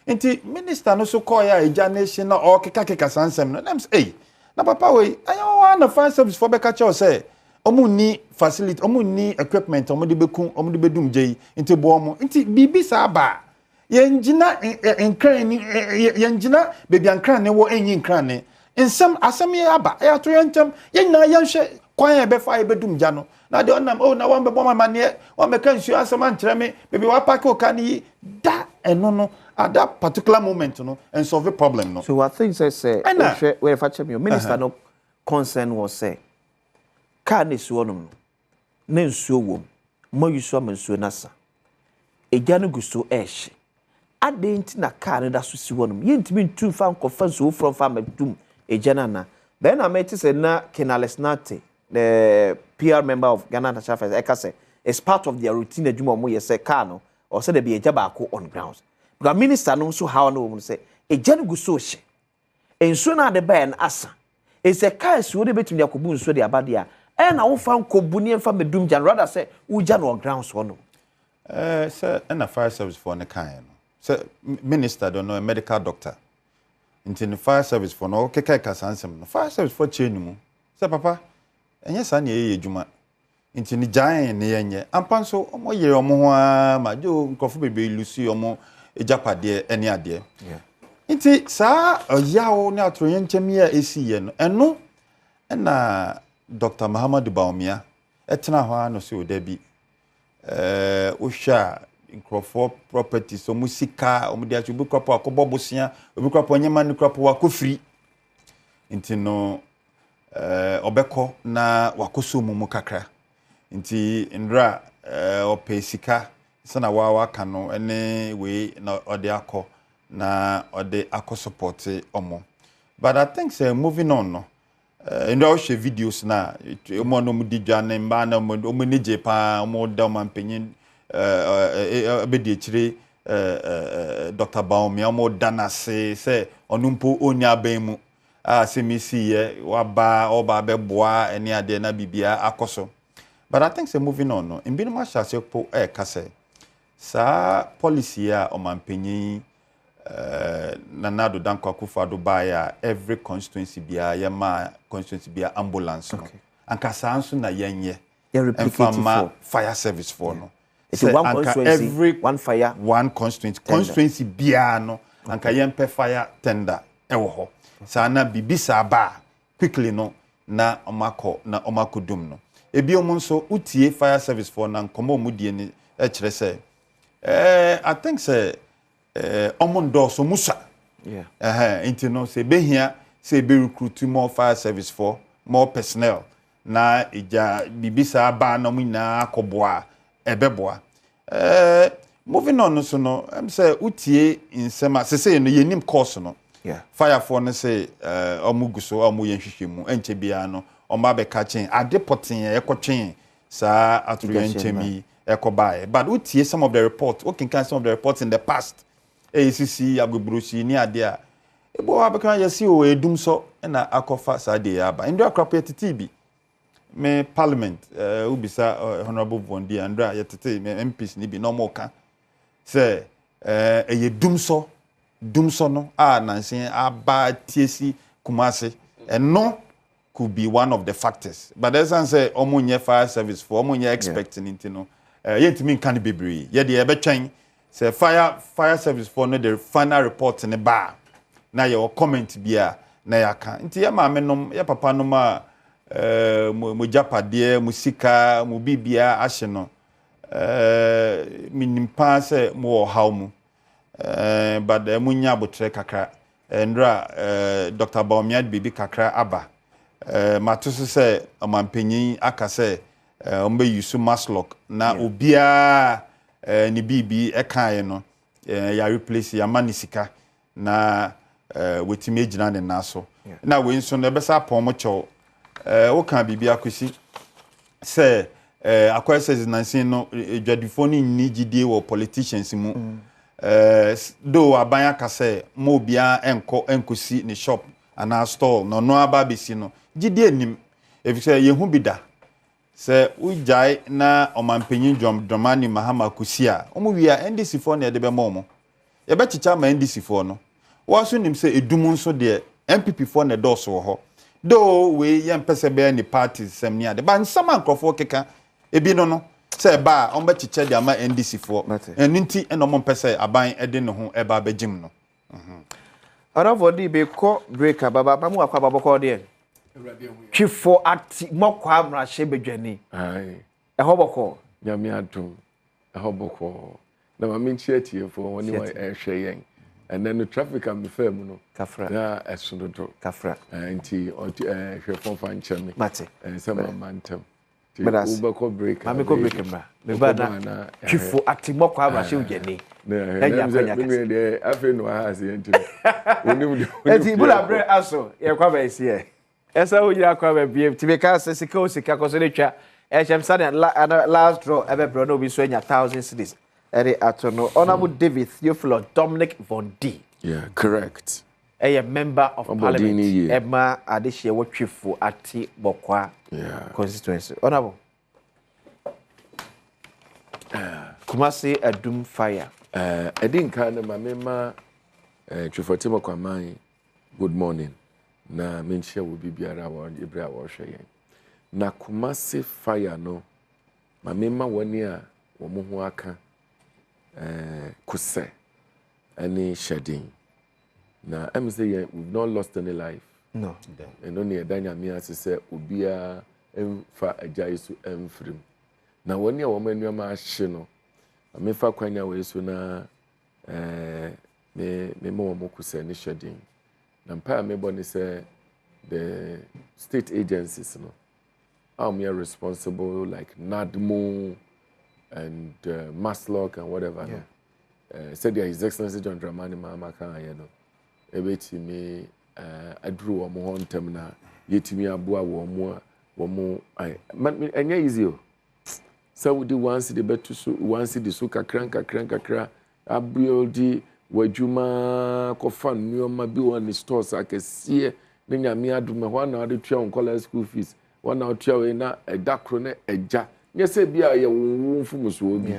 nti minister no so call ya eja nation na o keka sansem no dem say na papa we ayo wa na fire service for be catch us say omu ni facility omu ni equipment omu de beku omu de bedum jei nti bo omu nti bibi sa ba yenjina enkran ni yenjina bebi ankran ne wo enyi nkran ne nsem asem ye aba ya to yentem yenna yenhwe kwan e be fa e bedum ja no na de onam na wan be bo mama ne wan be kan su asem ankyere me bebi wa park o kan yi da eno no at that particular moment no and solve a problem no. So what things I say where if I check me minister no concern was say car ne suo no na nsuo wom mo yuso am nsuo nasa eja no gusto ehye adenti na car ne da so si wonum yentimi ntu fa nkofa nsuo from fa madum eja na then I met say na Kenales Nate the PR member of Ghana National Affairs ekase is part of their routine adwuma mo yese car no or say there be eja ba ko on grounds. The minister no so how no say e janu gu so hye enso na de ba en asa e se kai so de betumi akobu nso de abade a e na wo fa nkobu ne fa medum jan rather say wo janu on grounds so no say na fire service for ne kan no say minister don't know a medical doctor into the fire service for no keka kasansem no fire service for change mu say papa enye sa na ye adwuma into ni jan ne yenye ampa so omo yere omo ho a ma jo nkofo bebe lucy omo ejapade eni ade nti sa oyawo ne atroye nchemi a esiye no eno na Dr. Muhammad Baumia etena ho ano se odabi ohwa nkrofo property so musika omudi achu bi kropo akobo bosia obi kropo nyema ni kropo wakofiri nti no obeko na wakoso mu kakra nti ndra opesika sana wa kano ene we na ode akọ na ode akọ support omo but I think say moving on no ndo o she videos na omo no mu digwa ne mba na omo ni jepa omo da man penyin abedi chire Dr. Baumia omo dana se onumpo oni abemu semisi ye waba oba beboa ene ade na bibia akoso but I think say moving on no in binuma shase po kase sa policy ya omampenyi nanado danko akufa do baya every constituency bia ya ma constituency bia ambulance no anka sanso na yenye replicative fire service for no it's one constituency every one fire one constituency bia no anka yempe fire tender ewo ho sa na bibisa ba quickly no na omakodum no ebi omonso utie fire service for na nkomo mudie ni kire say I think say omondo so musa into no say be here say be recruit more fire service for more personnel na ija bibisa ba na mu na akoboa ebeboa moving on so no am say utie insema say no yenim course no fire for no say omuguso omu yenhwehwemu enche bia no oma be catching adepotin ekotwen sa atruyenchemi ekobae but utie some of the report we can some of the reports in the past ECG agobrosi ni ade a ebo abeka yesi o edum so na akofa sa de aba ndo akrapa TTB me parliament ubisa honorable Bondi andra yetete MPs ni bi no mo ka say eye dum so no nansen aba tiesi kumase no could be one of the factors but there's say omunye fire service for omunye expecting into no yetimi kan bebre ye de ebetwen say fire service for no the final report in ba na your comment bia na yaka nti ya maame nom ya papa nom a mo japade musika mo bibia ahye no minimpa say mo hawmu but munya botre kakra ndra Dr. Baumia bibi kakra aba matoso say amampanyin aka say ombe yusu maslock na obia ni bibi ekae no ya replace ya manisika na wetime agina ne naso na we nso na besa pom cho wo kan bibi akosi say akwai says nansin no dwadifoni ni gidie wo politicians mu do abanya ka say mo bia enkosi ni shop ana store no aba besi no gidie nim if say yehu bida se ujai na omampenyin Dramani Mahama Kusia omu wia NDC for na de be momo ye be chicha ma NDC for no wo so nim se edumu nso de MPP for na do so ho do we ye mpese be ni parties sem ni ade ba nsama nkrofo keka ebi no se ba on be chicha de ama NDC for enti eno mo mpese aban ede ne ho eba begim no Aravodi be ko break ababa ba mu akwa baboko de Chifo ati mokwa amra shebedwani ai ehoboko nyame adom ehoboko na ma menchi atiefo woni wa ehwe and then the traffic am firm no kafra na esododo kafra anti ehwe fonfa nchemi mate sama mantem ubeko break ameko break mba me bana Chifo ati mokwa amra shebedwani enya kwanya kase de afi no ha se enti woni enti bula bre aso ye kwa ba isi esa ujira kwa be biem tibeka sika osika ko so le twa ehem sane last draw ebe bro no bi so enya 1000 cedis ere atono honorable David Theophilo Dominic Von D yeah correct a member of parliament Emma Adeshie Wotwefo ati Bokwa constituency honorable Kumasi Adum fire edinka na mamema Twefotimo kwaman good morning na menchia wo bibiara wa ebra wo hwe na Kumasi fire no mamema woni a wo mo ho aka kuse any shedding na am say we've not lost any life no and only a dynamic as say obia emfa agaisu emfrim na woni a wo manu ma ahye no amefa kwanya we so na me mo kuse any shedding na mpa me boni say the state agencies no are responsible like NADMO and Maslock and whatever said His Excellency John Dramani Mahama kan aye no ebetimi adru wo ho ntem na yetimi aboa wo mo anya easy o so we do once the betu so once the so kakra abuildi wadwuma kofa nneoma bi won stores akese ne nyame adum ho na ade tua on college school fees one out tua na edakro na eja nye se bia ye wo mfumuso obi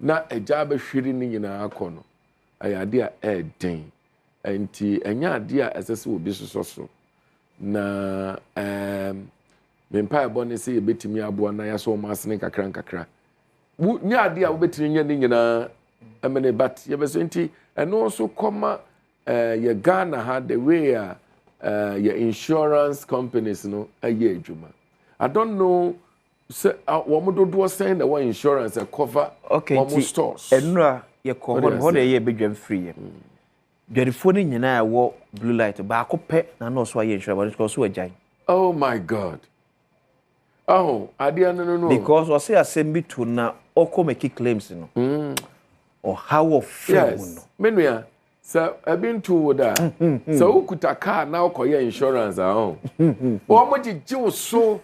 na eja ba hwiri ni nyina akono ayade a eden enti enya ade a esese obi soso na mempa ebone se yebetimi aboa na yaso masene kakra nya ade a wobetini nya ni nyina amene but yebeso enti eno so koma ye Ghana had the way your insurance companies no aye adwuma I don't know say what do saying that one insurance cover almost stores enura ye ko ho de ye bedwam free dwarifo ni nyina wo blue light ba akopɛ na no so aye insurance because so agyan oh my god oh adia no because o say asem to na oko make claims no or how of film no menua so been to that so ukuta car na okoye insurance ahụ o mo jijiw so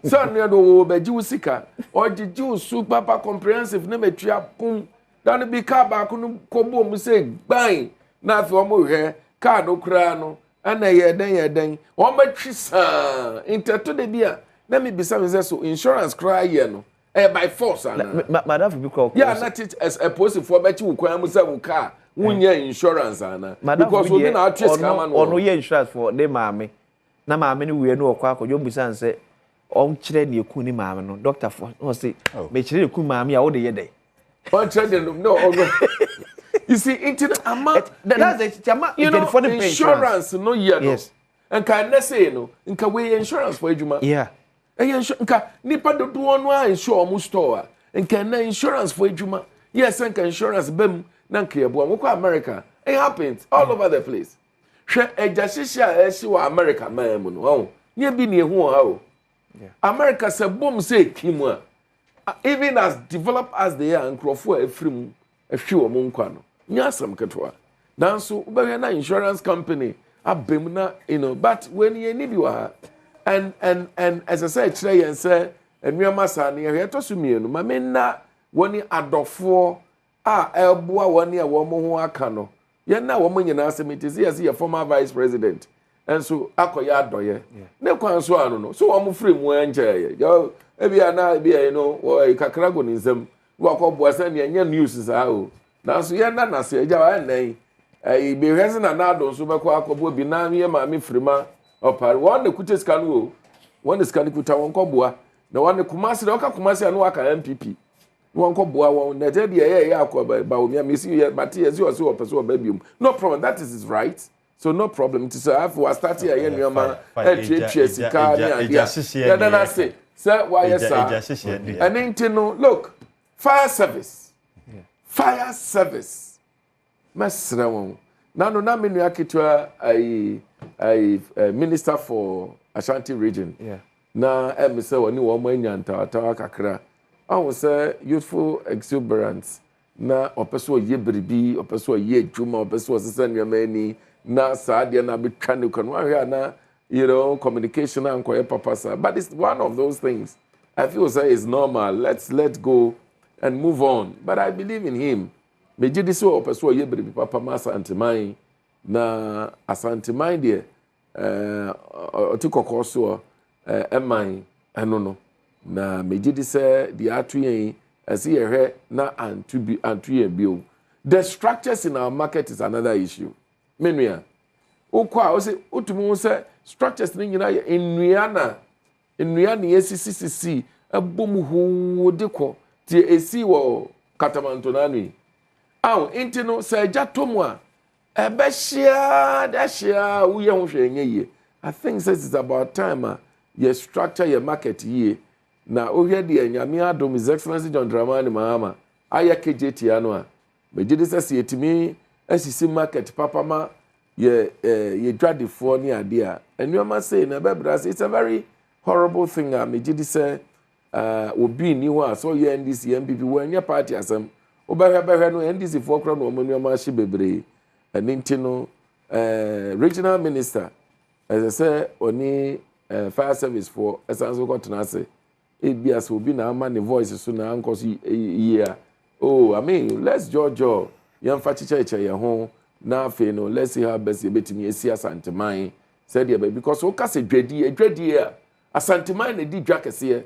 so na do be jiw sika o jijiw so papa comprehensive na metua pum dan bi car ba ko no kobo mu say gban na afi o mo hwe car no kura no ana ye den o ma twisa inteto de bia na me bisa me so insurance kra ye no by force ana madam bi ko yeah not it as a positive for be chi wo kwan mu say wo car wunya insurance ana because we na atwes kama no ono ye insurance for de maame na maame ni we no okwa akojo mbusan se on kire ne eku ni maame no doctor for no say me kire eku maame ya wo de ye dey on kire no you see it ama that's the chama for the insurance no ye no and can na say no nka we insurance for adwuma yeah nka nipa dodo no a insure omu store nka na insurance for adwuma yes nka insurance bem nanke yebo mo ko America it happens all over the place hwe ejashisha esi wa America man mu no ho nye bi ne hu ha o America se bom se kimu even as developed as they are nkrofo afrim ahwe wo mo nkwa no nya asam ketwa nanso ubehwe na insurance company abem na but when you need you are and as I said today and say enwema sa ne ye to so mienu ma me na woni adofo elboa one year one more cano. Yet now woman in Asemit is yes, your former vice president. and so akoya adoye ne kwan so anu no so wo free mu enje yo ebia na ebia you know kakra go nsem wo akọbọ asa ne anya news sa o na so ye na se eja wa nan be hwese na ado so be ko akọbọ bi na ye ma me frima opare won ne kuche scan o won ne scan kuta won kọbọ na won ne kumasi na oka kumasi anu aka MPP won kọbọ won na je de ye akọbọ ba o mi si ye but ye si o so person obabium no problem, that is his right. So no problem. It is if we start here, you know, man. Yeah, then I say, sir, why yes, sir? And then you know, look, fire service, fire service. Master, now no, now me no akitwa a minister for Ashanti region. Yeah. Na say wani woman nyanta tawa kakra. I will say youthful exuberance. Na opeso ye bribi, opeso ye juma, opeso sisa nyameni. Na sadia na bitwani konwa na you know communication and koye papa, but it's one of those things I feel say is normal. Let's let go and move on, but I believe in him. Me jidi so opeso ye bribi papa masa antimai na asantimai de otikoko so emai eno na me jidi say the atuyen asi ehwe na antuye bio. The structures in our market is another issue. Menua ukwa o se utumu se structures ni nyina ya enua na yesisisi abom hu deko ti esi wo katamanto nanu aw intino se ajatom a ebe hia da hia wo ye ho hwe enye. I think this is about time you structure your market ye na ohwe de anyame Adom His Excellency John Dramani Mahama aya KJT anu a megide se yetimi asisi market papa ma ye dwadifo ni ade a enuama say na bebra. It's a very horrible thing. Megide say obi ni ho so ye NDC MPP wanya party asem obehwe no NDC fo kra no omanuama hye bebre eninti no regional minister as I say oni fire service for esanso kotena say ebias obi na ama ne voice so na anko so year. Oh, I mean, let's jojo yam fa chicheche ye ho na afi no let's see how best betimi esi asanteman said ye because o ka se dwadi a asanteman na di dwa kese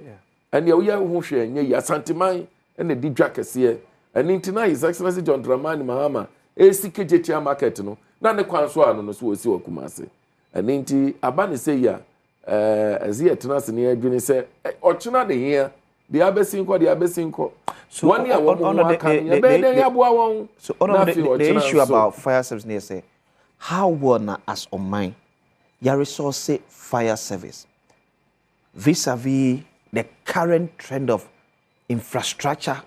and ye wo ye ho hwe anye ye asanteman na di dwa kese and intina His Excellency John Dramani Mahama esi kejetia market no na ne kwanso ano no so osi wakumase and inti abane say ya ezi etena se ne adwene se ochina de here the abesinko. So on the issue about fire service, they say, how one as on mine, your resource fire service vis-a-vis the current trend of infrastructure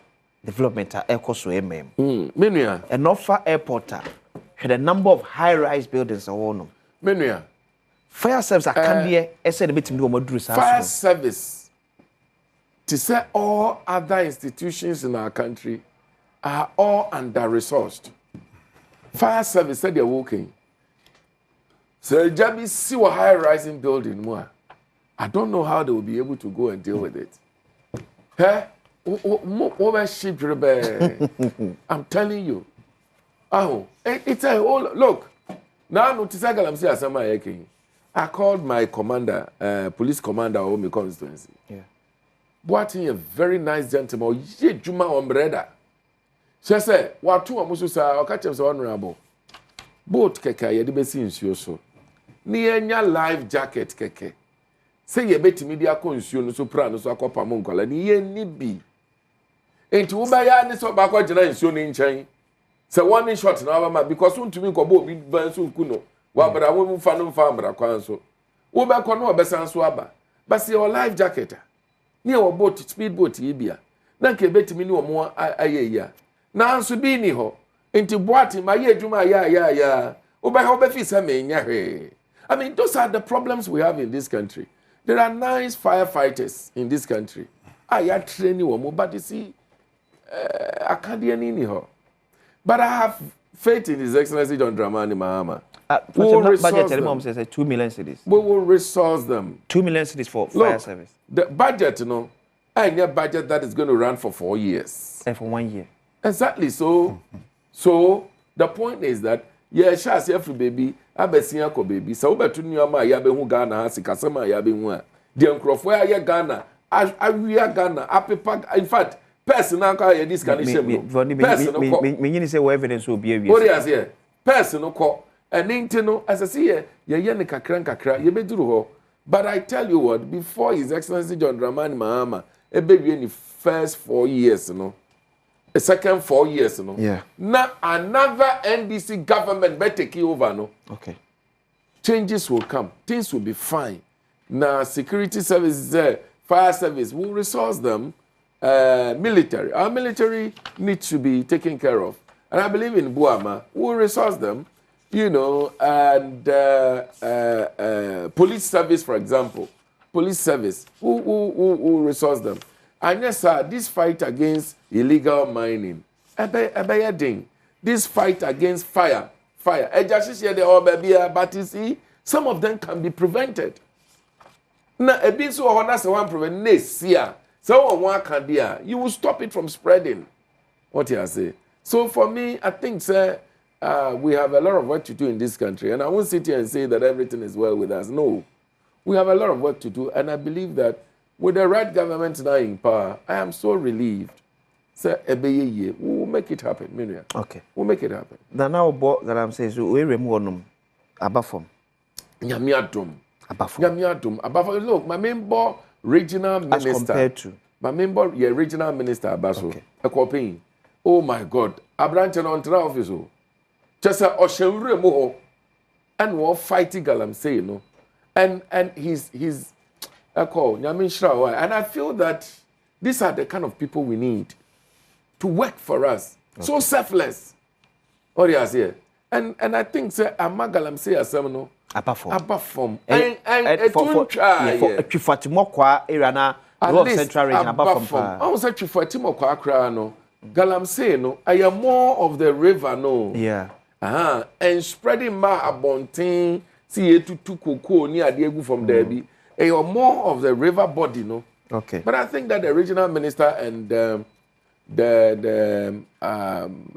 development at Ecoso MM. And offer airport had a number of high-rise buildings on them. Fire service I can't be a bit to fire service. To say all other institutions in our country are all under-resourced. Fire service said they're working. So Jabi see a high-rising building more. I don't know how they will be able to go and deal with it. Hey, I'm telling you. Oh, it's a whole look. Now I called my commander, police commander of my constituency. Yeah. What a very nice gentleman. Ye juma ombreda. She said, "What two amusu sa o catch him so honorable. Boat keke ye de besi nsuo so. Ni enya life jacket keke. Say ye betimi dia ko nsuo no so pra no so akopa mo nkwala ni ye ni bi. Enti wo ba ya ni so ba ko gina nsuo ni nchen. Say one shot na ba ma because untumi ko bo bi ban so kuno. Wa bra wo mu fa no fa bra kwan so. Wo ba ko no obesan so aba. But say your life jacket. Ni wo boat speed boat yibia na nke betimi ni omo ayeya na anso bi ni ho enti boat ma ye adwuma ya oba ho be fi se me nya hwe. I mean, those are the problems we have in this country. There are nice firefighters in this country. I training omo but you see I can't do any ho. But I have faith in His Excellency John Dramani Mahama. Budget says 2 million cities. We will resource them. 2 million cities for fire service. The budget, you know, I need a budget that is going to run for 4 years. And for 1 year. Exactly. So the point is that ye chance every baby abesia ko baby so betu nneoma ya be hu Ghana ha sikasema ya be hu a de nkrofo ya Ghana awia Ghana apepa in fact person na ka ye this kind shame me nyini say evidence obi awie what is here person ko eninti no asase ye ne kakra ye beduru ho but I tell you what before His Excellency John Dramani Mahama ebewie ni first 4 years no the second 4 years no now another NDC government better take over no okay changes will come things will be fine now security services fire service will resource them military our military needs to be taken care of and I believe in Buama will resource them you know and police service for example police service who resource them. And yes, sir, this fight against illegal mining, this fight against fire, but you see, some of them can be prevented. Now, a bit so honest one prevent this year. So one can be you will stop it from spreading. What you say? So for me, I think, sir, we have a lot of work to do in this country, and I won't sit here and say that everything is well with us. No, we have a lot of work to do, and I believe that. With the right government now in power, I am so relieved. Sir, we will make it happen, Miriam. Okay. We'll make it happen. Now, that I'm saying, so we remove Abafom. Nyamiadum. Abafom. Look, my member regional minister. As compared to? My member, regional minister, Abaso. Okay. Oh my God. Abranche on the office. Just a Oshenre Moho. And we're fighting Galam say, you know. And he's and I feel that these are the kind of people we need to work for us. Okay. So selfless. What do you say? And I think say Amagalam say asemno Abafom. And for Timokwa area na Central Region Abafom. I was actually for Timokwa Accra no. Galam say no. I am more of the river no. Yeah. And spreading my abontin see to koko ni adiegu from Derby. You're more of the river body, no? Okay. But I think that the regional minister and the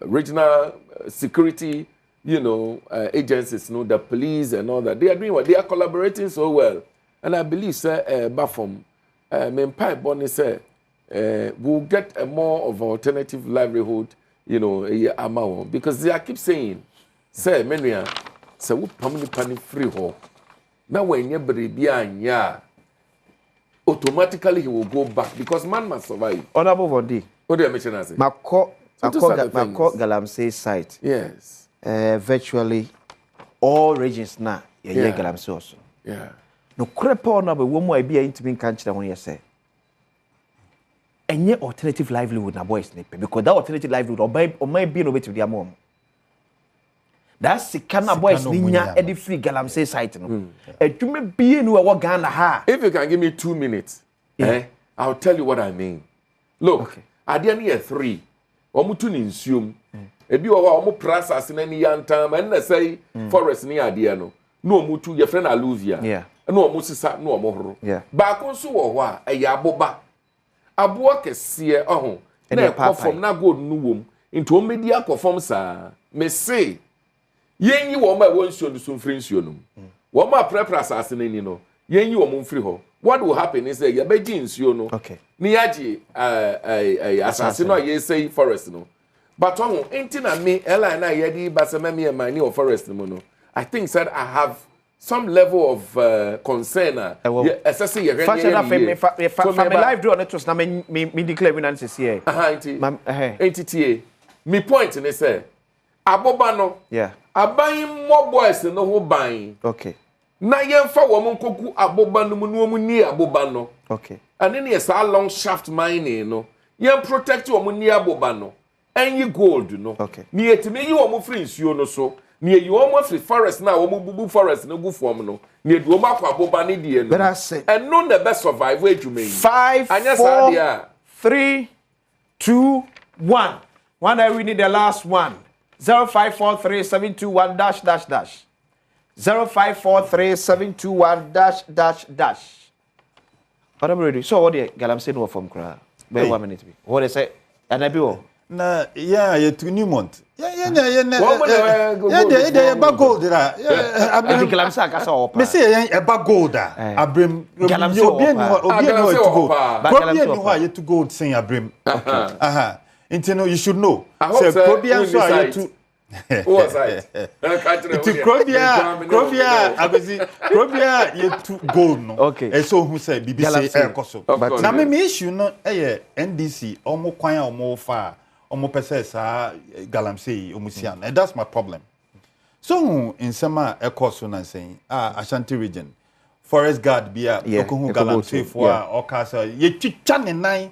regional security, you know, agencies, you know, the police and all that, they are doing what? They are collaborating so well. And I believe, sir, Bafom, Mempai Bonnie, sir, we'll get a more of an alternative livelihood, you know, because they keep saying, sir, Menria, sir, we permanently free home. Now when you baby automatically he will go back because man must survive. Honorable Vondi. What do you mention as it? Mako Galamsey site. Yes. Virtually all regions now. Yeah. Galamsey also. Yeah. No crepe on a woman I be intimate country when you say. And yet alternative livelihood na boys nipe because that alternative livelihood or may be no way to their mom. That's the kind of boys ninya edi free Galamsey site no. Edume bie no wa Ghana ha. If you can give me 2 minutes, I'll tell you what I mean. Look, ade na ye 3. Omutu ni nsuom. Ebi wo wa omu process na ni yantam na say forest ni ade no. No omutu ye friend alluvia. Na omu sisa na omu horo. Ba ko nso wo ho a eye aboba. Aboa kese ohun. Na ekofom na gold nu wom. Into omedi akofom saa. Me say yenyi wo ma won nsuo so mfiri nsuo no wo ma prepare asase nani no yenyi wo mfiri ho what will happen is ya beji nsuo no ni yaji asase no ye say forest no but on enti na me ela na ye di basema me mani or forest no no I think said I have some level of concern assessing your for my live draw net was na me declare finances here enti me point ni say aboba no aban mo boys no ho ban na yemfa wo mo nkoku aboba no mu no mu ni aboba no and then yes long shaft mining no yem protect wo mo ni aboba no enyi gold no ni etime yi wo mo free nsuo no so ni yi wo mo free forest na wo mo bubu forest no gu form no ni edu wo makwa aboba ni die no and no na best survive adwuma yi 5 4 3 2 1 one I we need the last one 0543-721-. 0543-721-. What am I ready? So what the Galamsey no from Kra? Be 1 minute. What they say? And I be Na yeah to new month. Yeah ba gold da. Abim galamse akasa opa. Me say ba gold da. Abim galamse obi no to go. Probably any who are to gold saying abim. Aha. Intino you should know. Say probably so are to What's that? Krobia, abezi, Krobia, you to gold no. Okay. And so who said BBC air koso. Now me issue no, NDC, omo kwanya omo fa, omo pese sa galamsey omusian. And that's my problem. So in summer air koso na saying, Ashanti region, forest guard bia, okohu galamsey for okasa, ye chicha ne nine.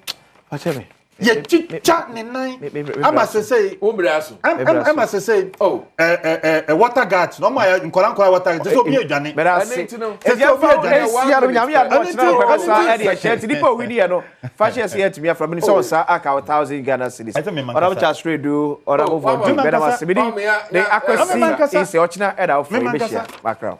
Achebe. Ye chicha ne nine. I must say, I must say, oh, a water guard. No more in Kolanko water. Just be a Johnny. But I need to know. If you are fashion here to me from Minnesota, Aka 1,000 Ghana cedis. Or I'm just straight do, or I'm over. Better must be the accuracy is the original head of background.